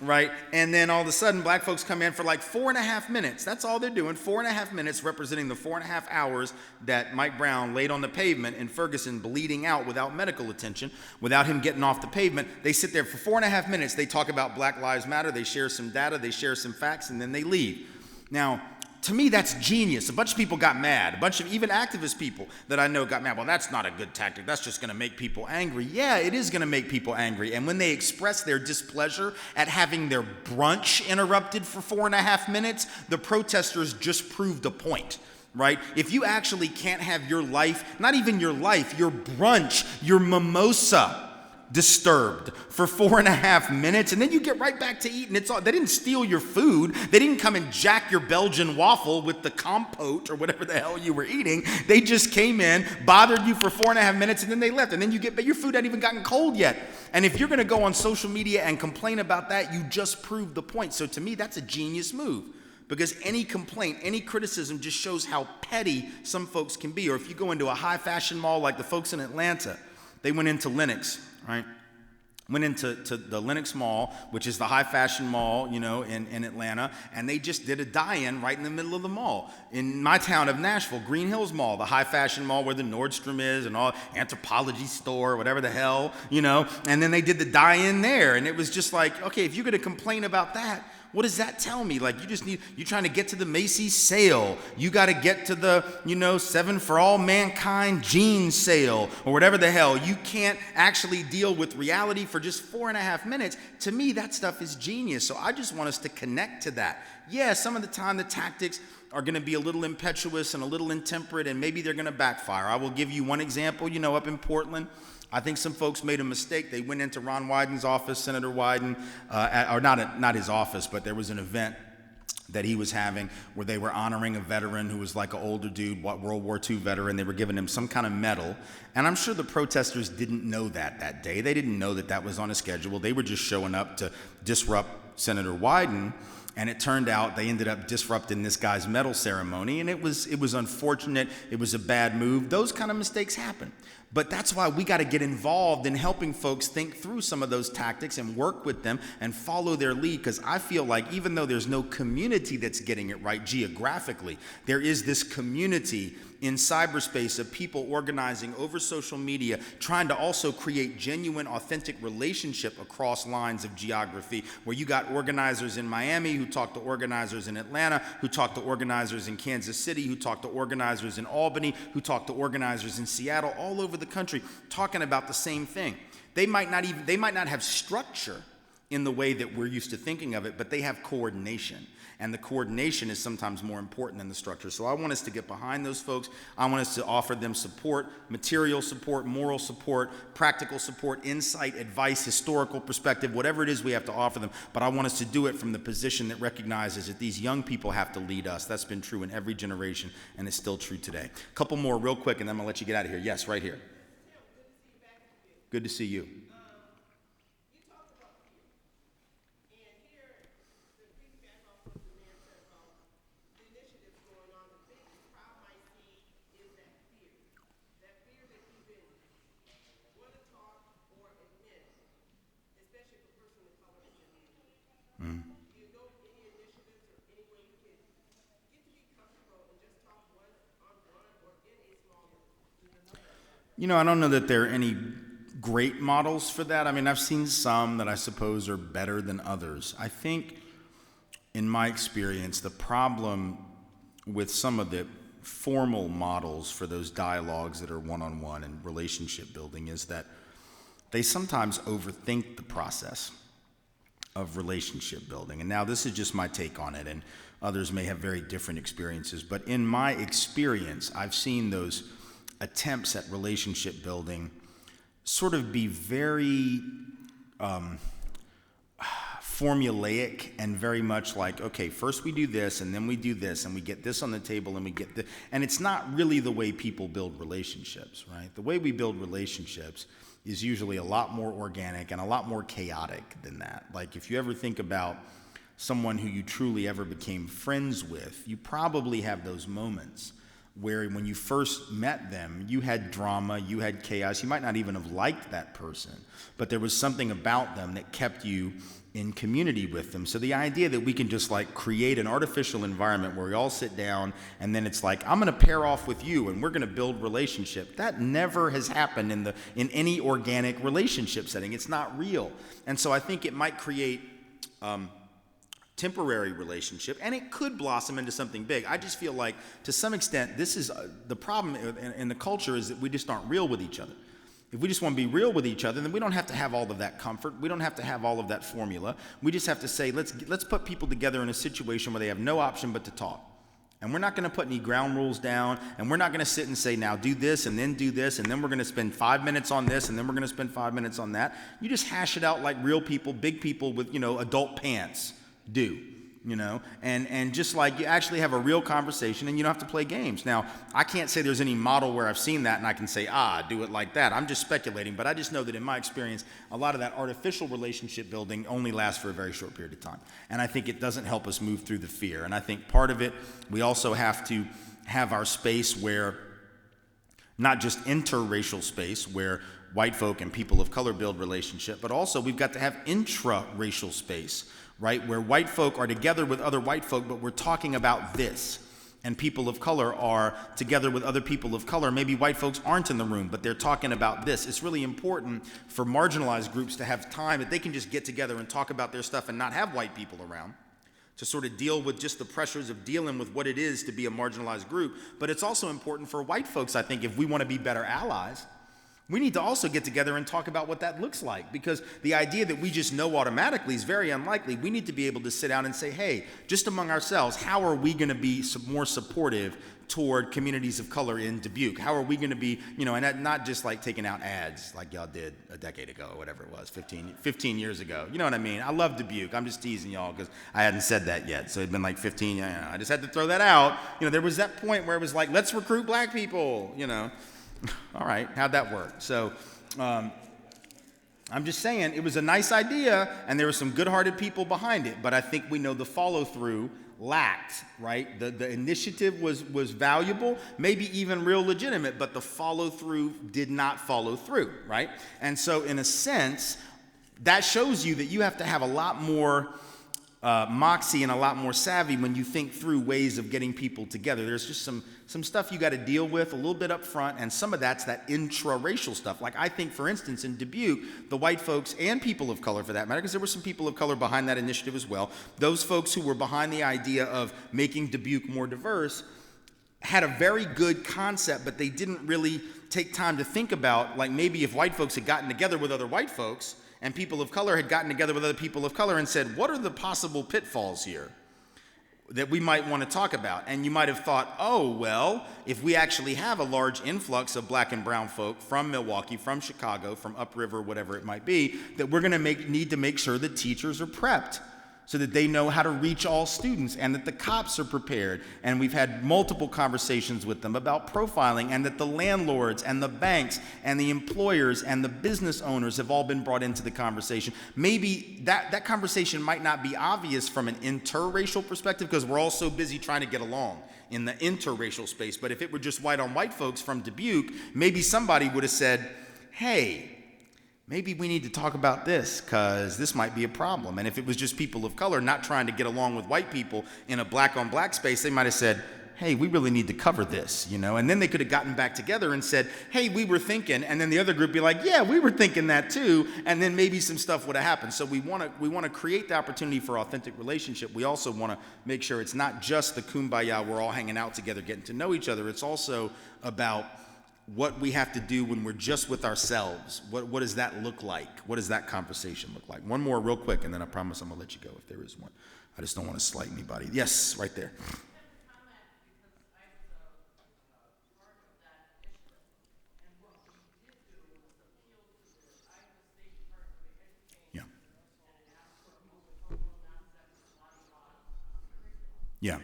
right? And then all of a sudden, black folks come in for like 4.5 minutes. That's all they're doing, 4.5 minutes, representing the 4.5 hours that Mike Brown laid on the pavement in Ferguson, bleeding out without medical attention, without him getting off the pavement. They sit there for 4.5 minutes. They talk about Black Lives Matter. They share some data. They share some facts, and then they leave. Now, to me, that's genius. A bunch of people got mad. A bunch of even activist people that I know got mad. Well, that's not a good tactic. That's just going to make people angry. Yeah, it is going to make people angry. And when they express their displeasure at having their brunch interrupted for 4.5 minutes, the protesters just proved a point, right? If you actually can't have your life, not even your life, your brunch, your mimosa, disturbed for 4.5 minutes, and then you get right back to eating. They didn't steal your food. They didn't come and jack your Belgian waffle with the compote or whatever the hell you were eating. They just came in, bothered you for 4.5 minutes, and then they left. And then but your food hadn't even gotten cold yet. And if you're going to go on social media and complain about that, you just proved the point. So to me, that's a genius move. Because any complaint, any criticism just shows how petty some folks can be. Or if you go into a high fashion mall like the folks in Atlanta, they went into Lenox, right? Went into the Lenox Mall, which is the high fashion mall, you know, in Atlanta, and they just did a die-in right in the middle of the mall. In my town of Nashville, Green Hills Mall, the high fashion mall where the Nordstrom is and all, Anthropology store, whatever the hell, you know, and then they did the die-in there, and it was just like, okay, if you're going to complain about that, what does that tell me? Like, you're trying to get to the Macy's sale. You got to get to the, 7 for All Mankind jeans sale or whatever the hell. You can't actually deal with reality for just 4.5 minutes. To me, that stuff is genius. So I just want us to connect to that. Yeah, some of the time the tactics are going to be a little impetuous and a little intemperate, and maybe they're going to backfire. I will give you one example, up in Portland. I think some folks made a mistake. They went into Ron Wyden's office, Senator Wyden, or not his office, but there was an event that he was having where they were honoring a veteran who was like an older dude, World War II veteran. They were giving him some kind of medal. And I'm sure the protesters didn't know that day. They didn't know that was on a schedule. They were just showing up to disrupt Senator Wyden. And it turned out they ended up disrupting this guy's medal ceremony, and it was unfortunate. It was a bad move. Those kind of mistakes happen. But that's why we got to get involved in helping folks think through some of those tactics and work with them and follow their lead, because I feel like even though there's no community that's getting it right geographically, there is this community in cyberspace of people organizing over social media, trying to also create genuine, authentic relationship across lines of geography, where you got organizers in Miami who talk to organizers in Atlanta, who talk to organizers in Kansas City, who talk to organizers in Albany, who talk to organizers in Seattle, all over the country, talking about the same thing. They might not have structure in the way that we're used to thinking of it, but they have coordination. And the coordination is sometimes more important than the structure. So I want us to get behind those folks. I want us to offer them support, material support, moral support, practical support, insight, advice, historical perspective, whatever it is we have to offer them. But I want us to do it from the position that recognizes that these young people have to lead us. That's been true in every generation, and it's still true today. A couple more real quick, and then I'm going to let you get out of here. Yes, right here. Good to see you. I don't know that there are any great models for that. I mean, I've seen some that I suppose are better than others. I think, in my experience, the problem with some of the formal models for those dialogues that are one-on-one and relationship building is that they sometimes overthink the process of relationship building. And now this is just my take on it, and others may have very different experiences. But in my experience, I've seen those attempts at relationship building sort of be very formulaic and very much like, okay, first we do this, and then we do this, and we get this on the table, and we get this. And it's not really the way people build relationships, right? The way we build relationships is usually a lot more organic and a lot more chaotic than that. Like, if you ever think about someone who you truly ever became friends with, you probably have those moments where when you first met them, you had drama, you had chaos, you might not even have liked that person, but there was something about them that kept you in community with them. So the idea that we can just like create an artificial environment where we all sit down and then it's like, I'm gonna pair off with you and we're gonna build relationship, that never has happened in any organic relationship setting. It's not real. And so I think it might create temporary relationship, and it could blossom into something big. I just feel like, to some extent, this is the problem in the culture, is that we just aren't real with each other. If we just want to be real with each other, then we don't have to have all of that comfort. We don't have to have all of that formula. We just have to say, let's put people together in a situation where they have no option but to talk. And we're not going to put any ground rules down, and we're not going to sit and say, now do this, and then do this, and then we're going to spend 5 minutes on this, and then we're going to spend 5 minutes on that. You just hash it out like real people, big people with, adult pants do, and just like you actually have a real conversation, and you don't have to play games. Now, I can't say there's any model where I've seen that and I can say, do it like that. I'm just speculating, but I just know that in my experience, a lot of that artificial relationship building only lasts for a very short period of time. And I think it doesn't help us move through the fear. And I think part of it, we also have to have our space where, not just interracial space, where white folk and people of color build relationship, but also we've got to have intraracial space, right? Where white folk are together with other white folk, but we're talking about this. And people of color are together with other people of color. Maybe white folks aren't in the room, but they're talking about this. It's really important for marginalized groups to have time that they can just get together and talk about their stuff and not have white people around to sort of deal with just the pressures of dealing with what it is to be a marginalized group. But it's also important for white folks, I think, if we want to be better allies, we need to also get together and talk about what that looks like, because the idea that we just know automatically is very unlikely. We need to be able to sit down and say, hey, just among ourselves, how are we going to be more supportive toward communities of color in Dubuque? How are we going to be, and not just like taking out ads like y'all did a decade ago or whatever it was, 15 years ago. You know what I mean? I love Dubuque. I'm just teasing y'all because I hadn't said that yet. So it'd been like 15, I just had to throw that out. There was that point where it was like, let's recruit black people, All right, how'd that work? So I'm just saying it was a nice idea and there were some good-hearted people behind it, but I think we know the follow-through lacked, right? The initiative was valuable, maybe even real legitimate, but the follow-through did not follow through, right? And so in a sense, that shows you that you have to have a lot more moxie and a lot more savvy when you think through ways of getting people together. There's just some stuff you got to deal with a little bit up front, and some of that's that intraracial stuff. Like I think, for instance, in Dubuque, the white folks and people of color for that matter, because there were some people of color behind that initiative as well, those folks who were behind the idea of making Dubuque more diverse had a very good concept, but they didn't really take time to think about, like maybe if white folks had gotten together with other white folks and people of color had gotten together with other people of color and said, what are the possible pitfalls here that we might want to talk about? And you might have thought, oh, well, if we actually have a large influx of black and brown folk from Milwaukee, from Chicago, from upriver, whatever it might be, that we're going to need to make sure that teachers are prepped so that they know how to reach all students, and that the cops are prepared. And we've had multiple conversations with them about profiling, and that the landlords and the banks and the employers and the business owners have all been brought into the conversation. Maybe that conversation might not be obvious from an interracial perspective because we're all so busy trying to get along in the interracial space. But if it were just white on white folks from Dubuque, maybe somebody would have said, hey, maybe we need to talk about this because this might be a problem. And if it was just people of color not trying to get along with white people in a black on black space, they might have said, hey, we really need to cover this, And then they could have gotten back together and said, hey, we were thinking, and then the other group be like, yeah, we were thinking that too, and then maybe some stuff would have happened. So we want to create the opportunity for authentic relationship. We also want to make sure it's not just the kumbaya, we're all hanging out together, getting to know each other. It's also about what we have to do when we're just with ourselves. What does that look like? What does that conversation look like? One more real quick, and then I promise I'm going to let you go if there is one. I just don't want to slight anybody. Yes, right there. Yeah. Yeah.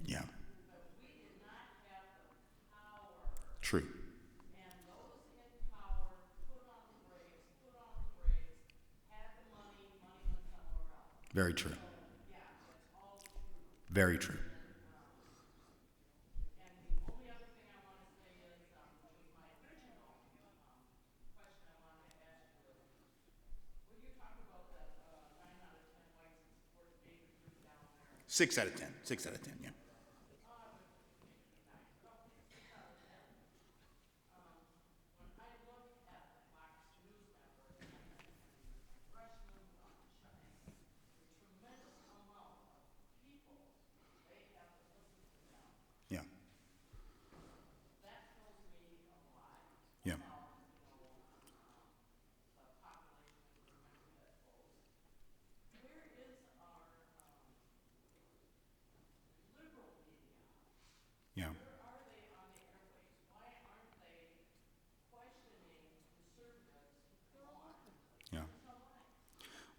Yeah. True. And those in power put on the brakes, had the money went somewhere else. Very true. So, yeah, that's all true. Very true. And the only other thing I want to say is, which was my original question I wanted to ask you is, when you talk about that 9 out of 10 whites who supported David Duke down there. 6 out of 10. 6 out of 10, yeah. Yeah. Yeah.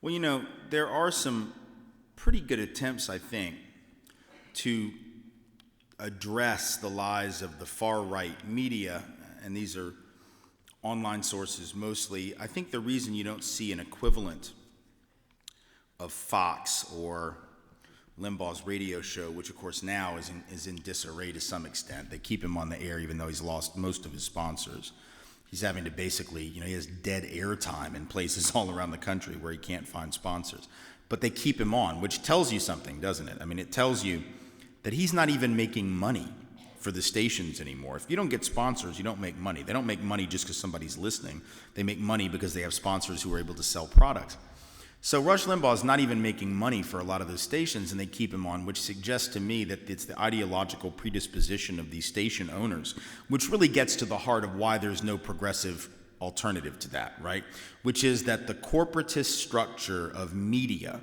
Well, there are some pretty good attempts, I think, to address the lies of the far-right media, and these are online sources mostly. I think the reason you don't see an equivalent of Fox or Limbaugh's radio show, which of course now is in disarray to some extent. They keep him on the air even though he's lost most of his sponsors. He's having to basically, he has dead air time in places all around the country where he can't find sponsors. But they keep him on, which tells you something, doesn't it? I mean, it tells you that he's not even making money for the stations anymore. If you don't get sponsors, you don't make money. They don't make money just because somebody's listening. They make money because they have sponsors who are able to sell products. So Rush Limbaugh is not even making money for a lot of those stations, and they keep him on, which suggests to me that it's the ideological predisposition of these station owners, which really gets to the heart of why there's no progressive alternative to that, right? Which is that the corporatist structure of media,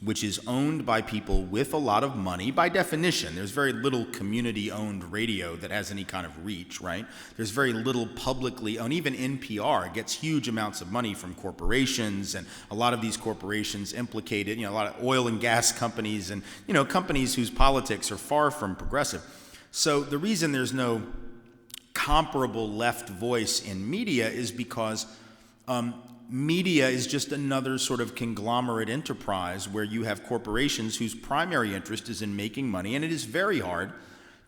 which is owned by people with a lot of money, by definition. There's very little community-owned radio that has any kind of reach, right? There's very little publicly owned. Even NPR gets huge amounts of money from corporations, and a lot of these corporations implicated, a lot of oil and gas companies and, companies whose politics are far from progressive. So the reason there's no comparable left voice in media is because media is just another sort of conglomerate enterprise where you have corporations whose primary interest is in making money, and it is very hard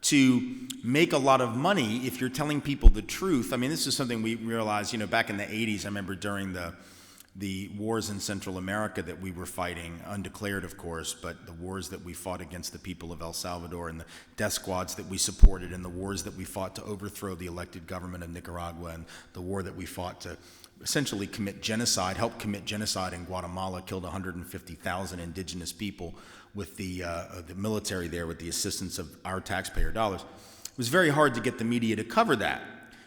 to make a lot of money if you're telling people the truth. I mean, this is something we realized, back in the 80s, I remember during the wars in Central America that we were fighting, undeclared of course, but the wars that we fought against the people of El Salvador and the death squads that we supported, and the wars that we fought to overthrow the elected government of Nicaragua, and the war that we fought to essentially helped commit genocide in Guatemala, killed 150,000 indigenous people with the military there with the assistance of our taxpayer dollars. It was very hard to get the media to cover that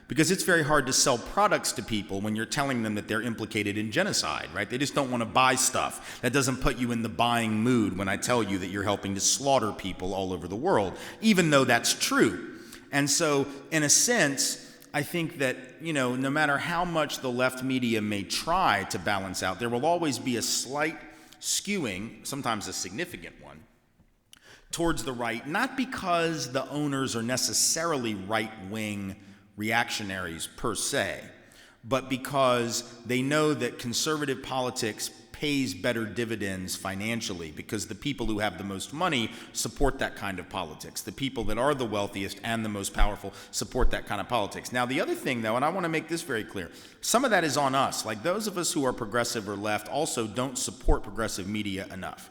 because it's very hard to sell products to people when you're telling them that they're implicated in genocide, right? They just don't want to buy stuff. That doesn't put you in the buying mood when I tell you that you're helping to slaughter people all over the world, even though that's true. And so, in a sense, I think that, no matter how much the left media may try to balance out, there will always be a slight skewing, sometimes a significant one, towards the right, not because the owners are necessarily right-wing reactionaries per se, but because they know that conservative politics pays better dividends financially because the people who have the most money support that kind of politics. The people that are the wealthiest and the most powerful support that kind of politics. Now, the other thing, though, and I want to make this very clear, some of that is on us. Like those of us who are progressive or left also don't support progressive media enough.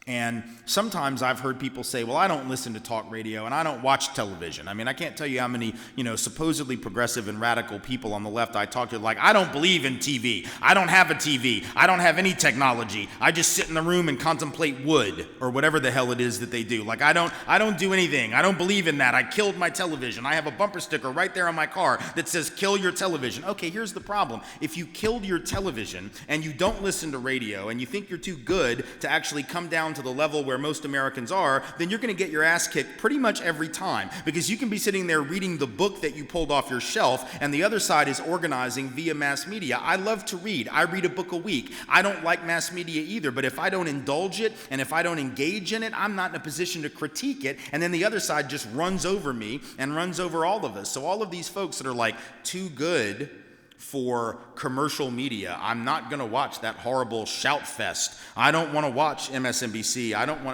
And sometimes I've heard people say, well, I don't listen to talk radio and I don't watch television. I mean, I can't tell you how many, supposedly progressive and radical people on the left I talk to, like, I don't believe in TV. I don't have a TV. I don't have any technology. I just sit in the room and contemplate wood or whatever the hell it is that they do. Like, I don't do anything. I don't believe in that. I killed my television. I have a bumper sticker right there on my car that says, kill your television. Okay, here's the problem. If you killed your television and you don't listen to radio and you think you're too good to actually come down to the level where most Americans are, then you're going to get your ass kicked pretty much every time, because you can be sitting there reading the book that you pulled off your shelf and the other side is organizing via mass media. I love to read. I read a book a week. I don't like mass media either, but if I don't indulge it and if I don't engage in it, I'm not in a position to critique it, and then the other side just runs over me and runs over all of us. So all of these folks that are like too good for commercial media. I'm not going to watch that horrible shout fest. I don't want to watch MSNBC.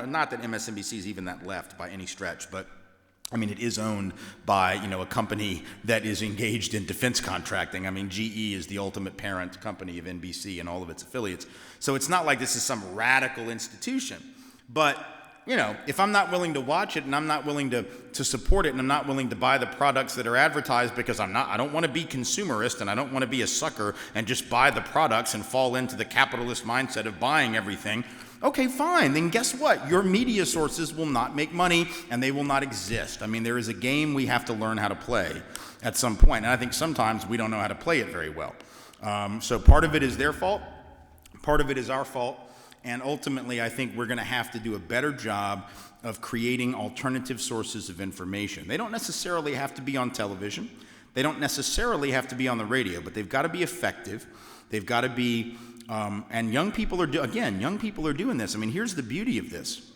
Not that MSNBC is even that left by any stretch, but I mean, it is owned by, a company that is engaged in defense contracting. I mean, GE is the ultimate parent company of NBC and all of its affiliates. So it's not like this is some radical institution, but if I'm not willing to watch it and I'm not willing to support it and I'm not willing to buy the products that are advertised because I don't want to be consumerist and I don't want to be a sucker and just buy the products and fall into the capitalist mindset of buying everything, okay, fine. Then guess what? Your media sources will not make money and they will not exist. I mean, there is a game we have to learn how to play at some point. And I think sometimes we don't know how to play it very well. So part of it is their fault. Part of it is our fault. And ultimately, I think we're going to have to do a better job of creating alternative sources of information. They don't necessarily have to be on television. They don't necessarily have to be on the radio, but they've got to be effective. They've got to be And young people are, young people are doing this. I mean, here's the beauty of this.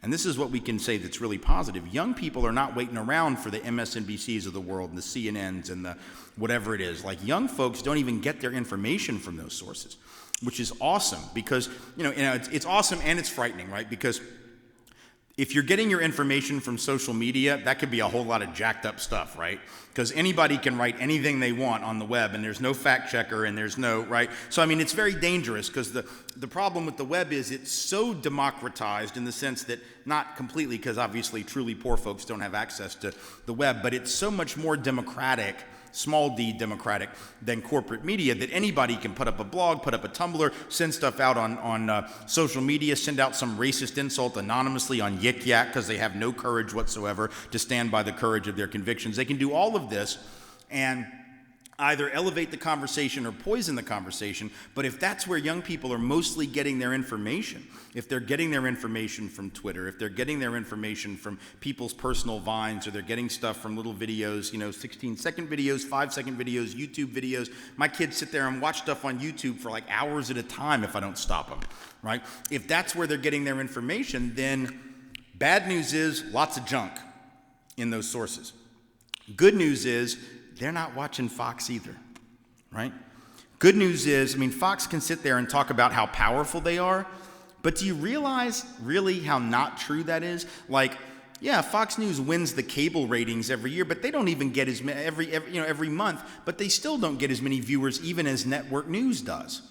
And this is what we can say that's really positive. Young people are not waiting around for the MSNBCs of the world and the CNNs and the whatever it is. Like, young folks don't even get their information from those sources, which is awesome because, it's awesome and it's frightening, right? Because if you're getting your information from social media, that could be a whole lot of jacked up stuff, right? Because anybody can write anything they want on the web, and there's no fact checker, and there's no, right? So, I mean, it's very dangerous because the problem with the web is it's so democratized in the sense that, not completely, because obviously truly poor folks don't have access to the web, but it's so much more democratic, small d democratic, than corporate media, that anybody can put up a blog, put up a Tumblr, send stuff out on social media, send out some racist insult anonymously on Yik Yak because they have no courage whatsoever to stand by the courage of their convictions. They can do all of this and either elevate the conversation or poison the conversation. But if that's where young people are mostly getting their information, if they're getting their information from Twitter, if they're getting their information from people's personal vines, or they're getting stuff from little videos, 16-second videos, 5-second videos, YouTube videos. My kids sit there and watch stuff on YouTube for like hours at a time if I don't stop them, right? If that's where they're getting their information, then bad news is lots of junk in those sources. Good news is they're not watching Fox either, right? Good news is, Fox can sit there and talk about how powerful they are, but do you realize really how not true that is? Like, yeah, Fox News wins the cable ratings every year, but they don't even get as many every month, but they still don't get as many viewers even as network news does.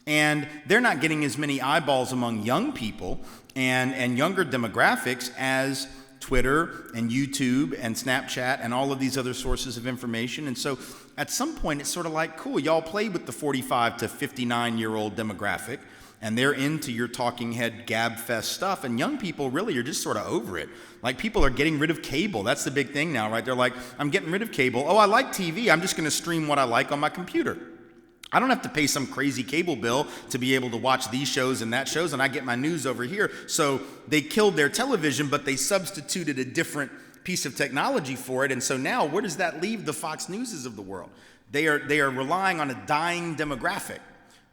And they're not getting as many eyeballs among young people and younger demographics as Twitter and YouTube and Snapchat and all of these other sources of information. And so at some point, it's sort of like, cool, y'all play with the 45 to 59-year-old demographic, and they're into your talking head gab fest stuff, and young people really are just sort of over it. Like, people are getting rid of cable. That's the big thing now, right? They're like, I'm getting rid of cable. Oh, I like TV. I'm just going to stream what I like on my computer. I don't have to pay some crazy cable bill to be able to watch these shows and that shows, and I get my news over here. So they killed their television, but they substituted a different piece of technology for it. And so now, where does that leave the Fox Newses of the world? They are relying on a dying demographic.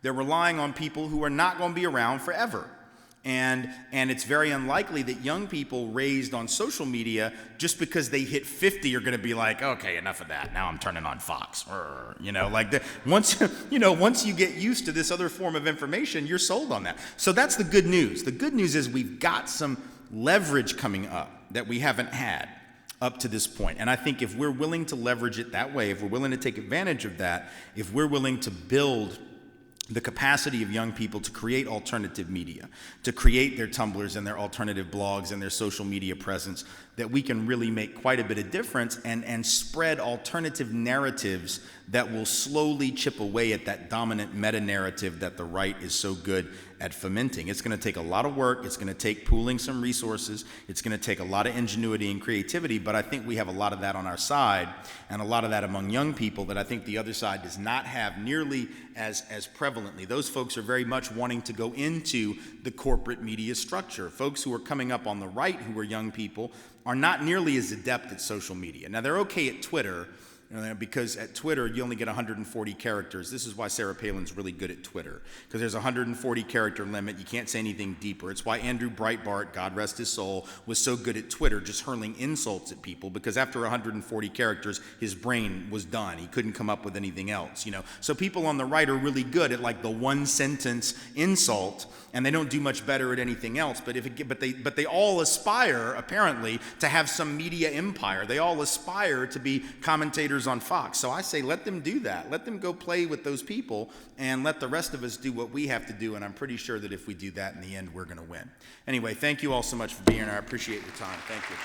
They're relying on people who are not going to be around forever. And it's very unlikely that young people raised on social media, just because they hit 50, are going to be like, okay, enough of that. Now I'm turning on Fox. Once you get used to this other form of information, you're sold on that. So that's the good news. The good news is we've got some leverage coming up that we haven't had up to this point. And I think if we're willing to leverage it that way, if we're willing to take advantage of that, if we're willing to build the capacity of young people to create alternative media, to create their Tumblrs and their alternative blogs and their social media presence, that we can really make quite a bit of difference and spread alternative narratives that will slowly chip away at that dominant meta-narrative that the right is so good at fomenting. It's going to take a lot of work. It's going to take pooling some resources. It's going to take a lot of ingenuity and creativity, but I think we have a lot of that on our side, and a lot of that among young people that I think the other side does not have nearly as prevalently. Those folks are very much wanting to go into the corporate media structure. Folks who are coming up on the right, who are young people, are not nearly as adept at social media. Now, they're okay at Twitter, because at Twitter, you only get 140 characters. This is why Sarah Palin's really good at Twitter, because there's a 140 character limit. You can't say anything deeper. It's why Andrew Breitbart, God rest his soul, was so good at Twitter, just hurling insults at people, because after 140 characters, his brain was done. He couldn't come up with anything else, So people on the right are really good at like the one sentence insult, and they don't do much better at anything else. But they all aspire, apparently, to have some media empire. They all aspire to be commentators on Fox. So I say, let them do that. Let them go play with those people, and let the rest of us do what we have to do. And I'm pretty sure that if we do that, in the end, we're going to win. Anyway, thank you all so much for being here. I appreciate your time. Thank you.